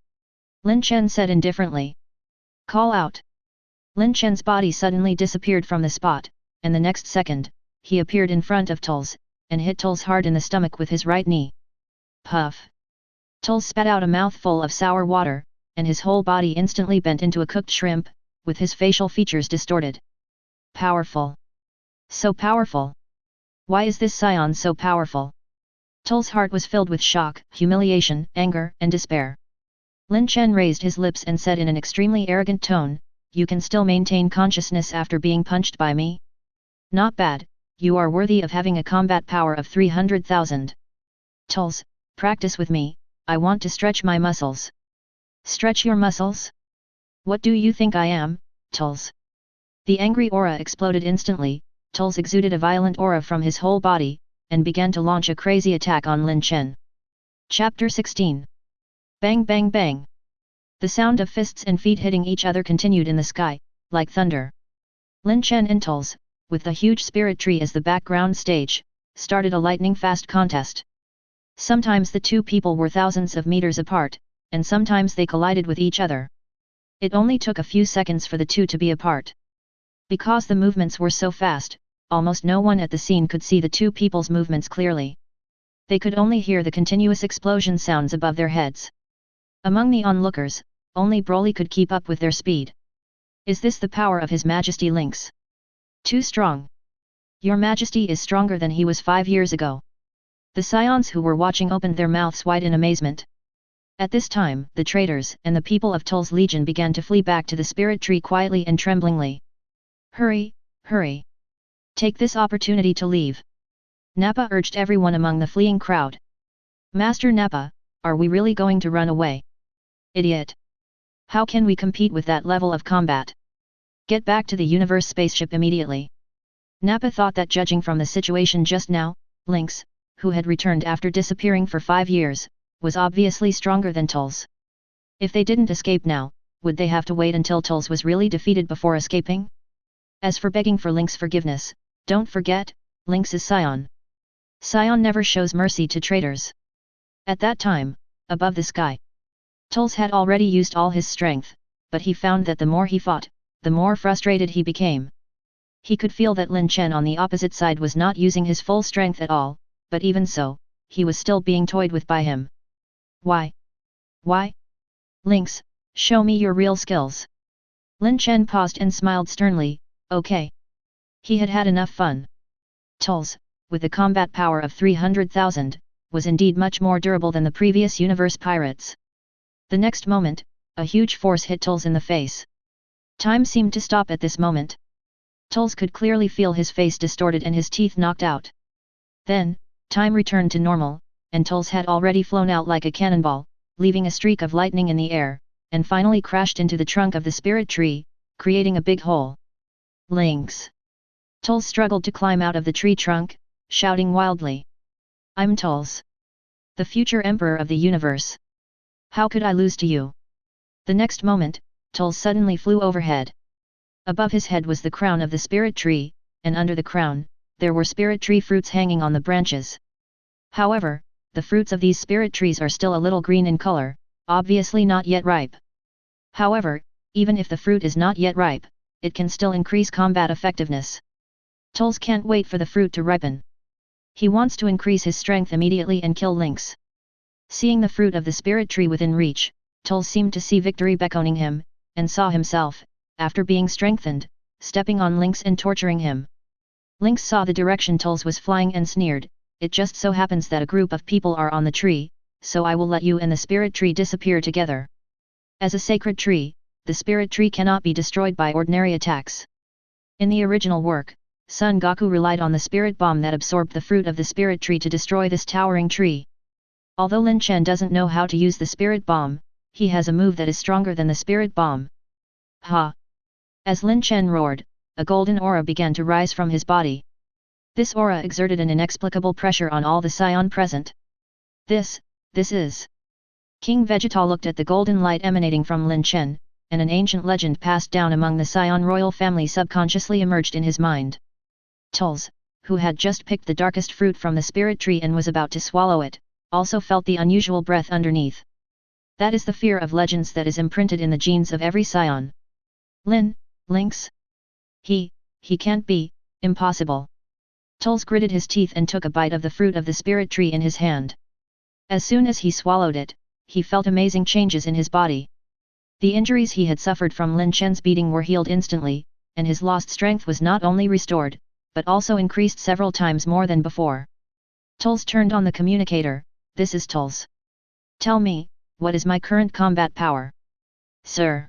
Lin Chen said indifferently. Call out. Lin Chen's body suddenly disappeared from the spot, and the next second, he appeared in front of Tulz, and hit Tulz hard in the stomach with his right knee. Puff. Tulz spat out a mouthful of sour water, and his whole body instantly bent into a cooked shrimp, with his facial features distorted. Powerful. So powerful. Why is this Saiyan so powerful? Tul's heart was filled with shock, humiliation, anger, and despair. Lin Chen raised his lips and said in an extremely arrogant tone, You can still maintain consciousness after being punched by me? Not bad, you are worthy of having a combat power of 300,000. Tulz, practice with me, I want to stretch my muscles. Stretch your muscles? What do you think I am, Tulz? The angry aura exploded instantly. Tulz exuded a violent aura from his whole body, and began to launch a crazy attack on Lin Chen. Chapter 16. Bang bang bang. The sound of fists and feet hitting each other continued in the sky, like thunder. Lin Chen and Tulz, with the huge spirit tree as the background stage, started a lightning-fast contest. Sometimes the two people were thousands of meters apart, and sometimes they collided with each other. It only took a few seconds for the two to be apart. Because the movements were so fast, almost no one at the scene could see the two people's movements clearly. They could only hear the continuous explosion sounds above their heads. Among the onlookers, only Broly could keep up with their speed. Is this the power of His Majesty Lynx? Too strong. Your Majesty is stronger than he was 5 years ago. The Saiyans who were watching opened their mouths wide in amazement. At this time, the traitors and the people of Tul's Legion began to flee back to the spirit tree quietly and tremblingly. Hurry, hurry. Take this opportunity to leave. Nappa urged everyone among the fleeing crowd. Master Nappa, are we really going to run away? Idiot. How can we compete with that level of combat? Get back to the universe spaceship immediately. Nappa thought that judging from the situation just now, Lynx, who had returned after disappearing for 5 years, was obviously stronger than Tulls. If they didn't escape now, would they have to wait until Tulls was really defeated before escaping? As for begging for Lynx's forgiveness, don't forget, Lynx is Saiyan. Saiyan never shows mercy to traitors. At that time, above the sky, Tulls had already used all his strength, but he found that the more he fought, the more frustrated he became. He could feel that Lin Chen on the opposite side was not using his full strength at all, but even so, he was still being toyed with by him. Why? Why? Lynx, show me your real skills. Lin Chen paused and smiled sternly, okay. He had had enough fun. Tulls, with a combat power of 300,000, was indeed much more durable than the previous universe pirates. The next moment, a huge force hit Tulls in the face. Time seemed to stop at this moment. Tulls could clearly feel his face distorted and his teeth knocked out. Then, time returned to normal, and Tulls had already flown out like a cannonball, leaving a streak of lightning in the air, and finally crashed into the trunk of the spirit tree, creating a big hole. Lynx. Tulls struggled to climb out of the tree trunk, shouting wildly. I'm Tulls, the future emperor of the universe. How could I lose to you? The next moment, Tulls suddenly flew overhead. Above his head was the crown of the spirit tree, and under the crown, there were spirit tree fruits hanging on the branches. However, the fruits of these spirit trees are still a little green in color, obviously not yet ripe. However, even if the fruit is not yet ripe, it can still increase combat effectiveness. Tulls can't wait for the fruit to ripen. He wants to increase his strength immediately and kill Lynx. Seeing the fruit of the spirit tree within reach, Tulls seemed to see victory beckoning him, and saw himself, after being strengthened, stepping on Lynx and torturing him. Lynx saw the direction Tulls was flying and sneered, it just so happens that a group of people are on the tree, so I will let you and the spirit tree disappear together. As a sacred tree, the spirit tree cannot be destroyed by ordinary attacks. In the original work, Son Goku relied on the spirit bomb that absorbed the fruit of the spirit tree to destroy this towering tree. Although Lin Chen doesn't know how to use the spirit bomb, he has a move that is stronger than the spirit bomb. Ha! As Lin Chen roared, a golden aura began to rise from his body. This aura exerted an inexplicable pressure on all the Saiyan present. This is... King Vegeta looked at the golden light emanating from Lin Chen, and an ancient legend passed down among the Saiyan royal family subconsciously emerged in his mind. Tulls, who had just picked the darkest fruit from the spirit tree and was about to swallow it, also felt the unusual breath underneath. That is the fear of legends that is imprinted in the genes of every Saiyan. Lynx? He can't be, impossible. Tulls gritted his teeth and took a bite of the fruit of the spirit tree in his hand. As soon as he swallowed it, he felt amazing changes in his body. The injuries he had suffered from Lin Chen's beating were healed instantly, and his lost strength was not only restored, but also increased several times more than before. Tulls turned on the communicator. This is Tulls. Tell me, what is my current combat power? Sir.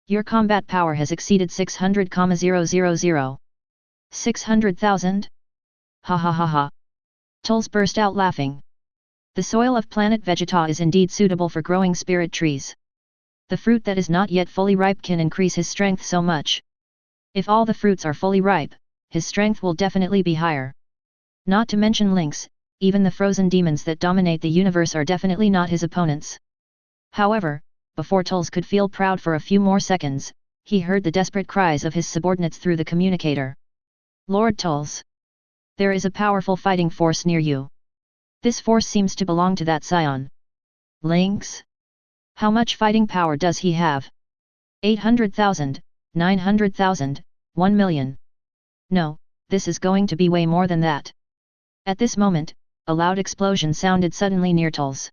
Your combat power has exceeded 600,000. 600,000? Ha ha ha ha. Tulls burst out laughing. The soil of Planet Vegeta is indeed suitable for growing spirit trees. The fruit that is not yet fully ripe can increase his strength so much. If all the fruits are fully ripe, his strength will definitely be higher. Not to mention Lynx, even the frozen demons that dominate the universe are definitely not his opponents. However, before Tulls could feel proud for a few more seconds, he heard the desperate cries of his subordinates through the communicator. Lord Tulls! There is a powerful fighting force near you. This force seems to belong to that Saiyan. Lynx? How much fighting power does he have? 800,000, 900,000, 1 million. No, this is going to be way more than that. At this moment, a loud explosion sounded suddenly near Tulls.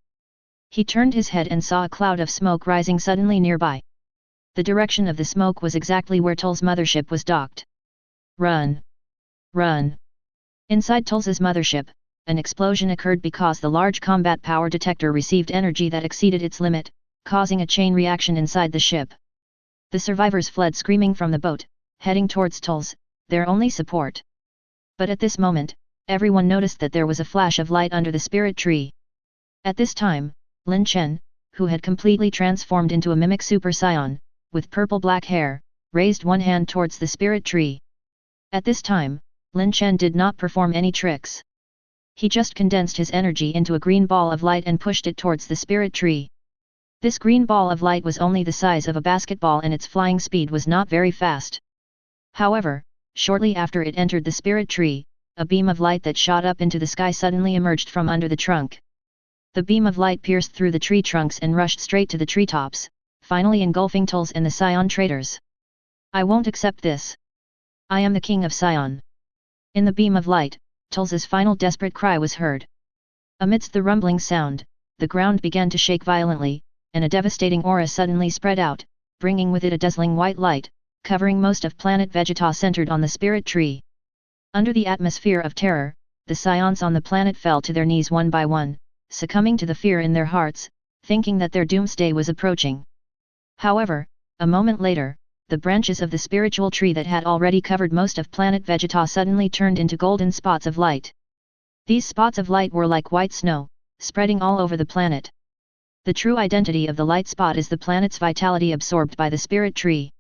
He turned his head and saw a cloud of smoke rising suddenly nearby. The direction of the smoke was exactly where Tull's mothership was docked. Run! Run! Inside Tull's mothership, an explosion occurred because the large combat power detector received energy that exceeded its limit, causing a chain reaction inside the ship. The survivors fled screaming from the boat, heading towards Tulls, their only support. But at this moment, everyone noticed that there was a flash of light under the spirit tree. At this time, Lin Chen, who had completely transformed into a mimic Super Saiyan, with purple-black hair, raised one hand towards the spirit tree. At this time, Lin Chen did not perform any tricks. He just condensed his energy into a green ball of light and pushed it towards the spirit tree. This green ball of light was only the size of a basketball and its flying speed was not very fast. However, shortly after it entered the spirit tree, a beam of light that shot up into the sky suddenly emerged from under the trunk. The beam of light pierced through the tree trunks and rushed straight to the treetops, finally engulfing Tul's and the Saiyan traders. I won't accept this. I am the king of Saiyan. In the beam of light, Tul's final desperate cry was heard. Amidst the rumbling sound, the ground began to shake violently, and a devastating aura suddenly spread out, bringing with it a dazzling white light, covering most of Planet Vegeta centered on the spirit tree. Under the atmosphere of terror, the Saiyans on the planet fell to their knees one by one, succumbing to the fear in their hearts, thinking that their doomsday was approaching. However, a moment later, the branches of the spiritual tree that had already covered most of Planet Vegeta suddenly turned into golden spots of light. These spots of light were like white snow, spreading all over the planet. The true identity of the light spot is the planet's vitality absorbed by the spirit tree.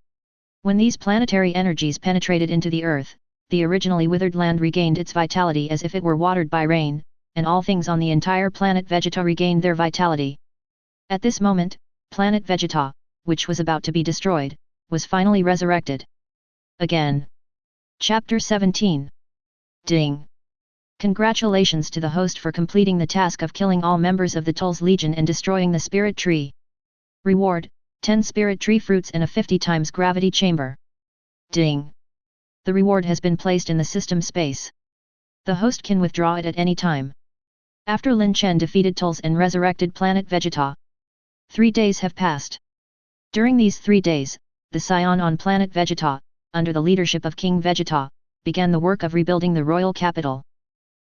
When these planetary energies penetrated into the earth, the originally withered land regained its vitality as if it were watered by rain, and all things on the entire planet Vegeta regained their vitality. At this moment, Planet Vegeta, which was about to be destroyed, was finally resurrected. Again. Chapter 17. Ding! Congratulations to the host for completing the task of killing all members of the Tul's Legion and destroying the spirit tree. Reward, 10 spirit tree fruits and a 50 times gravity chamber. Ding! The reward has been placed in the system space. The host can withdraw it at any time. After Lin Chen defeated Tul's and resurrected Planet Vegeta. 3 days have passed. During these 3 days, the Saiyan on Planet Vegeta, under the leadership of King Vegeta, began the work of rebuilding the royal capital.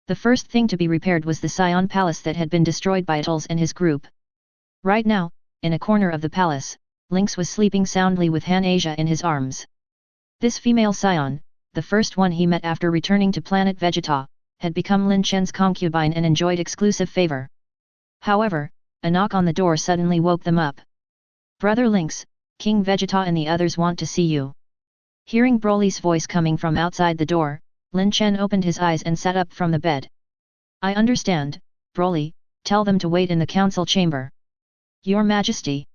The first thing to be repaired was the Saiyan palace that had been destroyed by Tul's and his group. Right now, in a corner of the palace, Lynx was sleeping soundly with Han Asia in his arms. This female Saiyan, the first one he met after returning to Planet Vegeta, had become Lin Chen's concubine and enjoyed exclusive favor. However, a knock on the door suddenly woke them up. Brother Lynx, King Vegeta and the others want to see you. Hearing Broly's voice coming from outside the door, Lin Chen opened his eyes and sat up from the bed. I understand, Broly, tell them to wait in the council chamber. Your Majesty.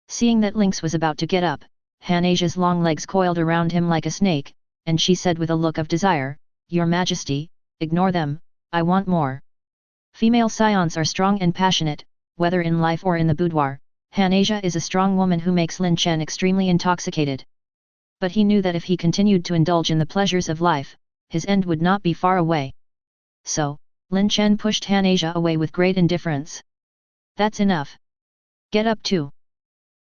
Seeing that Lynx was about to get up, Han Asia's long legs coiled around him like a snake, and she said with a look of desire, Your Majesty, ignore them, I want more. Female Saiyans are strong and passionate, whether in life or in the boudoir. Han Asia is a strong woman who makes Lin Chen extremely intoxicated. But he knew that if he continued to indulge in the pleasures of life, his end would not be far away. So, Lin Chen pushed Han Asia away with great indifference. That's enough. Get up too.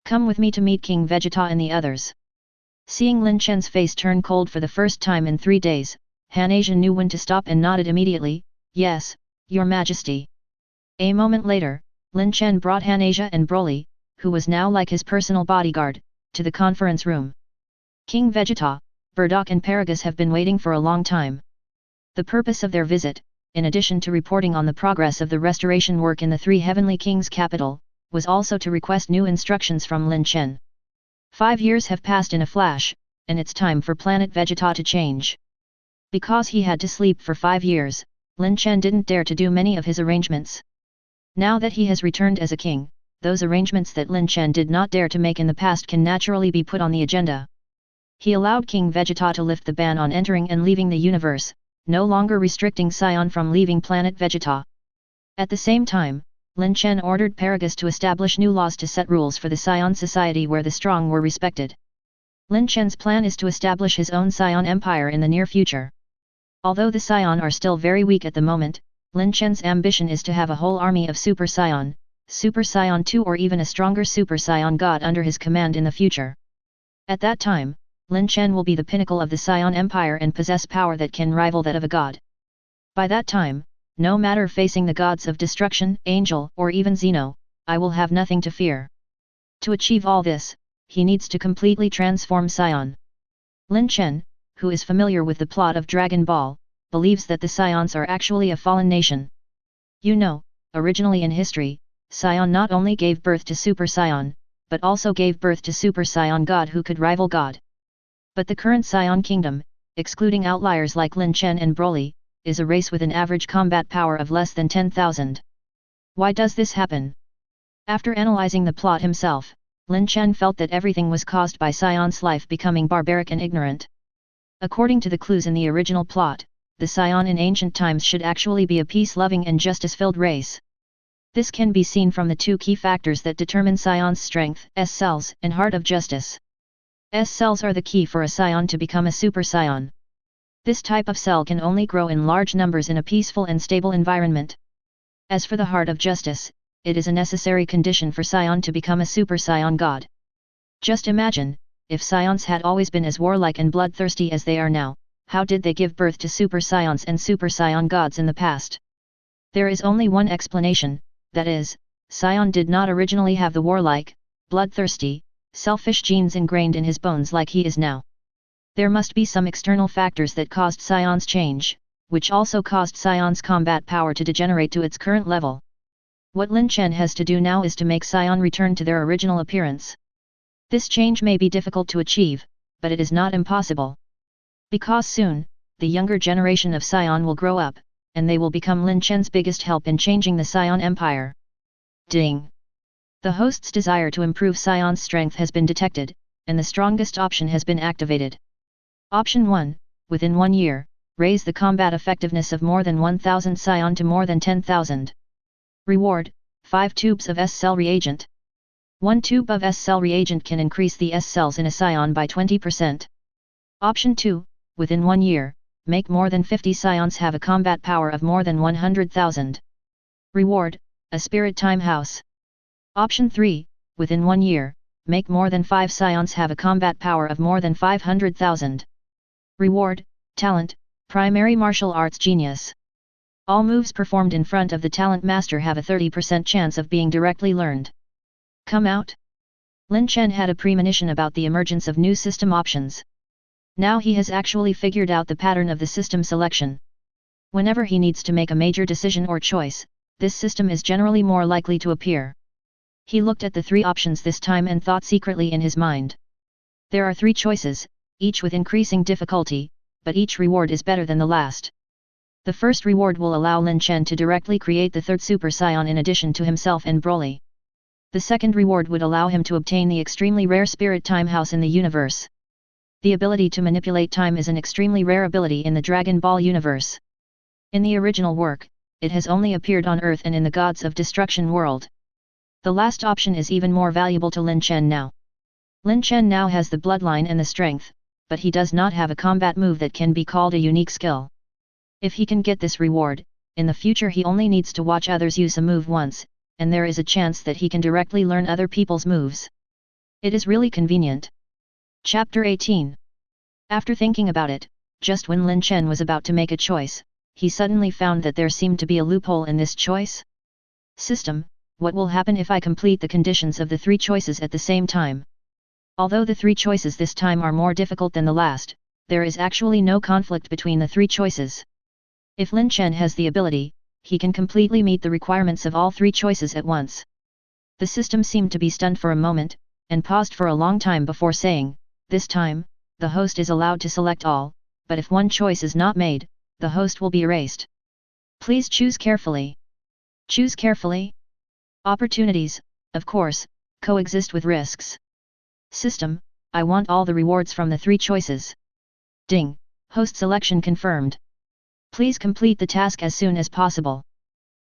Come with me to meet King Vegeta and the others. Seeing Lin Chen's face turn cold for the first time in 3 days, Han Asia knew when to stop and nodded immediately, Yes, Your Majesty. A moment later, Lin Chen brought Han Asia and Broly, who was now like his personal bodyguard, to the conference room. King Vegeta, Burdock and Paragus have been waiting for a long time. The purpose of their visit, in addition to reporting on the progress of the restoration work in the 3 Heavenly Kings' capital, was also to request new instructions from Lin Chen. 5 years have passed in a flash, and it's time for Planet Vegeta to change. Because he had to sleep for 5 years, Lin Chen didn't dare to do many of his arrangements. Now that he has returned as a king, those arrangements that Lin Chen did not dare to make in the past can naturally be put on the agenda. He allowed King Vegeta to lift the ban on entering and leaving the universe, no longer restricting Saiyan from leaving Planet Vegeta. At the same time, Lin Chen ordered Paragus to establish new laws to set rules for the Saiyan society where the strong were respected. Lin Chen's plan is to establish his own Saiyan empire in the near future. Although the Saiyan are still very weak at the moment, Lin Chen's ambition is to have a whole army of Super Saiyan, Super Saiyan 2 or even a stronger Super Saiyan God under his command in the future. At that time, Lin Chen will be the pinnacle of the Saiyan Empire and possess power that can rival that of a god. By that time, no matter facing the gods of destruction, Angel, or even Xeno, I will have nothing to fear. To achieve all this, he needs to completely transform Saiyan. Lin Chen, who is familiar with the plot of Dragon Ball, believes that the Saiyans are actually a fallen nation. You know, originally in history, Saiyan not only gave birth to Super Saiyan, but also gave birth to Super Saiyan God who could rival God. But the current Saiyan kingdom, excluding outliers like Lin Chen and Broly, is a race with an average combat power of less than 10,000. Why does this happen? After analyzing the plot himself, Lin Chen felt that everything was caused by Saiyan's life becoming barbaric and ignorant. According to the clues in the original plot, the Saiyan in ancient times should actually be a peace-loving and justice-filled race. This can be seen from the two key factors that determine Saiyan's strength, S cells and heart of justice. S cells are the key for a Saiyan to become a Super Saiyan. This type of cell can only grow in large numbers in a peaceful and stable environment. As for the heart of justice, it is a necessary condition for Saiyan to become a Super Saiyan god. Just imagine, if Saiyans had always been as warlike and bloodthirsty as they are now, how did they give birth to Super Saiyans and Super Saiyan gods in the past? There is only one explanation, that is, Saiyan did not originally have the warlike, bloodthirsty, selfish genes ingrained in his bones like he is now. There must be some external factors that caused Saiyan's change, which also caused Saiyan's combat power to degenerate to its current level. What Lin Chen has to do now is to make Saiyan return to their original appearance. This change may be difficult to achieve, but it is not impossible. Because soon, the younger generation of Saiyan will grow up, and they will become Lin Chen's biggest help in changing the Saiyan Empire. Ding! The host's desire to improve Saiyan's strength has been detected, and the strongest option has been activated. Option 1, within 1 year, raise the combat effectiveness of more than 1,000 Saiyan to more than 10,000. Reward, 5 tubes of S-cell reagent. 1 tube of S-cell reagent can increase the S-cells in a Saiyan by 20%. Option 2, within 1 year, make more than 50 Saiyans have a combat power of more than 100,000. Reward, a spirit time house. Option 3, within 1 year, make more than 5 Saiyans have a combat power of more than 500,000. Reward, talent, primary martial arts genius. All moves performed in front of the talent master have a 30% chance of being directly learned. Come out? Lin Chen had a premonition about the emergence of new system options. Now he has actually figured out the pattern of the system selection. Whenever he needs to make a major decision or choice, this system is generally more likely to appear. He looked at the 3 options this time and thought secretly in his mind. There are 3 choices, each with increasing difficulty, but each reward is better than the last. The first reward will allow Lin Chen to directly create the 3rd Super Saiyan in addition to himself and Broly. The second reward would allow him to obtain the extremely rare Spirit Time House in the universe. The ability to manipulate time is an extremely rare ability in the Dragon Ball universe. In the original work, it has only appeared on Earth and in the Gods of Destruction world. The last option is even more valuable to Lin Chen now. Lin Chen now has the bloodline and the strength, but he does not have a combat move that can be called a unique skill. If he can get this reward, in the future he only needs to watch others use a move once, and there is a chance that he can directly learn other people's moves. It is really convenient. Chapter 18. After thinking about it, just when Lin Chen was about to make a choice, he suddenly found that there seemed to be a loophole in this choice. System, what will happen if I complete the conditions of the 3 choices at the same time? Although the 3 choices this time are more difficult than the last, there is actually no conflict between the 3 choices. If Lin Chen has the ability, he can completely meet the requirements of all 3 choices at once. The system seemed to be stunned for a moment, and paused for a long time before saying, this time, the host is allowed to select all, but if one choice is not made, the host will be erased. Please choose carefully. Choose carefully. Opportunities, of course, coexist with risks. System, I want all the rewards from the 3 choices. Ding, host selection confirmed. Please complete the task as soon as possible.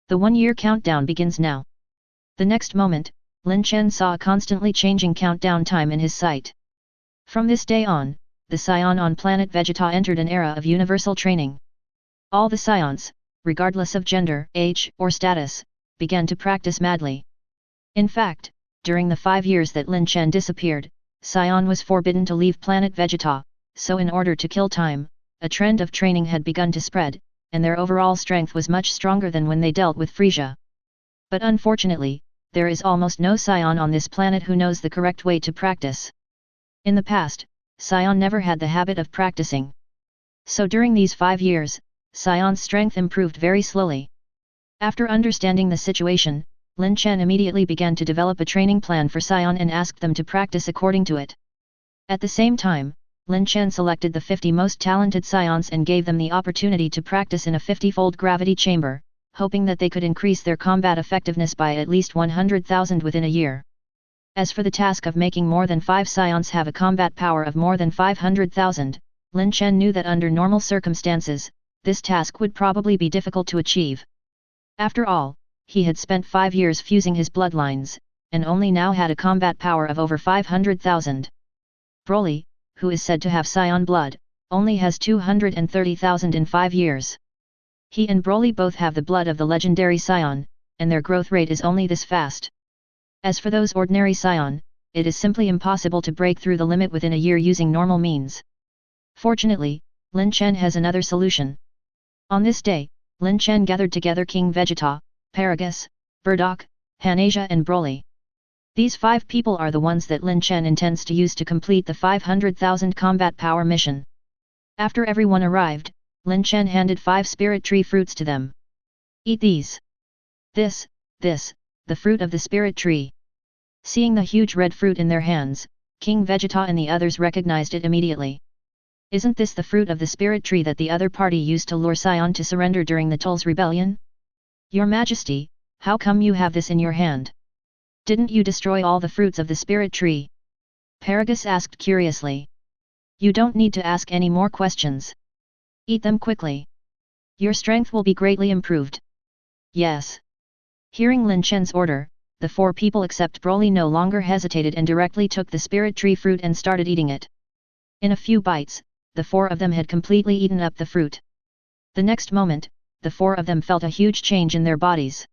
The 1-year countdown begins now. The next moment, Lin Chen saw a constantly changing countdown time in his sight. From this day on, the Saiyan on Planet Vegeta entered an era of universal training. All the Saiyans, regardless of gender, age, or status, began to practice madly. In fact, during the 5 years that Lin Chen disappeared, Saiyan was forbidden to leave Planet Vegeta, so in order to kill time, a trend of training had begun to spread, and their overall strength was much stronger than when they dealt with Frieza. But unfortunately, there is almost no Saiyan on this planet who knows the correct way to practice. In the past, Saiyan never had the habit of practicing. So during these 5 years, Saiyan's strength improved very slowly. After understanding the situation, Lin Chen immediately began to develop a training plan for Saiyan and asked them to practice according to it. At the same time, Lin Chen selected the 50 most talented Saiyans and gave them the opportunity to practice in a 50-fold gravity chamber, hoping that they could increase their combat effectiveness by at least 100,000 within a year. As for the task of making more than 5 Saiyans have a combat power of more than 500,000, Lin Chen knew that under normal circumstances, this task would probably be difficult to achieve. After all, he had spent 5 years fusing his bloodlines, and only now had a combat power of over 500,000. Broly, who is said to have Saiyan blood, only has 230,000 in 5 years. He and Broly both have the blood of the legendary Saiyan, and their growth rate is only this fast. As for those ordinary Saiyan, it is simply impossible to break through the limit within a year using normal means. Fortunately, Lin Chen has another solution. On this day, Lin Chen gathered together King Vegeta, Paragus, Bardock, Hanasia and Broly. These 5 people are the ones that Lin Chen intends to use to complete the 500,000 combat power mission. After everyone arrived, Lin Chen handed 5 spirit tree fruits to them. Eat these. This, the fruit of the spirit tree. Seeing the huge red fruit in their hands, King Vegeta and the others recognized it immediately. Isn't this the fruit of the spirit tree that the other party used to lure Saiyan to surrender during the Tull's rebellion? Your Majesty, how come you have this in your hand? Didn't you destroy all the fruits of the spirit tree? Paragus asked curiously. You don't need to ask any more questions. Eat them quickly. Your strength will be greatly improved. Yes. Hearing Lin Chen's order, the 4 people except Broly no longer hesitated and directly took the spirit tree fruit and started eating it. In a few bites, the 4 of them had completely eaten up the fruit. The next moment, the 4 of them felt a huge change in their bodies.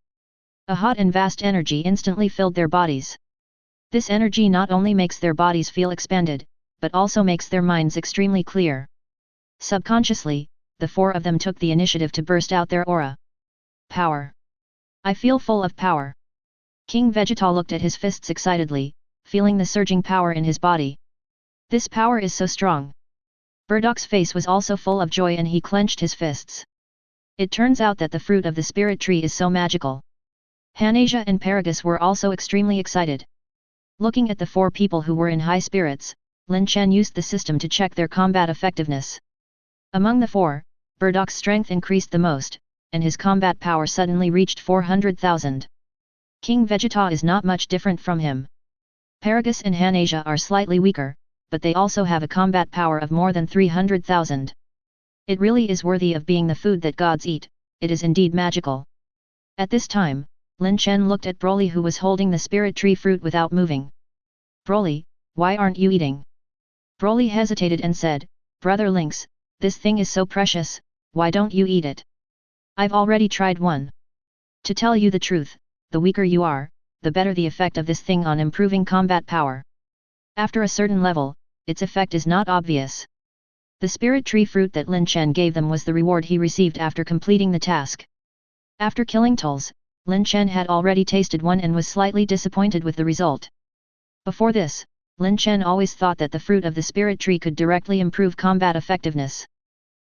A hot and vast energy instantly filled their bodies. This energy not only makes their bodies feel expanded, but also makes their minds extremely clear. Subconsciously, the 4 of them took the initiative to burst out their aura. Power. I feel full of power. King Vegeta looked at his fists excitedly, feeling the surging power in his body. This power is so strong. Bardock's face was also full of joy and he clenched his fists. It turns out that the fruit of the spirit tree is so magical. Hanasia and Paragus were also extremely excited. Looking at the 4 people who were in high spirits, Lin Chen used the system to check their combat effectiveness. Among the 4, Bardock's strength increased the most, and his combat power suddenly reached 400,000. King Vegeta is not much different from him. Paragus and Hanasia are slightly weaker, but they also have a combat power of more than 300,000. It really is worthy of being the food that gods eat, it is indeed magical. At this time, Lin Chen looked at Broly who was holding the spirit tree fruit without moving. Broly, why aren't you eating? Broly hesitated and said, Brother Lynx, this thing is so precious, why don't you eat it? I've already tried one. To tell you the truth, the weaker you are, the better the effect of this thing on improving combat power. After a certain level, its effect is not obvious. The spirit tree fruit that Lin Chen gave them was the reward he received after completing the task. After killing Tulls, Lin Chen had already tasted one and was slightly disappointed with the result. Before this, Lin Chen always thought that the fruit of the spirit tree could directly improve combat effectiveness.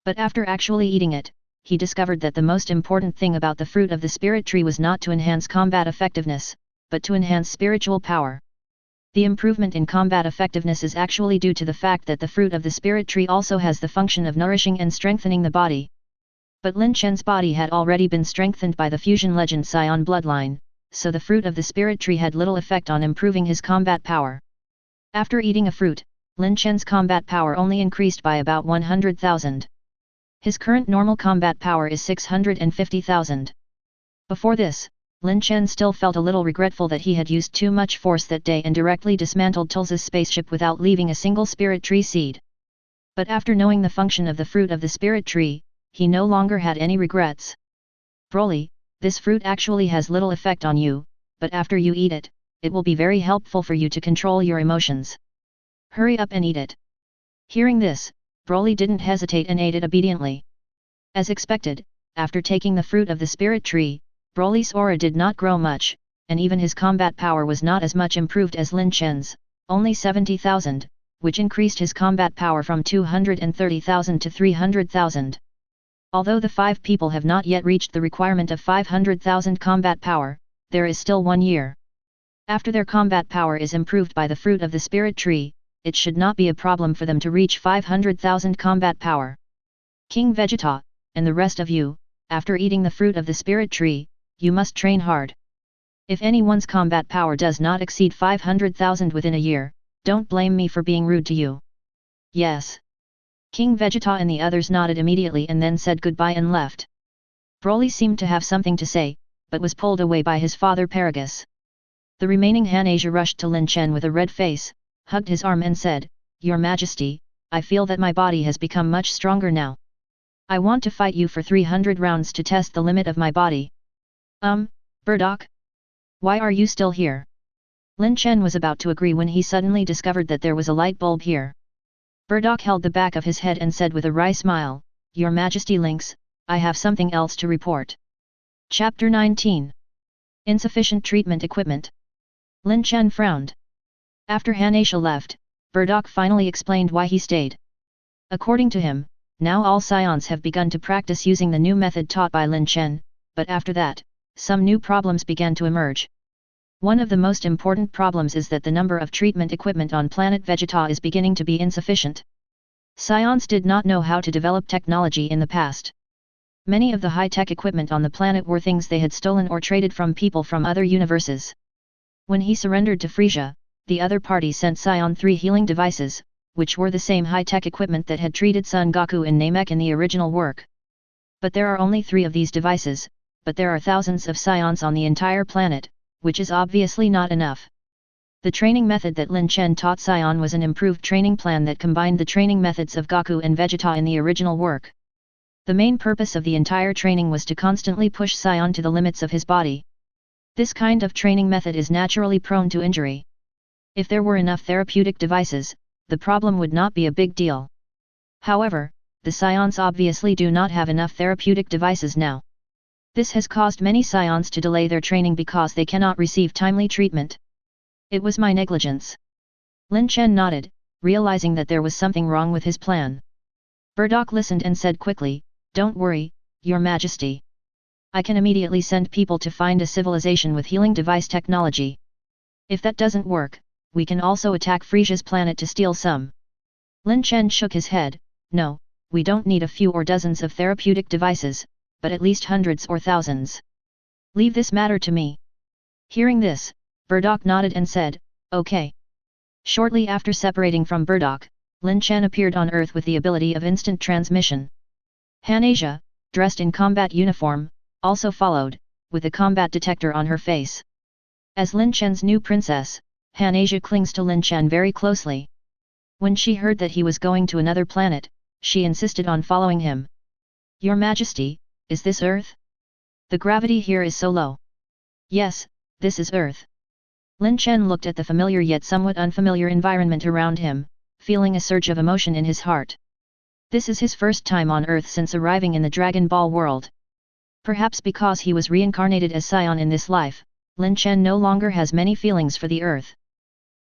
But after actually eating it, he discovered that the most important thing about the fruit of the spirit tree was not to enhance combat effectiveness, but to enhance spiritual power. The improvement in combat effectiveness is actually due to the fact that the fruit of the spirit tree also has the function of nourishing and strengthening the body. But Lin Chen's body had already been strengthened by the fusion legend Saiyan bloodline, so the fruit of the spirit tree had little effect on improving his combat power. After eating a fruit, Lin Chen's combat power only increased by about 100,000. His current normal combat power is 650,000. Before this, Lin Chen still felt a little regretful that he had used too much force that day and directly dismantled Tulsa's spaceship without leaving a single spirit tree seed. But after knowing the function of the fruit of the spirit tree, he no longer had any regrets. Broly, this fruit actually has little effect on you, but after you eat it, it will be very helpful for you to control your emotions. Hurry up and eat it. Hearing this, Broly didn't hesitate and ate it obediently. As expected, after taking the fruit of the spirit tree, Broly's aura did not grow much, and even his combat power was not as much improved as Lin Chen's, only 70,000, which increased his combat power from 230,000 to 300,000. Although the 5 people have not yet reached the requirement of 500,000 combat power, there is still 1 year. After their combat power is improved by the fruit of the spirit tree, it should not be a problem for them to reach 500,000 combat power. King Vegeta, and the rest of you, after eating the fruit of the spirit tree, you must train hard. If anyone's combat power does not exceed 500,000 within a year, don't blame me for being rude to you. Yes. King Vegeta and the others nodded immediately and then said goodbye and left. Broly seemed to have something to say, but was pulled away by his father Paragus. The remaining Han-Asia rushed to Lin Chen with a red face, hugged his arm and said, Your Majesty, I feel that my body has become much stronger now. I want to fight you for 300 rounds to test the limit of my body. Bardock? Why are you still here? Lin Chen was about to agree when he suddenly discovered that there was a light bulb here. Bardock held the back of his head and said with a wry smile, Your Majesty Lynx, I have something else to report. Chapter 19. Insufficient treatment equipment. Lin Chen frowned. After Han-Asia left, Bardock finally explained why he stayed. According to him, now all Saiyans have begun to practice using the new method taught by Lin Chen, but after that, some new problems began to emerge. One of the most important problems is that the number of treatment equipment on Planet Vegeta is beginning to be insufficient. Saiyans did not know how to develop technology in the past. Many of the high-tech equipment on the planet were things they had stolen or traded from people from other universes. When he surrendered to Frieza, the other party sent Saiyan 3 healing devices, which were the same high-tech equipment that had treated Son Goku and Namek in the original work. But there are only 3 of these devices, but there are thousands of Saiyans on the entire planet, which is obviously not enough. The training method that Lin Chen taught Saiyan was an improved training plan that combined the training methods of Goku and Vegeta in the original work. The main purpose of the entire training was to constantly push Saiyan to the limits of his body. This kind of training method is naturally prone to injury. If there were enough therapeutic devices, the problem would not be a big deal. However, the Saiyans obviously do not have enough therapeutic devices now. This has caused many Saiyans to delay their training because they cannot receive timely treatment. It was my negligence. Lin Chen nodded, realizing that there was something wrong with his plan. Bardock listened and said quickly, Don't worry, Your Majesty. I can immediately send people to find a civilization with healing device technology. If that doesn't work, we can also attack Frieza's planet to steal some. Lin Chen shook his head, No, we don't need a few or dozens of therapeutic devices, but at least hundreds or thousands. Leave this matter to me. Hearing this, Bardock nodded and said, Okay. Shortly after separating from Bardock, Lin Chen appeared on Earth with the ability of instant transmission. Han-Asia, dressed in combat uniform, also followed, with a combat detector on her face. As Lin Chen's new princess, Han-Asia clings to Lin Chen very closely. When she heard that he was going to another planet, she insisted on following him. Your Majesty, is this Earth? The gravity here is so low. Yes, this is Earth. Lin Chen looked at the familiar yet somewhat unfamiliar environment around him, feeling a surge of emotion in his heart. This is his first time on Earth since arriving in the Dragon Ball world. Perhaps because he was reincarnated as Saiyan in this life, Lin Chen no longer has many feelings for the Earth.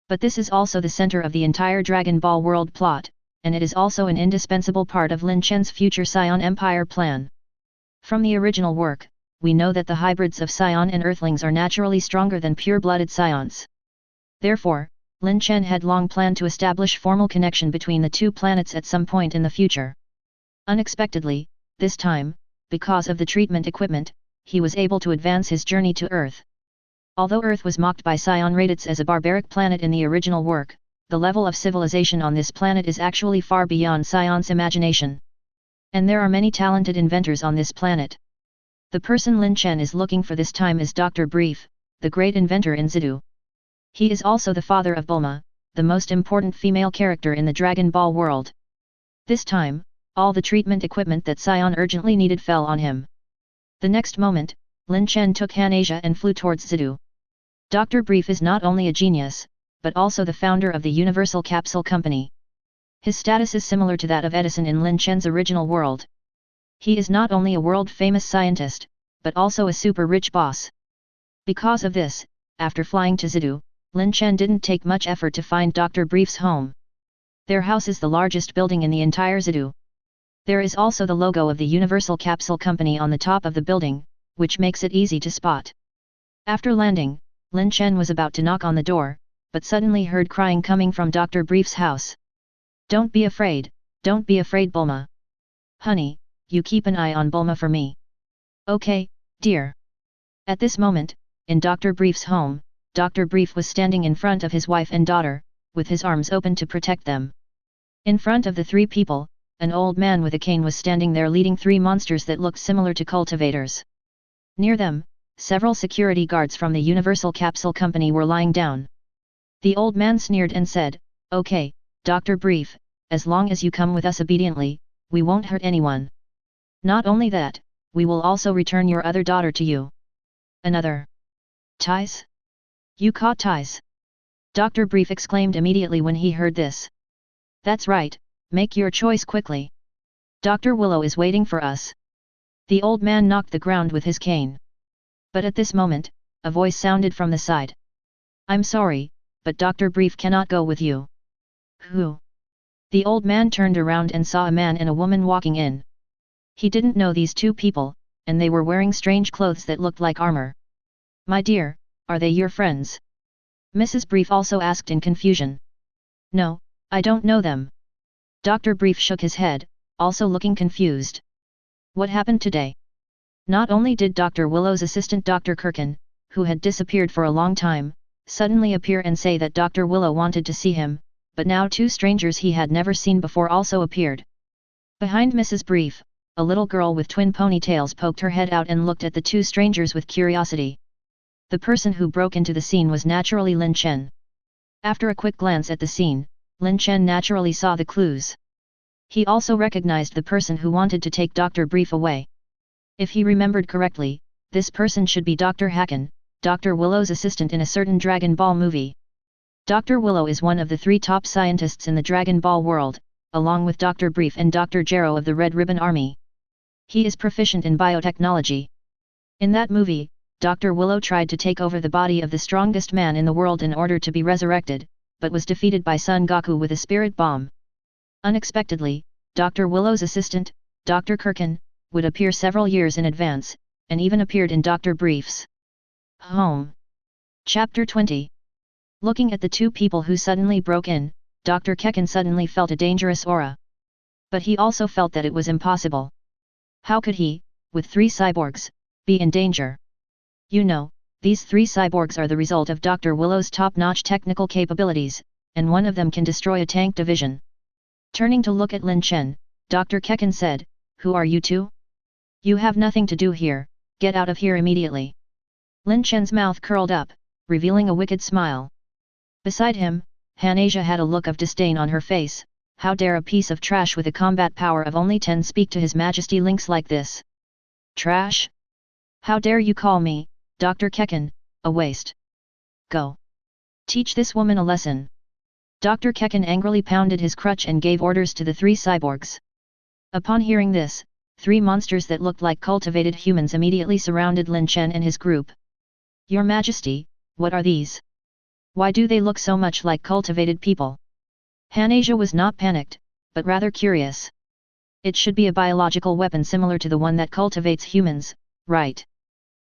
But this is also the center of the entire Dragon Ball world plot, and it is also an indispensable part of Lin Chen's future Saiyan Empire plan. From the original work, we know that the hybrids of Saiyan and Earthlings are naturally stronger than pure-blooded Saiyans. Therefore, Lin Chen had long planned to establish formal connection between the two planets at some point in the future. Unexpectedly, this time, because of the treatment equipment, he was able to advance his journey to Earth. Although Earth was mocked by Saiyan Radiants as a barbaric planet in the original work, the level of civilization on this planet is actually far beyond Saiyan's imagination. And there are many talented inventors on this planet. The person Lin Chen is looking for this time is Dr. Brief, the great inventor in Zidu. He is also the father of Bulma, the most important female character in the Dragon Ball world. This time, all the treatment equipment that Saiyan urgently needed fell on him. The next moment, Lin Chen took Han-Asia and flew towards Zidu. Dr. Brief is not only a genius, but also the founder of the Universal Capsule Company. His status is similar to that of Edison in Lin Chen's original world. He is not only a world-famous scientist, but also a super-rich boss. Because of this, after flying to Zidu, Lin Chen didn't take much effort to find Dr. Brief's home. Their house is the largest building in the entire Zidu. There is also the logo of the Universal Capsule Company on the top of the building, which makes it easy to spot. After landing, Lin Chen was about to knock on the door, but suddenly heard crying coming from Dr. Brief's house. Don't be afraid Bulma. Honey, you keep an eye on Bulma for me. Okay, dear. At this moment, in Dr. Brief's home, Dr. Brief was standing in front of his wife and daughter, with his arms open to protect them. In front of the three people, an old man with a cane was standing there leading three monsters that looked similar to cultivators. Near them, several security guards from the Universal Capsule Company were lying down. The old man sneered and said, "Okay, Dr. Brief, as long as you come with us obediently, we won't hurt anyone. Not only that, we will also return your other daughter to you." Another? Ties? You caught ties? Dr. Brief exclaimed immediately when he heard this. That's right, make your choice quickly. Dr. Willow is waiting for us. The old man knocked the ground with his cane. But at this moment, a voice sounded from the side. I'm sorry, but Dr. Brief cannot go with you. Who? The old man turned around and saw a man and a woman walking in. He didn't know these two people, and they were wearing strange clothes that looked like armor. My dear, are they your friends? Mrs. Brief also asked in confusion. No, I don't know them. Dr. Brief shook his head, also looking confused. What happened today? Not only did Dr. Willow's assistant Dr. Kirkin, who had disappeared for a long time, suddenly appear and say that Dr. Willow wanted to see him, but now two strangers he had never seen before also appeared. Behind Mrs. Brief, a little girl with twin ponytails poked her head out and looked at the two strangers with curiosity. The person who broke into the scene was naturally Lin Chen. After a quick glance at the scene, Lin Chen naturally saw the clues. He also recognized the person who wanted to take Dr. Brief away. If he remembered correctly, this person should be Dr. Hacken, Dr. Willow's assistant in a certain Dragon Ball movie. Dr. Willow is one of the three top scientists in the Dragon Ball world, along with Dr. Brief and Dr. Gero of the Red Ribbon Army. He is proficient in biotechnology. In that movie, Dr. Willow tried to take over the body of the strongest man in the world in order to be resurrected, but was defeated by Son Goku with a spirit bomb. Unexpectedly, Dr. Willow's assistant, Dr. Kirkin, would appear several years in advance, and even appeared in Dr. Brief's home. Chapter 20. Looking at the two people who suddenly broke in, Dr. Kekken suddenly felt a dangerous aura. But he also felt that it was impossible. How could he, with three cyborgs, be in danger? You know, these three cyborgs are the result of Dr. Willow's top-notch technical capabilities, and one of them can destroy a tank division. Turning to look at Lin Chen, Dr. Kekken said, "Who are you two? You have nothing to do here, get out of here immediately." Lin Chen's mouth curled up, revealing a wicked smile. Beside him, Hanasia had a look of disdain on her face. How dare a piece of trash with a combat power of only 10 speak to His Majesty Lynx like this? Trash? How dare you call me, Dr. Kekken, a waste? Go. Teach this woman a lesson. Dr. Kekken angrily pounded his crutch and gave orders to the three cyborgs. Upon hearing this, three monsters that looked like cultivated humans immediately surrounded Lin Chen and his group. Your Majesty, what are these? Why do they look so much like cultivated people? Hanasia was not panicked, but rather curious. It should be a biological weapon similar to the one that cultivates humans, right?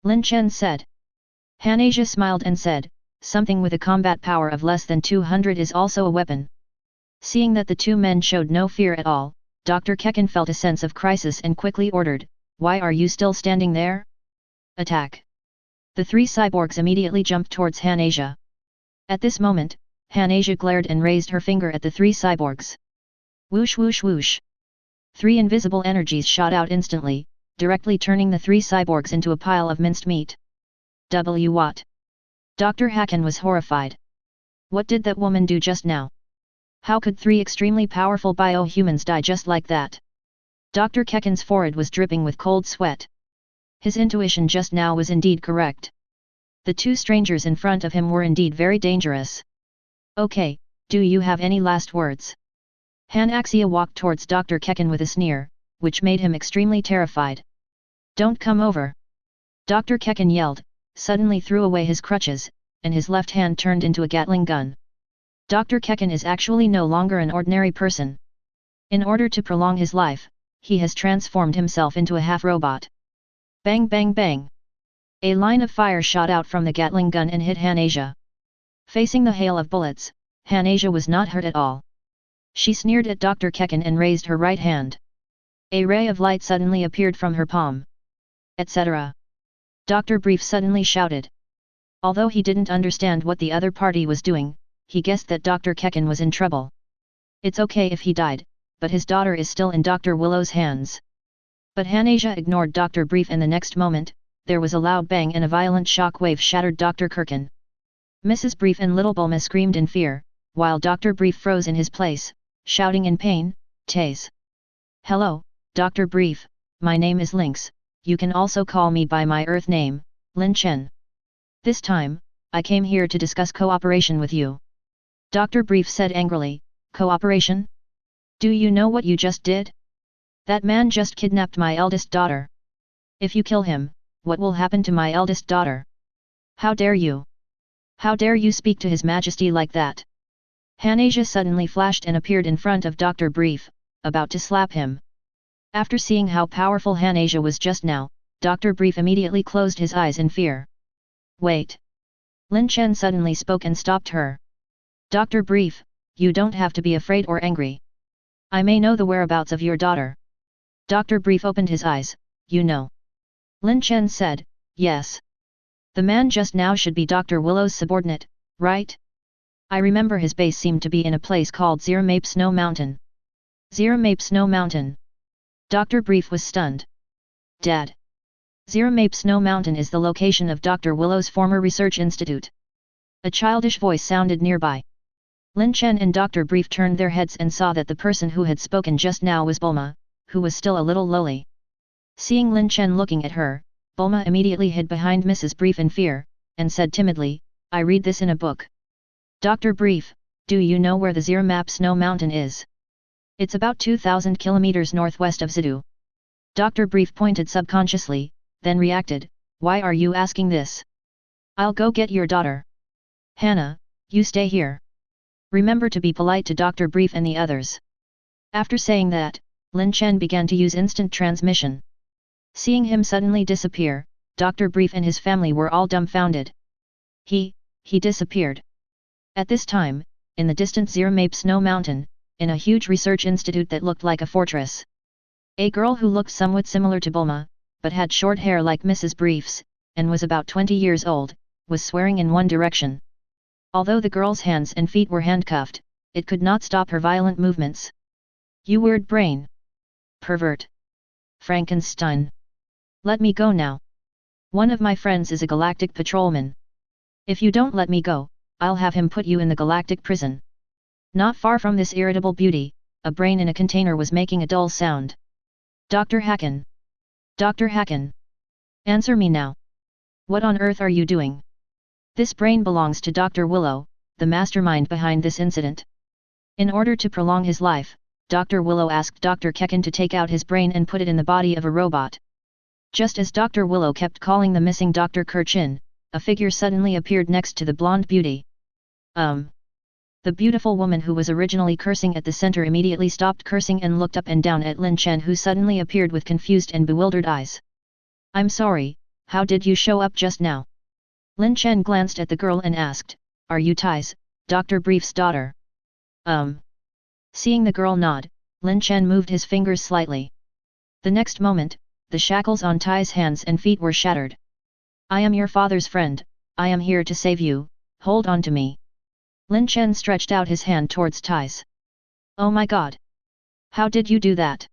Lin Chen said. Hanasia smiled and said, something with a combat power of less than 200 is also a weapon. Seeing that the two men showed no fear at all, Dr. Kekken felt a sense of crisis and quickly ordered, "Why are you still standing there? Attack!" The three cyborgs immediately jumped towards Hanasia. At this moment, Hanasia glared and raised her finger at the three cyborgs. Whoosh whoosh whoosh. Three invisible energies shot out instantly, directly turning the three cyborgs into a pile of minced meat. What? Dr. Hacken was horrified. What did that woman do just now? How could three extremely powerful bio-humans die just like that? Dr. Kekken's forehead was dripping with cold sweat. His intuition just now was indeed correct. The two strangers in front of him were indeed very dangerous. Okay, do you have any last words? Hanaxia walked towards Dr. Kekken with a sneer, which made him extremely terrified. Don't come over! Dr. Kekken yelled, suddenly threw away his crutches, and his left hand turned into a Gatling gun. Dr. Kekken is actually no longer an ordinary person. In order to prolong his life, he has transformed himself into a half-robot. Bang bang bang! A line of fire shot out from the Gatling gun and hit Hanasia. Facing the hail of bullets, Hanasia was not hurt at all. She sneered at Dr. Kekin and raised her right hand. A ray of light suddenly appeared from her palm. Etc. Dr. Brief suddenly shouted. Although he didn't understand what the other party was doing, he guessed that Dr. Kekin was in trouble. It's okay if he died, but his daughter is still in Dr. Willow's hands. But Hanasia ignored Dr. Brief, and the next moment, there was a loud bang and a violent shock wave shattered Dr. Kirkin. Mrs. Brief and little Bulma screamed in fear, while Dr. Brief froze in his place, shouting in pain, "Taze! Hello, Dr. Brief, my name is Lynx, you can also call me by my Earth name, Lin Chen. This time, I came here to discuss cooperation with you." Dr. Brief said angrily, "Cooperation? Do you know what you just did? That man just kidnapped my eldest daughter. If you kill him, what will happen to my eldest daughter? How dare you? How dare you speak to His Majesty like that?" Hanasia suddenly flashed and appeared in front of Dr. Brief, about to slap him. After seeing how powerful Hanasia was just now, Dr. Brief immediately closed his eyes in fear. "Wait!" Lin Chen suddenly spoke and stopped her. "Dr. Brief, you don't have to be afraid or angry. I may know the whereabouts of your daughter." Dr. Brief opened his eyes. "You know?" Lin Chen said, "Yes. The man just now should be Dr. Willow's subordinate, right? I remember his base seemed to be in a place called Ziramape Snow Mountain." Ziramape Snow Mountain? Dr. Brief was stunned. "Dad! Ziramape Snow Mountain is the location of Dr. Willow's former research institute." A childish voice sounded nearby. Lin Chen and Dr. Brief turned their heads and saw that the person who had spoken just now was Bulma, who was still a little lowly. Seeing Lin Chen looking at her, Bulma immediately hid behind Mrs. Brief in fear, and said timidly, "I read this in a book." "Dr. Brief, do you know where the Ziramape Snow Mountain is?" "It's about 2,000 kilometers northwest of Zidu." Dr. Brief pointed subconsciously, then reacted, "Why are you asking this? I'll go get your daughter. Hannah, you stay here. Remember to be polite to Dr. Brief and the others." After saying that, Lin Chen began to use instant transmission. Seeing him suddenly disappear, Dr. Brief and his family were all dumbfounded. He disappeared. At this time, in the distant Ziramape Snow Mountain, in a huge research institute that looked like a fortress, a girl who looked somewhat similar to Bulma, but had short hair like Mrs. Brief's, and was about 20 years old, was swearing in one direction. Although the girl's hands and feet were handcuffed, it could not stop her violent movements. "You weird brain! Pervert! Frankenstein! Let me go now! One of my friends is a galactic patrolman. If you don't let me go, I'll have him put you in the galactic prison." Not far from this irritable beauty, a brain in a container was making a dull sound. "Dr. Hacken! Dr. Hacken! Answer me now! What on earth are you doing?" This brain belongs to Dr. Willow, the mastermind behind this incident. In order to prolong his life, Dr. Willow asked Dr. Kekin to take out his brain and put it in the body of a robot. Just as Dr. Willow kept calling the missing Dr. Kirchin, a figure suddenly appeared next to the blonde beauty. The beautiful woman who was originally cursing at the center immediately stopped cursing and looked up and down at Lin Chen, who suddenly appeared with confused and bewildered eyes. "I'm sorry, how did you show up just now?" Lin Chen glanced at the girl and asked, "Are you Tai's, Dr. Brief's daughter?" Seeing the girl nod, Lin Chen moved his fingers slightly. The next moment, the shackles on Tai's hands and feet were shattered. "I am your father's friend, I am here to save you, hold on to me." Lin Chen stretched out his hand towards Tai's. "Oh my god! How did you do that?"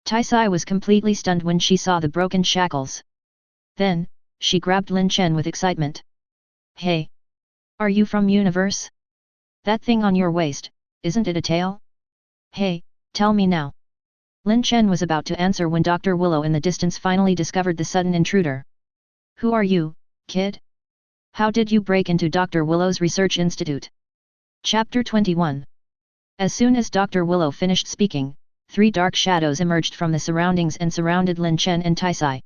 Tai Sai was completely stunned when she saw the broken shackles. Then, she grabbed Lin Chen with excitement. "Hey! Are you from Universe? That thing on your waist, isn't it a tail? Hey, tell me now." Lin Chen was about to answer when Dr. Willow in the distance finally discovered the sudden intruder. "Who are you, kid? How did you break into Dr. Willow's research institute?" Chapter 21. As soon as Dr. Willow finished speaking, 3 dark shadows emerged from the surroundings and surrounded Lin Chen and Taisai.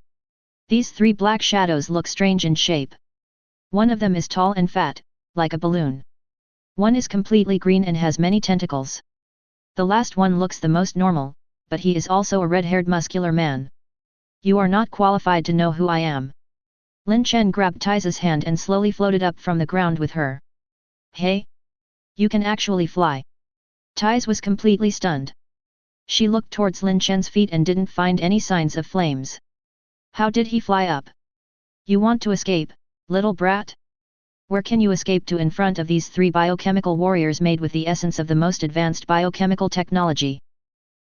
These 3 black shadows look strange in shape. One of them is tall and fat, like a balloon. One is completely green and has many tentacles. The last one looks the most normal, but he is also a red-haired muscular man. "You are not qualified to know who I am." Lin Chen grabbed Taisa's hand and slowly floated up from the ground with her. Hey? You can actually fly. Thais was completely stunned. She looked towards Lin Chen's feet and didn't find any signs of flames. How did he fly up? You want to escape, little brat? Where can you escape to in front of these 3 biochemical warriors made with the essence of the most advanced biochemical technology?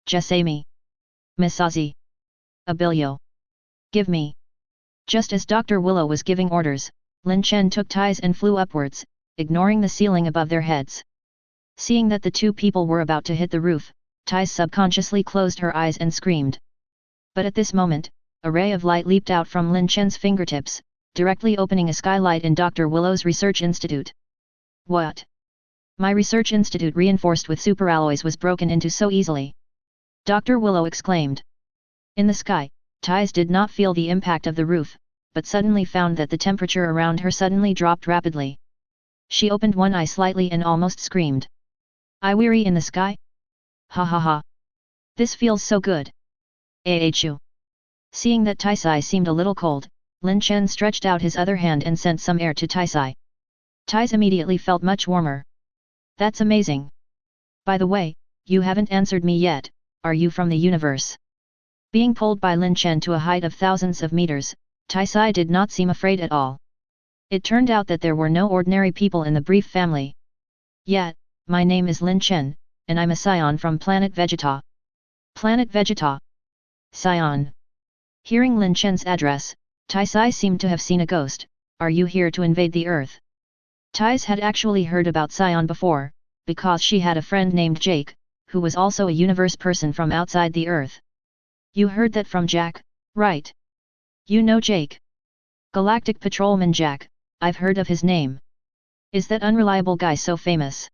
Jesami. Misazi. Abilio. Give me. Just as Dr. Willow was giving orders, Lin Chen took Thais and flew upwards, ignoring the ceiling above their heads. Seeing that the 2 people were about to hit the roof, Thais subconsciously closed her eyes and screamed. But at this moment, a ray of light leaped out from Lin Chen's fingertips, directly opening a skylight in Dr. Willow's research institute. What? My research institute reinforced with superalloys was broken into so easily. Dr. Willow exclaimed. In the sky, Thais did not feel the impact of the roof, but suddenly found that the temperature around her suddenly dropped rapidly. She opened one eye slightly and almost screamed. I weary in the sky? Ha ha ha. This feels so good. Ahu. Seeing that Taisai seemed a little cold, Lin Chen stretched out his other hand and sent some air to Taisai. Thais immediately felt much warmer. That's amazing. By the way, you haven't answered me yet, are you from the universe? Being pulled by Lin Chen to a height of thousands of meters, Taisai did not seem afraid at all. It turned out that there were no ordinary people in the Brief family. Yet, my name is Lin Chen, and I'm a Saiyan from Planet Vegeta. Planet Vegeta. Saiyan. Hearing Lin Chen's address, Taisai seemed to have seen a ghost. Are you here to invade the Earth? Thais had actually heard about Saiyan before, because she had a friend named Jake, who was also a universe person from outside the Earth. You heard that from Jack, right? You know Jake? Galactic Patrolman Jack, I've heard of his name. Is that unreliable guy so famous?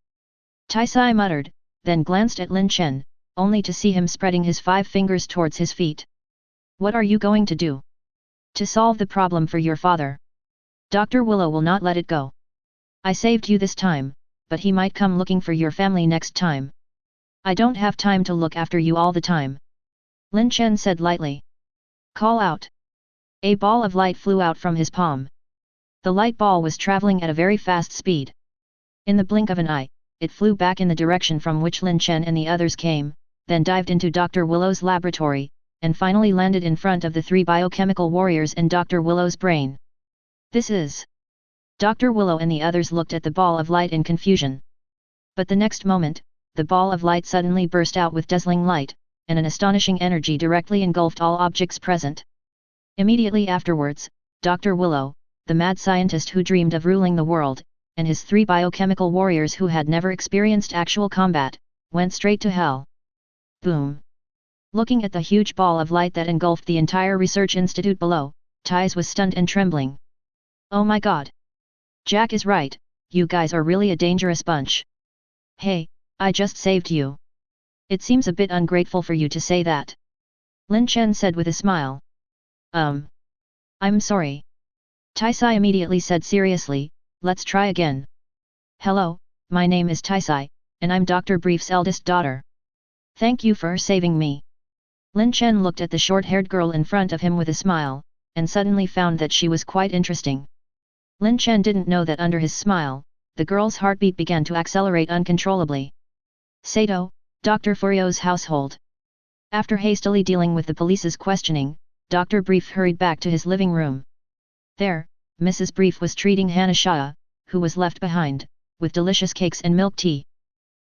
Taisai muttered, then glanced at Lin Chen, only to see him spreading his 5 fingers towards his feet. What are you going to do? To solve the problem for your father. Dr. Willow will not let it go. I saved you this time, but he might come looking for your family next time. I don't have time to look after you all the time. Lin Chen said lightly. Call out. A ball of light flew out from his palm. The light ball was traveling at a very fast speed. In the blink of an eye, it flew back in the direction from which Lin Chen and the others came, then dived into Dr. Willow's laboratory, and finally landed in front of the 3 biochemical warriors and Dr. Willow's brain. This is... Dr. Willow and the others looked at the ball of light in confusion. But the next moment, the ball of light suddenly burst out with dazzling light, and an astonishing energy directly engulfed all objects present. Immediately afterwards, Dr. Willow, the mad scientist who dreamed of ruling the world, and his 3 biochemical warriors who had never experienced actual combat, went straight to hell. Boom! Looking at the huge ball of light that engulfed the entire research institute below, Thais was stunned and trembling. Oh my god! Jack is right, you guys are really a dangerous bunch. Hey, I just saved you. It seems a bit ungrateful for you to say that. Lin Chen said with a smile. I'm sorry. Taisai immediately said seriously, let's try again. Hello, my name is Taisai, and I'm Dr. Brief's eldest daughter. Thank you for saving me. Lin Chen looked at the short-haired girl in front of him with a smile, and suddenly found that she was quite interesting. Lin Chen didn't know that under his smile, the girl's heartbeat began to accelerate uncontrollably. Sato, Dr. Furio's household. After hastily dealing with the police's questioning, Dr. Brief hurried back to his living room. There, Mrs. Brief was treating Hanashaya, who was left behind, with delicious cakes and milk tea.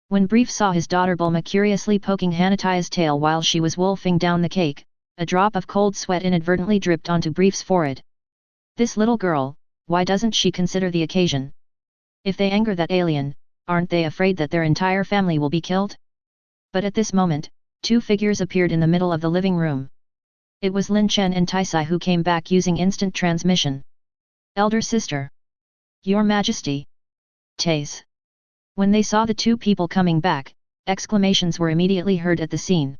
When Brief saw his daughter Bulma curiously poking Hanataya's tail while she was wolfing down the cake, a drop of cold sweat inadvertently dripped onto Brief's forehead. This little girl, why doesn't she consider the occasion? If they anger that alien, aren't they afraid that their entire family will be killed? But at this moment, 2 figures appeared in the middle of the living room. It was Lin Chen and Taisai who came back using instant transmission. Elder sister. Your Majesty. Tais. When they saw the 2 people coming back, exclamations were immediately heard at the scene.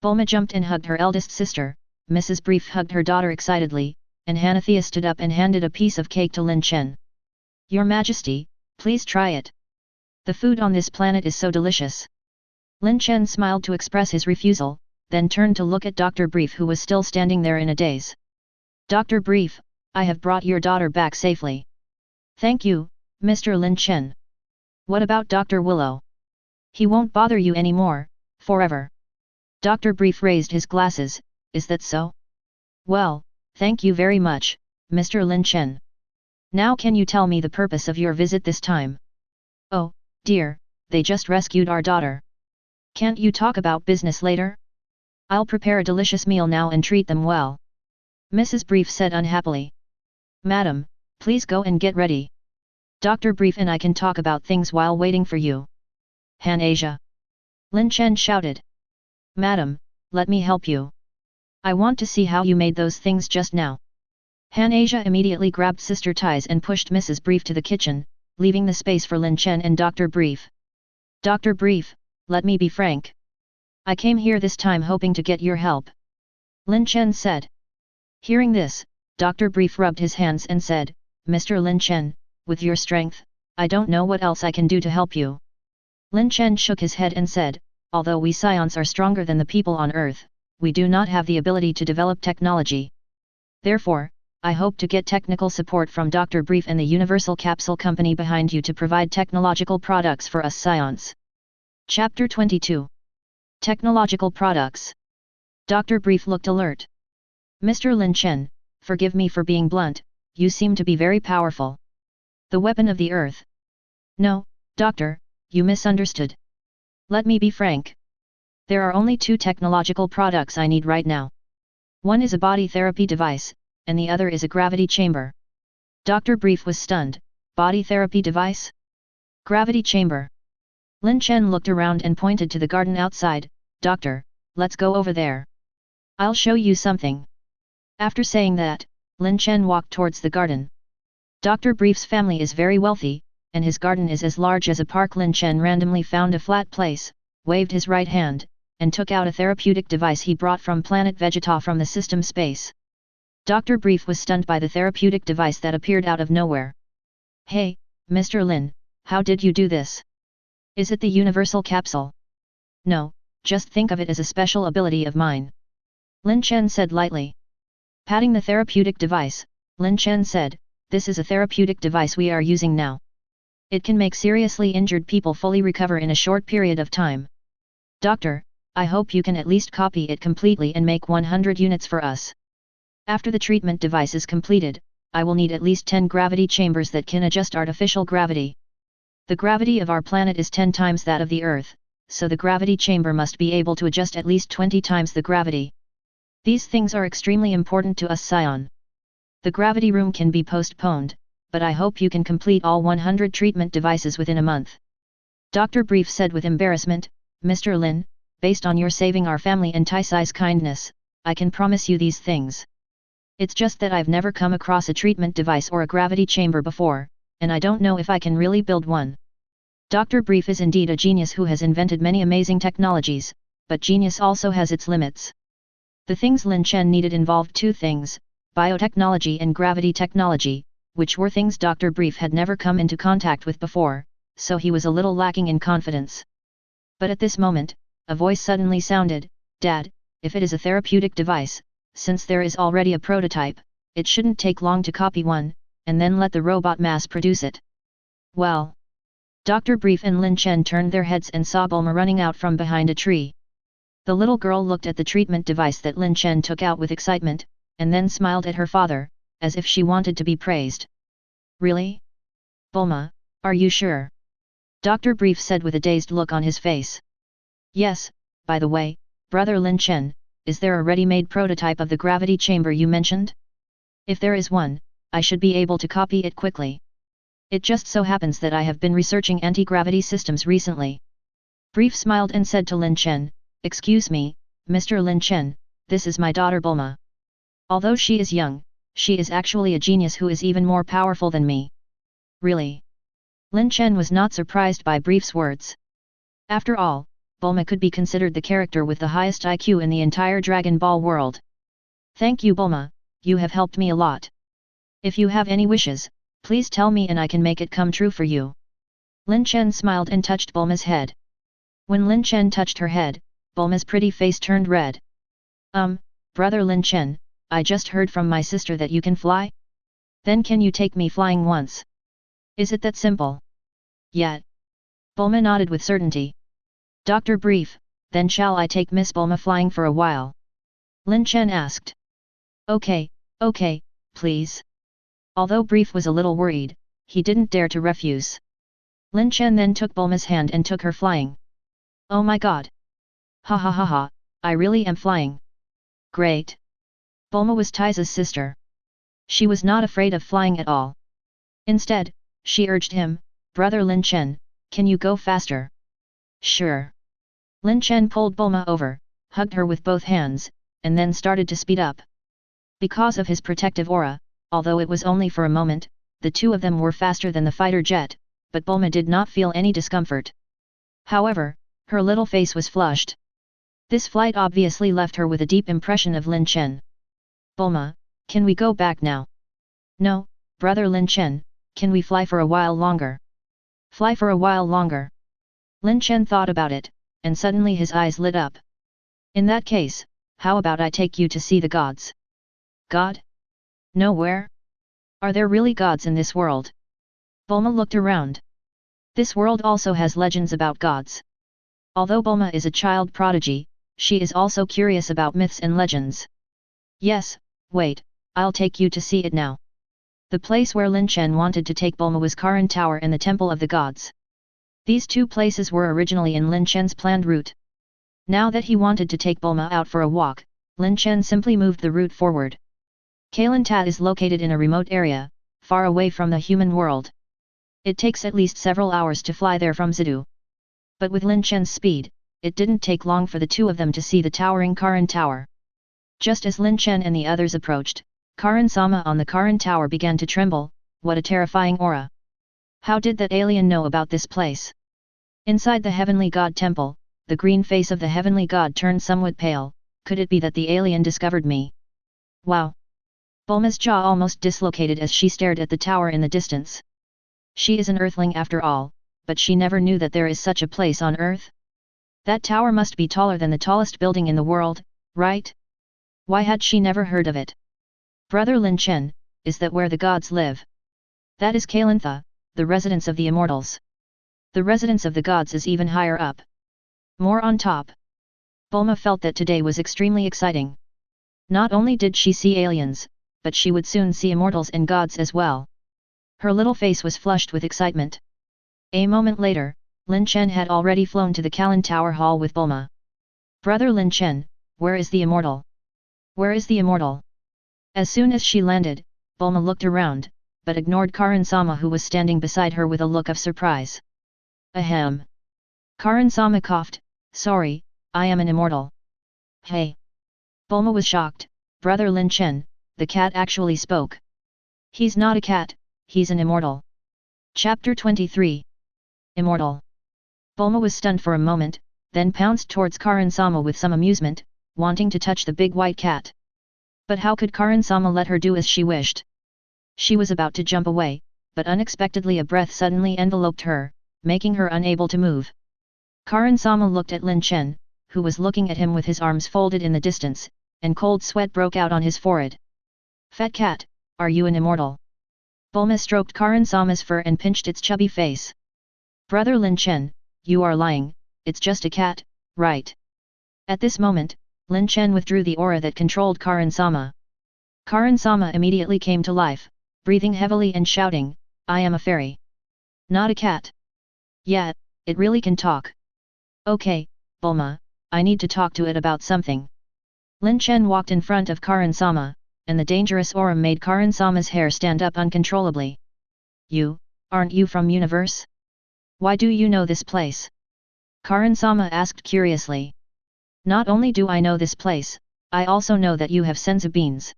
Bulma jumped and hugged her eldest sister, Mrs. Brief hugged her daughter excitedly, and Hanathea stood up and handed a piece of cake to Lin Chen. Your Majesty, please try it. The food on this planet is so delicious. Lin Chen smiled to express his refusal, then turned to look at Dr. Brief who was still standing there in a daze. Dr. Brief, I have brought your daughter back safely. Thank you, Mr. Lin Chen. What about Dr. Willow? He won't bother you anymore, forever. Dr. Brief raised his glasses, is that so? Well, thank you very much, Mr. Lin Chen. Now can you tell me the purpose of your visit this time? Oh, dear, they just rescued our daughter. Can't you talk about business later? I'll prepare a delicious meal now and treat them well. Mrs. Brief said unhappily. Madam, please go and get ready. Dr. Brief and I can talk about things while waiting for you. Han Asia. Lin Chen shouted. Madam, let me help you. I want to see how you made those things just now. Han Asia immediately grabbed Sister Ties and pushed Mrs. Brief to the kitchen, leaving the space for Lin Chen and Dr. Brief. Dr. Brief, let me be frank. I came here this time hoping to get your help. Lin Chen said. Hearing this, Dr. Brief rubbed his hands and said, Mr. Lin Chen, with your strength, I don't know what else I can do to help you. Lin Chen shook his head and said, although we Saiyans are stronger than the people on Earth, we do not have the ability to develop technology. Therefore, I hope to get technical support from Dr. Brief and the Universal Capsule Company behind you to provide technological products for us Saiyans. Chapter 22. Technological Products. Dr. Brief looked alert. Mr. Lin Chen, forgive me for being blunt, you seem to be very powerful. The weapon of the earth. No, Doctor, you misunderstood. Let me be frank. There are only two technological products I need right now. One is a body therapy device, and the other is a gravity chamber. Dr. Brief was stunned. Body therapy device? Gravity chamber. Lin Chen looked around and pointed to the garden outside. Doctor, let's go over there. I'll show you something. After saying that, Lin Chen walked towards the garden. Dr. Brief's family is very wealthy, and his garden is as large as a park. Lin Chen randomly found a flat place, waved his right hand, and took out a therapeutic device he brought from Planet Vegeta from the system space. Dr. Brief was stunned by the therapeutic device that appeared out of nowhere. Hey, Mr. Lin, how did you do this? Is it the universal capsule? No, just think of it as a special ability of mine. Lin Chen said lightly. Patting the therapeutic device, Lin Chen said, this is a therapeutic device we are using now. It can make seriously injured people fully recover in a short period of time. Doctor, I hope you can at least copy it completely and make 100 units for us. After the treatment device is completed, I will need at least 10 gravity chambers that can adjust artificial gravity. The gravity of our planet is 10 times that of the Earth, so the gravity chamber must be able to adjust at least 20 times the gravity. These things are extremely important to us Saiyan. The gravity room can be postponed, but I hope you can complete all 100 treatment devices within a month. Dr. Brief said with embarrassment, Mr. Lin, based on your saving our family and Taisai's kindness, I can promise you these things. It's just that I've never come across a treatment device or a gravity chamber before, and I don't know if I can really build one. Dr. Brief is indeed a genius who has invented many amazing technologies, but genius also has its limits. The things Lin Chen needed involved two things, biotechnology and gravity technology, which were things Dr. Brief had never come into contact with before, so he was a little lacking in confidence. But at this moment, a voice suddenly sounded, Dad, if it is a therapeutic device, since there is already a prototype, it shouldn't take long to copy one, and then let the robot mass produce it. Well. Dr. Brief and Lin Chen turned their heads and saw Bulma running out from behind a tree. The little girl looked at the treatment device that Lin Chen took out with excitement, and then smiled at her father, as if she wanted to be praised. Really? Bulma, are you sure? Dr. Brief said with a dazed look on his face. Yes, by the way, brother Lin Chen, is there a ready-made prototype of the gravity chamber you mentioned? If there is one, I should be able to copy it quickly. It just so happens that I have been researching anti-gravity systems recently. Brief smiled and said to Lin Chen, Excuse me, Mr. Lin Chen, this is my daughter Bulma. Although she is young, she is actually a genius who is even more powerful than me. Really? Lin Chen was not surprised by Brief's words. After all, Bulma could be considered the character with the highest IQ in the entire Dragon Ball world. Thank you Bulma, you have helped me a lot. If you have any wishes, please tell me and I can make it come true for you. Lin Chen smiled and touched Bulma's head. When Lin Chen touched her head, Bulma's pretty face turned red. Brother Lin Chen, I just heard from my sister that you can fly? Then can you take me flying once? Is it that simple? Yeah. Bulma nodded with certainty. Dr. Brief, then shall I take Miss Bulma flying for a while? Lin Chen asked. Okay, please. Although Brief was a little worried, he didn't dare to refuse. Lin Chen then took Bulma's hand and took her flying. Oh my god! Ha ha ha ha, I really am flying. Great! Bulma was Taiza's sister. She was not afraid of flying at all. Instead, she urged him, Brother Lin Chen, can you go faster? Sure. Lin Chen pulled Bulma over, hugged her with both hands, and then started to speed up. Because of his protective aura, although it was only for a moment, the two of them were faster than the fighter jet, but Bulma did not feel any discomfort. However, her little face was flushed. This flight obviously left her with a deep impression of Lin Chen. Bulma, can we go back now? No, Brother Lin Chen, can we fly for a while longer? Fly for a while longer. Lin Chen thought about it, and suddenly his eyes lit up. In that case, how about I take you to see the gods? God? Nowhere? Are there really gods in this world? Bulma looked around. This world also has legends about gods. Although Bulma is a child prodigy, she is also curious about myths and legends. Yes, wait, I'll take you to see it now. The place where Lin Chen wanted to take Bulma was Karan Tower and the Temple of the Gods. These two places were originally in Lin Chen's planned route. Now that he wanted to take Bulma out for a walk, Lin Chen simply moved the route forward. Kailanta is located in a remote area, far away from the human world. It takes at least several hours to fly there from Zidu. But with Lin Chen's speed, it didn't take long for the two of them to see the towering Karan Tower. Just as Lin Chen and the others approached, Karan-sama on the Karan Tower began to tremble. What a terrifying aura! How did that alien know about this place? Inside the Heavenly God Temple, the green face of the Heavenly God turned somewhat pale. Could it be that the alien discovered me? Wow! Bulma's jaw almost dislocated as she stared at the tower in the distance. She is an Earthling after all, but she never knew that there is such a place on Earth. That tower must be taller than the tallest building in the world, right? Why had she never heard of it? Brother Lin Chen, is that where the gods live? That is Kailantha, the residence of the immortals. The residence of the gods is even higher up. More on top. Bulma felt that today was extremely exciting. Not only did she see aliens, but she would soon see immortals and gods as well. Her little face was flushed with excitement. A moment later, Lin Chen had already flown to the Kalan Tower Hall with Bulma. Brother Lin Chen, where is the immortal? Where is the immortal? As soon as she landed, Bulma looked around, but ignored Karan-sama who was standing beside her with a look of surprise. Ahem. Karan-sama coughed, sorry, I am an immortal. Hey. Bulma was shocked. Brother Lin Chen, the cat actually spoke. He's not a cat, he's an immortal. Chapter 23. Immortal. Bulma was stunned for a moment, then pounced towards Karan-sama with some amusement, wanting to touch the big white cat. But how could Karan-sama let her do as she wished? She was about to jump away, but unexpectedly a breath suddenly enveloped her, making her unable to move. Karan-sama looked at Lin Chen, who was looking at him with his arms folded in the distance, and cold sweat broke out on his forehead. Fat cat, are you an immortal? Bulma stroked Karan-sama's fur and pinched its chubby face. Brother Lin Chen, you are lying, it's just a cat, right? At this moment, Lin Chen withdrew the aura that controlled Karan-sama. Karan-sama immediately came to life, breathing heavily and shouting, I am a fairy. Not a cat. Yeah, it really can talk. Okay, Bulma, I need to talk to it about something. Lin Chen walked in front of Karan-sama, and the dangerous aura made Karan-sama's hair stand up uncontrollably. Aren't you from universe? Why do you know this place? Karan-sama asked curiously. Not only do I know this place, I also know that you have senzu beans.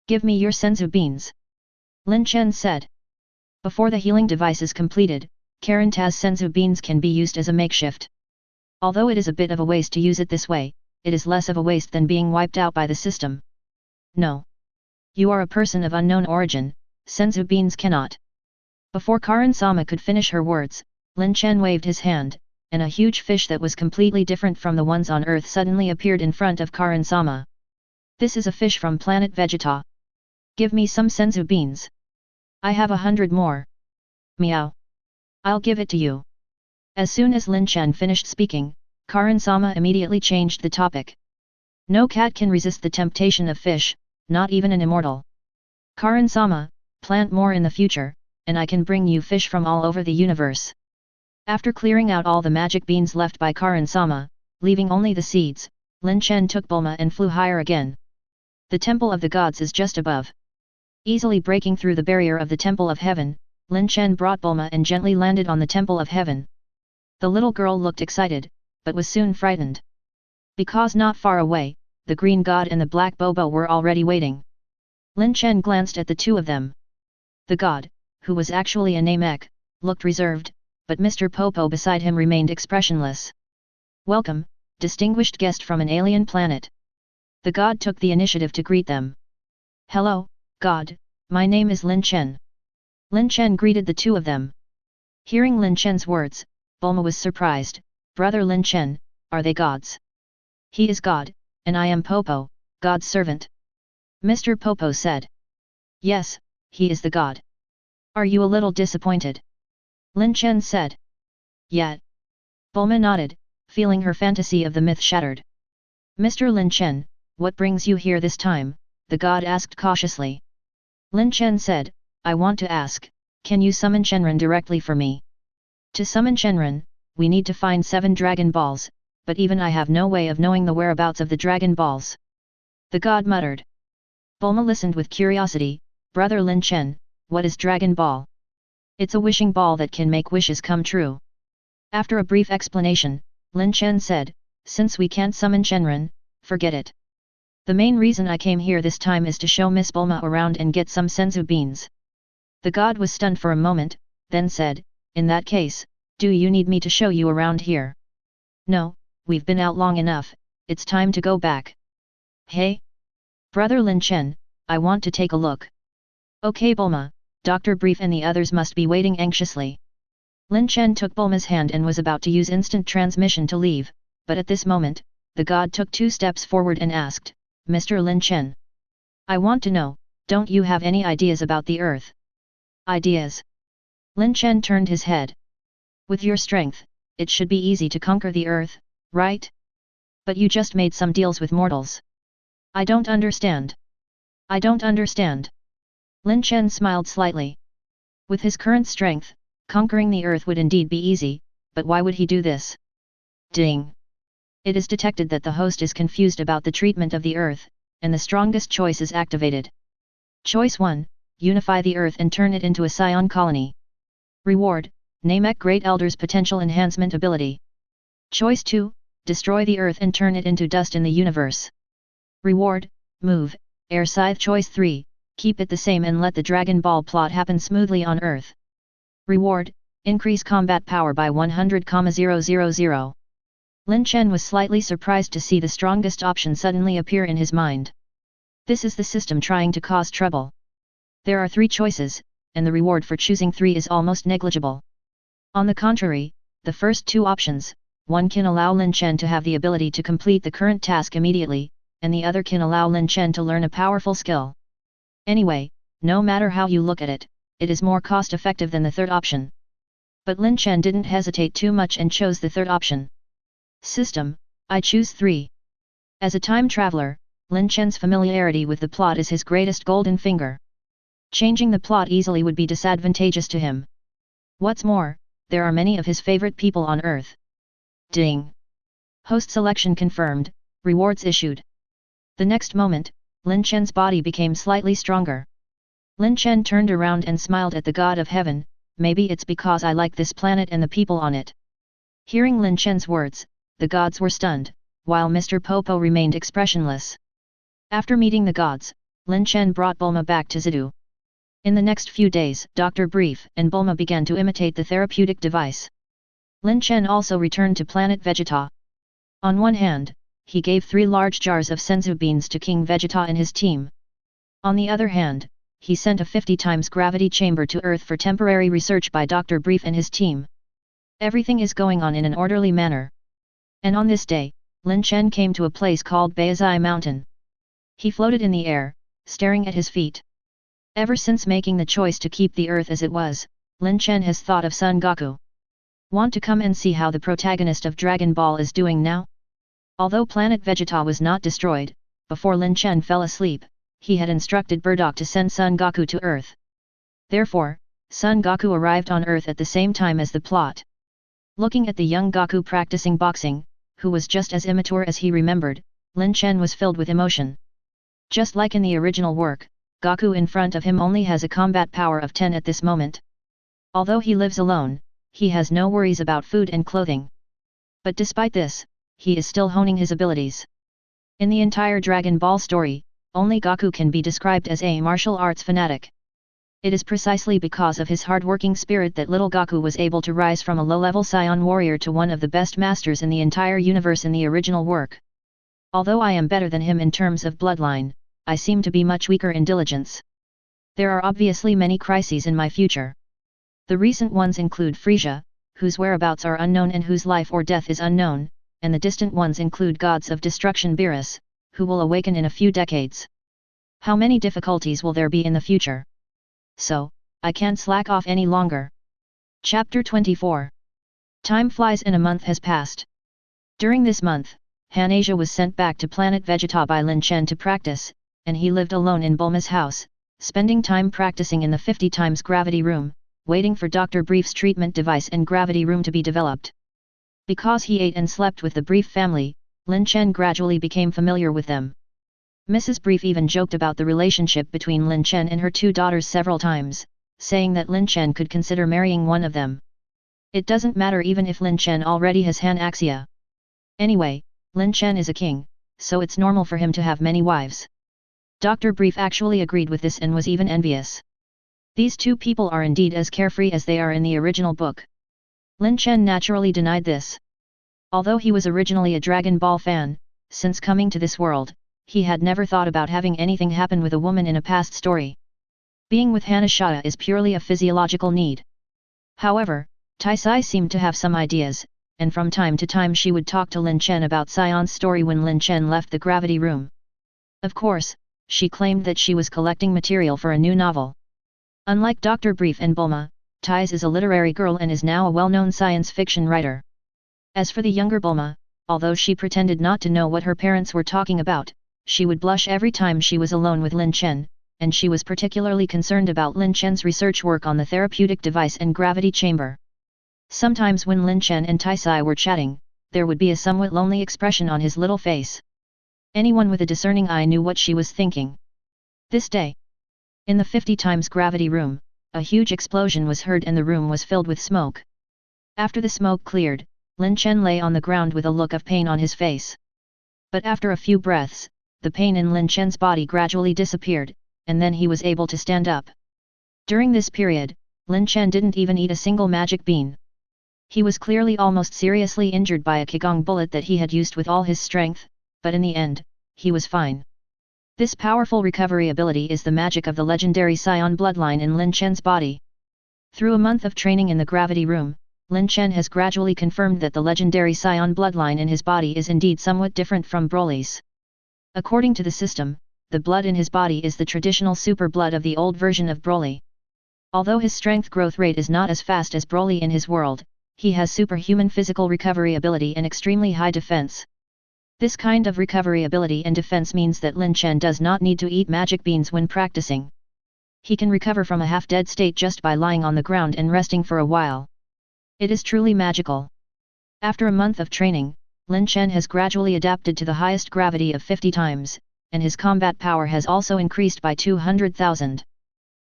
Give me your senzu beans. Lin Chen said. Before the healing device is completed, Karanta's senzu beans can be used as a makeshift. Although it is a bit of a waste to use it this way, it is less of a waste than being wiped out by the system. No. You are a person of unknown origin, senzu beans cannot. Before Karan-sama could finish her words, Lin Chen waved his hand, and a huge fish that was completely different from the ones on Earth suddenly appeared in front of Karan-sama. This is a fish from Planet Vegeta. Give me some senzu beans. I have 100 more. Meow. I'll give it to you. As soon as Lin Chen finished speaking, Karan-sama immediately changed the topic. No cat can resist the temptation of fish, not even an immortal. Karan-sama, plant more in the future, and I can bring you fish from all over the universe. After clearing out all the magic beans left by Karan-sama, leaving only the seeds, Lin Chen took Bulma and flew higher again. The Temple of the Gods is just above. Easily breaking through the barrier of the Temple of Heaven, Lin Chen brought Bulma and gently landed on the Temple of Heaven. The little girl looked excited, but was soon frightened. Because not far away, the Green God and the Black Bobo were already waiting. Lin Chen glanced at the two of them. The God, who was actually a Namek, looked reserved, but Mr. Popo beside him remained expressionless. Welcome, distinguished guest from an alien planet. The God took the initiative to greet them. Hello, God, my name is Lin Chen. Lin Chen greeted the two of them. Hearing Lin Chen's words, Bulma was surprised. Brother Lin Chen, are they gods? He is God, and I am Popo, God's servant. Mr. Popo said. Yes, he is the God. Are you a little disappointed? Lin Chen said. Yet. Bulma nodded, feeling her fantasy of the myth shattered. Mr. Lin Chen, what brings you here this time? The God asked cautiously. Lin Chen said, I want to ask, can you summon Shenron directly for me? To summon Shenron, we need to find 7 Dragon Balls, but even I have no way of knowing the whereabouts of the Dragon Balls. The God muttered. Bulma listened with curiosity. Brother Lin Chen, what is Dragon Ball? It's a wishing ball that can make wishes come true. After a brief explanation, Lin Chen said, since we can't summon Shenron, forget it. The main reason I came here this time is to show Miss Bulma around and get some senzu beans. The God was stunned for a moment, then said, in that case, do you need me to show you around here? No, we've been out long enough, it's time to go back. Hey? Brother Lin Chen, I want to take a look. Okay Bulma, Dr. Brief and the others must be waiting anxiously. Lin Chen took Bulma's hand and was about to use instant transmission to leave, but at this moment, the God took 2 steps forward and asked, Mr. Lin Chen. I want to know, don't you have any ideas about the Earth? Ideas? Lin Chen turned his head. With your strength, it should be easy to conquer the Earth, right? But you just made some deals with mortals. I don't understand. I don't understand. Lin Chen smiled slightly. With his current strength, conquering the Earth would indeed be easy, but why would he do this? Ding! It is detected that the host is confused about the treatment of the Earth, and the strongest choice is activated. Choice 1, unify the Earth and turn it into a Saiyan colony. Reward, Namek Great Elder's potential enhancement ability. Choice 2, destroy the Earth and turn it into dust in the universe. Reward, move, Air Scythe. Choice 3, keep it the same and let the Dragon Ball plot happen smoothly on Earth. Reward, increase combat power by 100,000. Lin Chen was slightly surprised to see the strongest option suddenly appear in his mind. This is the system trying to cause trouble. There are 3 choices, and the reward for choosing 3 is almost negligible. On the contrary, the first 2 options, one can allow Lin Chen to have the ability to complete the current task immediately, and the other can allow Lin Chen to learn a powerful skill. Anyway, no matter how you look at it, it is more cost-effective than the third option. But Lin Chen didn't hesitate too much and chose the third option. System, I choose 3. As a time traveler, Lin Chen's familiarity with the plot is his greatest golden finger. Changing the plot easily would be disadvantageous to him. What's more, there are many of his favorite people on Earth. Ding! Host selection confirmed, rewards issued. The next moment, Lin Chen's body became slightly stronger. Lin Chen turned around and smiled at the God of Heaven, maybe it's because I like this planet and the people on it. Hearing Lin Chen's words, the gods were stunned, while Mr. Popo remained expressionless. After meeting the gods, Lin Chen brought Bulma back to Zidu. In the next few days, Dr. Brief and Bulma began to imitate the therapeutic device. Lin Chen also returned to Planet Vegeta. On one hand, he gave 3 large jars of senzu beans to King Vegeta and his team. On the other hand, he sent a 50 times gravity chamber to Earth for temporary research by Dr. Brief and his team. Everything is going on in an orderly manner. And on this day, Lin Chen came to a place called Baizai Mountain. He floated in the air, staring at his feet. Ever since making the choice to keep the Earth as it was, Lin Chen has thought of Son Goku. Want to come and see how the protagonist of Dragon Ball is doing now? Although Planet Vegeta was not destroyed, before Lin Chen fell asleep, he had instructed Bardock to send Son Goku to Earth. Therefore, Son Goku arrived on Earth at the same time as the plot. Looking at the young Goku practicing boxing, who was just as immature as he remembered, Lin Chen was filled with emotion. Just like in the original work, Goku in front of him only has a combat power of 10 at this moment. Although he lives alone, he has no worries about food and clothing. But despite this, he is still honing his abilities. In the entire Dragon Ball story, only Goku can be described as a martial arts fanatic. It is precisely because of his hard-working spirit that little Goku was able to rise from a low-level Saiyan warrior to one of the best masters in the entire universe in the original work. Although I am better than him in terms of bloodline, I seem to be much weaker in diligence. There are obviously many crises in my future. The recent ones include Frieza, whose whereabouts are unknown and whose life or death is unknown, and the distant ones include Gods of Destruction Beerus, who will awaken in a few decades. How many difficulties will there be in the future? So, I can't slack off any longer. Chapter 24. Time flies and a month has passed. During this month, Hanasia was sent back to Planet Vegeta by Lin Chen to practice, and he lived alone in Bulma's house, spending time practicing in the 50 times gravity room, waiting for Dr. Brief's treatment device and gravity room to be developed. Because he ate and slept with the Brief family, Lin Chen gradually became familiar with them. Mrs. Brief even joked about the relationship between Lin Chen and her two daughters several times, saying that Lin Chen could consider marrying one of them. It doesn't matter even if Lin Chen already has Hanaxia. Anyway, Lin Chen is a king, so it's normal for him to have many wives. Dr. Brief actually agreed with this and was even envious. These two people are indeed as carefree as they are in the original book. Lin Chen naturally denied this. Although he was originally a Dragon Ball fan, since coming to this world, he had never thought about having anything happen with a woman in a past story. Being with Hanasia is purely a physiological need. However, Taisai seemed to have some ideas, and from time to time she would talk to Lin Chen about Saiyan's story when Lin Chen left the gravity room. Of course, she claimed that she was collecting material for a new novel. Unlike Dr. Brief and Bulma, Tais is a literary girl and is now a well-known science fiction writer. As for the younger Bulma, although she pretended not to know what her parents were talking about, she would blush every time she was alone with Lin Chen, and she was particularly concerned about Lin Chen's research work on the therapeutic device and gravity chamber. Sometimes when Lin Chen and Taisai were chatting, there would be a somewhat lonely expression on his little face. Anyone with a discerning eye knew what she was thinking. This day, in the 50 times gravity room, a huge explosion was heard and the room was filled with smoke. After the smoke cleared, Lin Chen lay on the ground with a look of pain on his face. But after a few breaths, the pain in Lin Chen's body gradually disappeared, and then he was able to stand up. During this period, Lin Chen didn't even eat a single magic bean. He was clearly almost seriously injured by a Qigong bullet that he had used with all his strength, but in the end, he was fine. This powerful recovery ability is the magic of the legendary Saiyan bloodline in Lin Chen's body. Through a month of training in the gravity room, Lin Chen has gradually confirmed that the legendary Saiyan bloodline in his body is indeed somewhat different from Broly's. According to the system, the blood in his body is the traditional super blood of the old version of Broly. Although his strength growth rate is not as fast as Broly in his world, he has superhuman physical recovery ability and extremely high defense. This kind of recovery ability and defense means that Lin Chen does not need to eat magic beans when practicing. He can recover from a half-dead state just by lying on the ground and resting for a while. It is truly magical. After a month of training, Lin Chen has gradually adapted to the highest gravity of 50 times, and his combat power has also increased by 200,000.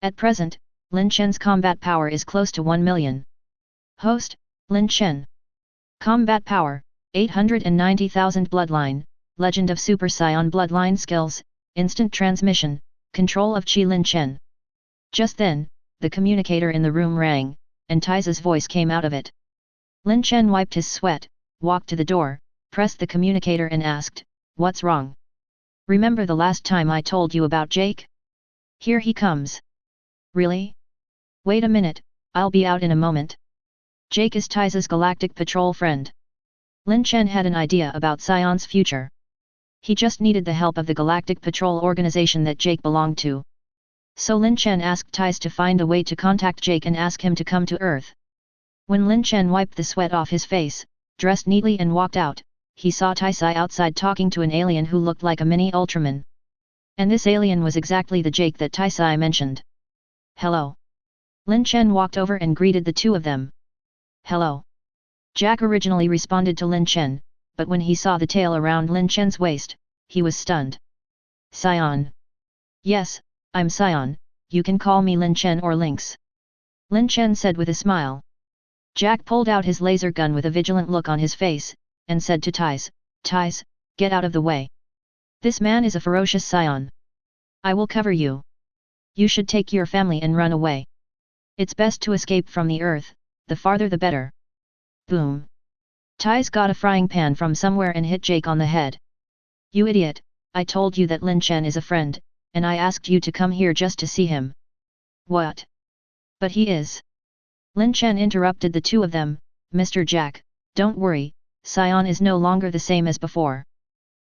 At present, Lin Chen's combat power is close to 1 million. Host, Lin Chen. Combat power, 890,000 bloodline, Legend of Super Saiyan bloodline skills, instant transmission, control of Qi Lin Chen. Just then, the communicator in the room rang, and Taiza's voice came out of it. Lin Chen wiped his sweat, walked to the door, pressed the communicator and asked, "What's wrong? Remember the last time I told you about Jake? Here he comes." "Really? Wait a minute, I'll be out in a moment." Jake is Taiza's galactic patrol friend. Lin Chen had an idea about Saiyans' future. He just needed the help of the galactic patrol organization that Jake belonged to. So Lin Chen asked Taiz to find a way to contact Jake and ask him to come to Earth. When Lin Chen wiped the sweat off his face, dressed neatly and walked out, he saw Taisai outside talking to an alien who looked like a mini Ultraman. And this alien was exactly the Jake that Taisai mentioned. Hello. Lin Chen walked over and greeted the two of them. Hello. Jack originally responded to Lin Chen, but when he saw the tail around Lin Chen's waist, he was stunned. Saiyan. Yes, I'm Saiyan, you can call me Lin Chen or Lynx. Lin Chen said with a smile. Jack pulled out his laser gun with a vigilant look on his face, and said to Tais, get out of the way. This man is a ferocious Saiyan. I will cover you. You should take your family and run away. It's best to escape from the earth, the farther the better. Boom. Tais got a frying pan from somewhere and hit Jake on the head. You idiot, I told you that Lin Chen is a friend, and I asked you to come here just to see him. What? But he is. Lin Chen interrupted the two of them. Mr. Jack, don't worry, Saiyan is no longer the same as before.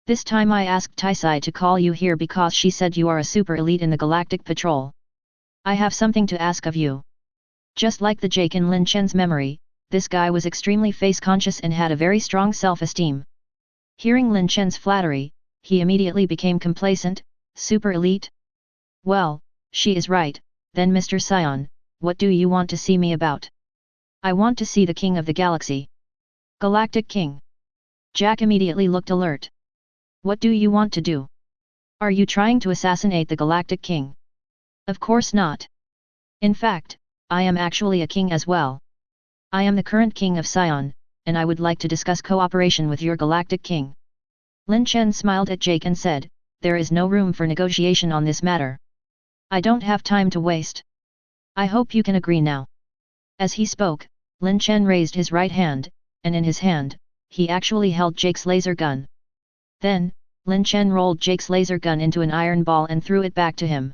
This time I asked Taisai to call you here because she said you are a super elite in the Galactic Patrol. I have something to ask of you. Just like the Jake in Lin Chen's memory, this guy was extremely face-conscious and had a very strong self-esteem. Hearing Lin Chen's flattery, he immediately became complacent. Super elite? Well, she is right, then Mr. Saiyan, what do you want to see me about? I want to see the King of the Galaxy. Galactic King. Jack immediately looked alert. What do you want to do? Are you trying to assassinate the Galactic King? Of course not. In fact, I am actually a king as well. I am the current King of Saiyan, and I would like to discuss cooperation with your Galactic King. Lin Chen smiled at Jake and said, there is no room for negotiation on this matter. I don't have time to waste. I hope you can agree now. As he spoke, Lin Chen raised his right hand, and in his hand, he actually held Jake's laser gun. Then, Lin Chen rolled Jake's laser gun into an iron ball and threw it back to him.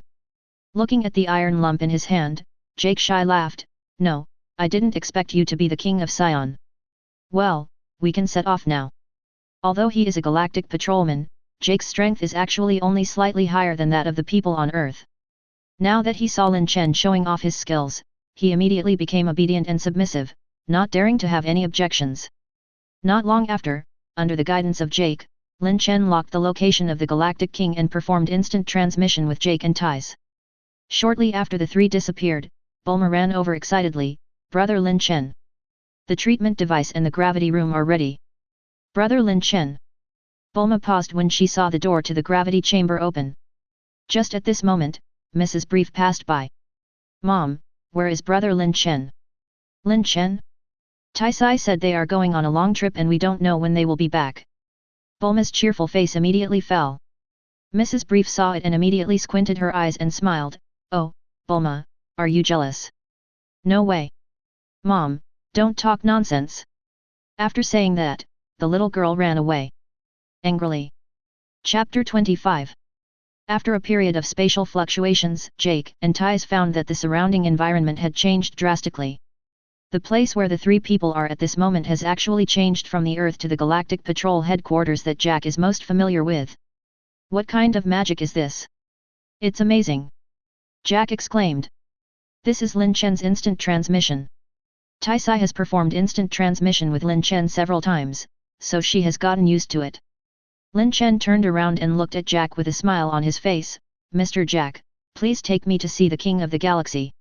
Looking at the iron lump in his hand, Jake shy laughed. No, I didn't expect you to be the King of Saiyan. Well, we can set off now. Although he is a galactic patrolman, Jake's strength is actually only slightly higher than that of the people on Earth. Now that he saw Lin Chen showing off his skills, he immediately became obedient and submissive, not daring to have any objections. Not long after, under the guidance of Jake, Lin Chen locked the location of the Galactic King and performed instant transmission with Jake and Tais. Shortly after the three disappeared, Bulma ran over excitedly, Brother Lin Chen. The treatment device and the gravity room are ready. Brother Lin Chen. Bulma paused when she saw the door to the gravity chamber open. Just at this moment, Mrs. Brief passed by. Mom, where is Brother Lin Chen? Lin Chen? Taisai said they are going on a long trip and we don't know when they will be back. Bulma's cheerful face immediately fell. Mrs. Brief saw it and immediately squinted her eyes and smiled. Oh, Bulma, are you jealous? No way. Mom, don't talk nonsense. After saying that, the little girl ran away. Angrily. Chapter 25. After a period of spatial fluctuations, Jake and Tais found that the surrounding environment had changed drastically. The place where the three people are at this moment has actually changed from the Earth to the Galactic Patrol headquarters that Jack is most familiar with. What kind of magic is this? It's amazing! Jack exclaimed. This is Lin Chen's instant transmission. Taisai has performed instant transmission with Lin Chen several times, so she has gotten used to it. Lin Chen turned around and looked at Jack with a smile on his face. Mr. Jack, please take me to see the King of the Galaxy.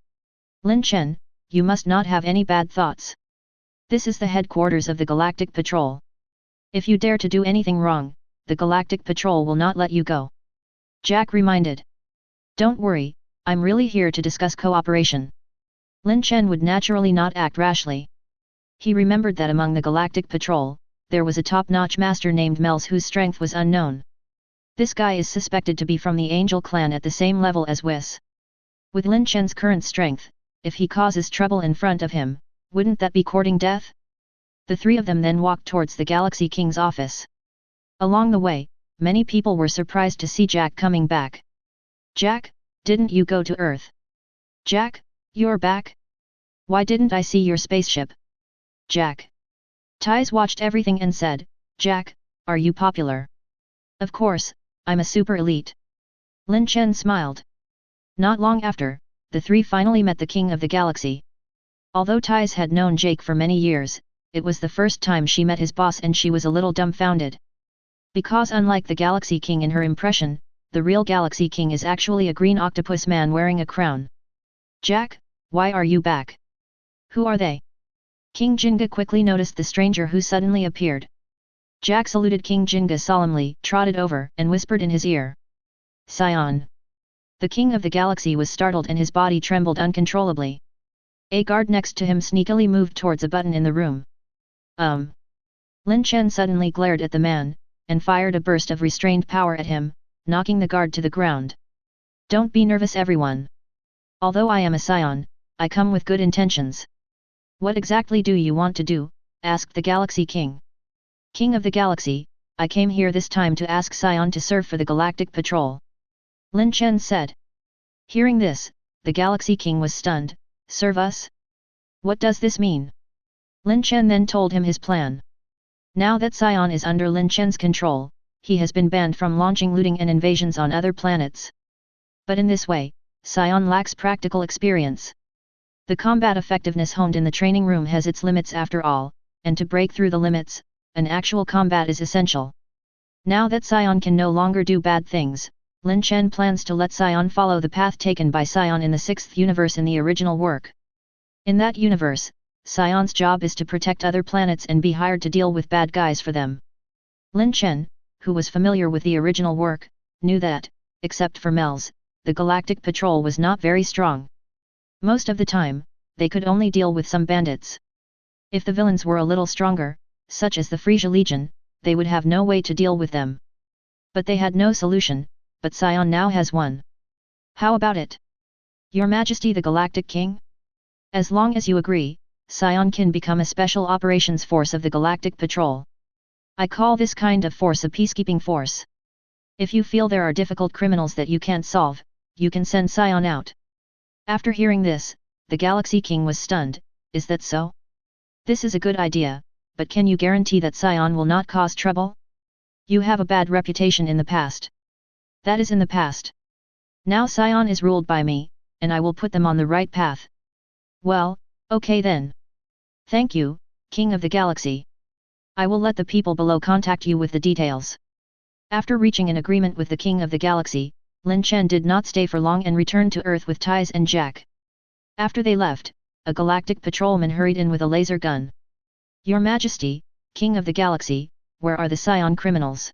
Lin Chen, you must not have any bad thoughts. This is the headquarters of the Galactic Patrol. If you dare to do anything wrong, the Galactic Patrol will not let you go. Jack reminded. Don't worry, I'm really here to discuss cooperation. Lin Chen would naturally not act rashly. He remembered that among the Galactic Patrol, there was a top-notch master named Mels whose strength was unknown. This guy is suspected to be from the Angel clan at the same level as Whis. With Lin Chen's current strength, if he causes trouble in front of him, wouldn't that be courting death? The three of them then walked towards the Galaxy King's office. Along the way, many people were surprised to see Jack coming back. Jack, didn't you go to Earth? Jack, you're back? Why didn't I see your spaceship? Jack. Tais watched everything and said, Jack, are you popular? Of course, I'm a super elite. Lin Chen smiled. Not long after, the three finally met the King of the Galaxy. Although Tais had known Jake for many years, it was the first time she met his boss and she was a little dumbfounded. Because unlike the Galaxy King in her impression, the real Galaxy King is actually a green octopus man wearing a crown. Jack, why are you back? Who are they? King Jinga quickly noticed the stranger who suddenly appeared. Jack saluted King Jinga solemnly, trotted over, and whispered in his ear. Saiyan. The King of the Galaxy was startled and his body trembled uncontrollably. A guard next to him sneakily moved towards a button in the room. Lin Chen suddenly glared at the man, and fired a burst of restrained power at him, knocking the guard to the ground. Don't be nervous everyone. Although I am a Saiyan, I come with good intentions. What exactly do you want to do? Asked the Galaxy King. King of the Galaxy, I came here this time to ask Saiyan to serve for the Galactic Patrol. Lin Chen said. Hearing this, the Galaxy King was stunned. Serve us? What does this mean? Lin Chen then told him his plan. Now that Saiyan is under Lin Chen's control, he has been banned from launching looting and invasions on other planets. But in this way, Saiyan lacks practical experience. The combat effectiveness honed in the training room has its limits after all, and to break through the limits, an actual combat is essential. Now that Saiyan can no longer do bad things, Lin Chen plans to let Saiyan follow the path taken by Saiyan in the 6th universe in the original work. In that universe, Saiyan's job is to protect other planets and be hired to deal with bad guys for them. Lin Chen, who was familiar with the original work, knew that, except for Mel's, the Galactic Patrol was not very strong. Most of the time, they could only deal with some bandits. If the villains were a little stronger, such as the Frieza Legion, they would have no way to deal with them. But they had no solution, but Saiyan now has one. How about it? Your Majesty the Galactic King? As long as you agree, Saiyan can become a special operations force of the Galactic Patrol. I call this kind of force a peacekeeping force. If you feel there are difficult criminals that you can't solve, you can send Saiyan out. After hearing this, the Galaxy King was stunned. Is that so? This is a good idea, but can you guarantee that Saiyan will not cause trouble? You have a bad reputation in the past. That is in the past. Now Saiyan is ruled by me, and I will put them on the right path. Well, okay then. Thank you, King of the Galaxy. I will let the people below contact you with the details. After reaching an agreement with the King of the Galaxy, Lin Chen did not stay for long and returned to Earth with Tais and Jack. After they left, a galactic patrolman hurried in with a laser gun. Your Majesty, King of the Galaxy, where are the Saiyan criminals?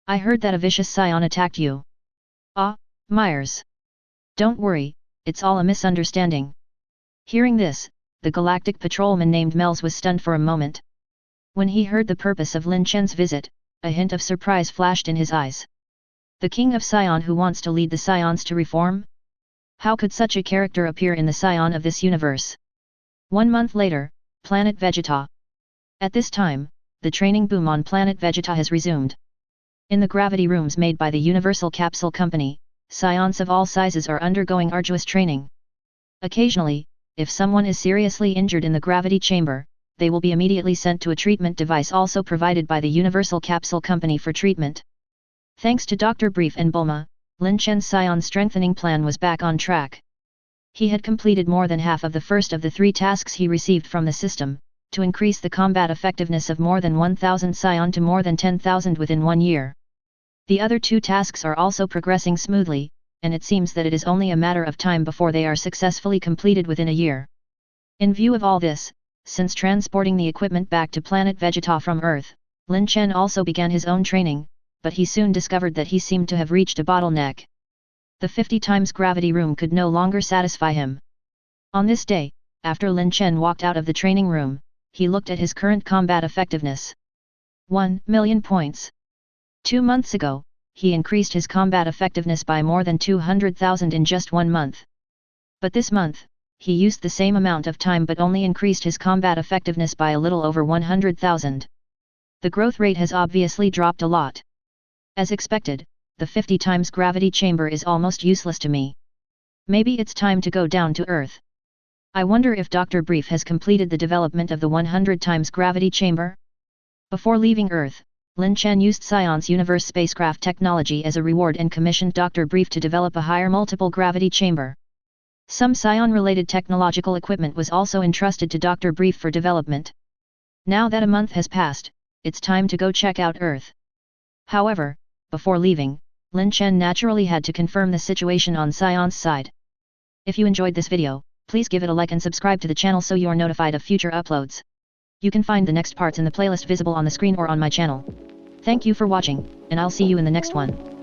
I heard that a vicious Saiyan attacked you. Ah, Myers. Don't worry, it's all a misunderstanding. Hearing this, the galactic patrolman named Mels was stunned for a moment. When he heard the purpose of Lin Chen's visit, a hint of surprise flashed in his eyes. The King of Saiyan who wants to lead the Saiyans to reform? How could such a character appear in the Saiyan of this universe? 1 month later, Planet Vegeta. At this time, the training boom on Planet Vegeta has resumed. In the gravity rooms made by the Universal Capsule Company, Saiyans of all sizes are undergoing arduous training. Occasionally, if someone is seriously injured in the gravity chamber, they will be immediately sent to a treatment device also provided by the Universal Capsule Company for treatment. Thanks to Dr. Brief and Bulma, Lin Chen's Saiyan strengthening plan was back on track. He had completed more than half of the first of the 3 tasks he received from the system, to increase the combat effectiveness of more than 1,000 Saiyan to more than 10,000 within 1 year. The other 2 tasks are also progressing smoothly, and it seems that it is only a matter of time before they are successfully completed within a year. In view of all this, since transporting the equipment back to Planet Vegeta from Earth, Lin Chen also began his own training, but he soon discovered that he seemed to have reached a bottleneck. The 50 times gravity room could no longer satisfy him. On this day, after Lin Chen walked out of the training room, he looked at his current combat effectiveness. 1 million points. 2 months ago, he increased his combat effectiveness by more than 200,000 in just 1 month. But this month, he used the same amount of time but only increased his combat effectiveness by a little over 100,000. The growth rate has obviously dropped a lot. As expected, the 50 times gravity chamber is almost useless to me. Maybe it's time to go down to Earth. I wonder if Dr. Brief has completed the development of the 100 times gravity chamber? Before leaving Earth, Lin Chen used Science Universe spacecraft technology as a reward and commissioned Dr. Brief to develop a higher multiple gravity chamber. Some Saiyan-related technological equipment was also entrusted to Dr. Brief for development. Now that a month has passed, it's time to go check out Earth. However, before leaving, Lin Chen naturally had to confirm the situation on Saiyan's side. If you enjoyed this video, please give it a like and subscribe to the channel so you are notified of future uploads. You can find the next parts in the playlist visible on the screen or on my channel. Thank you for watching, and I'll see you in the next one.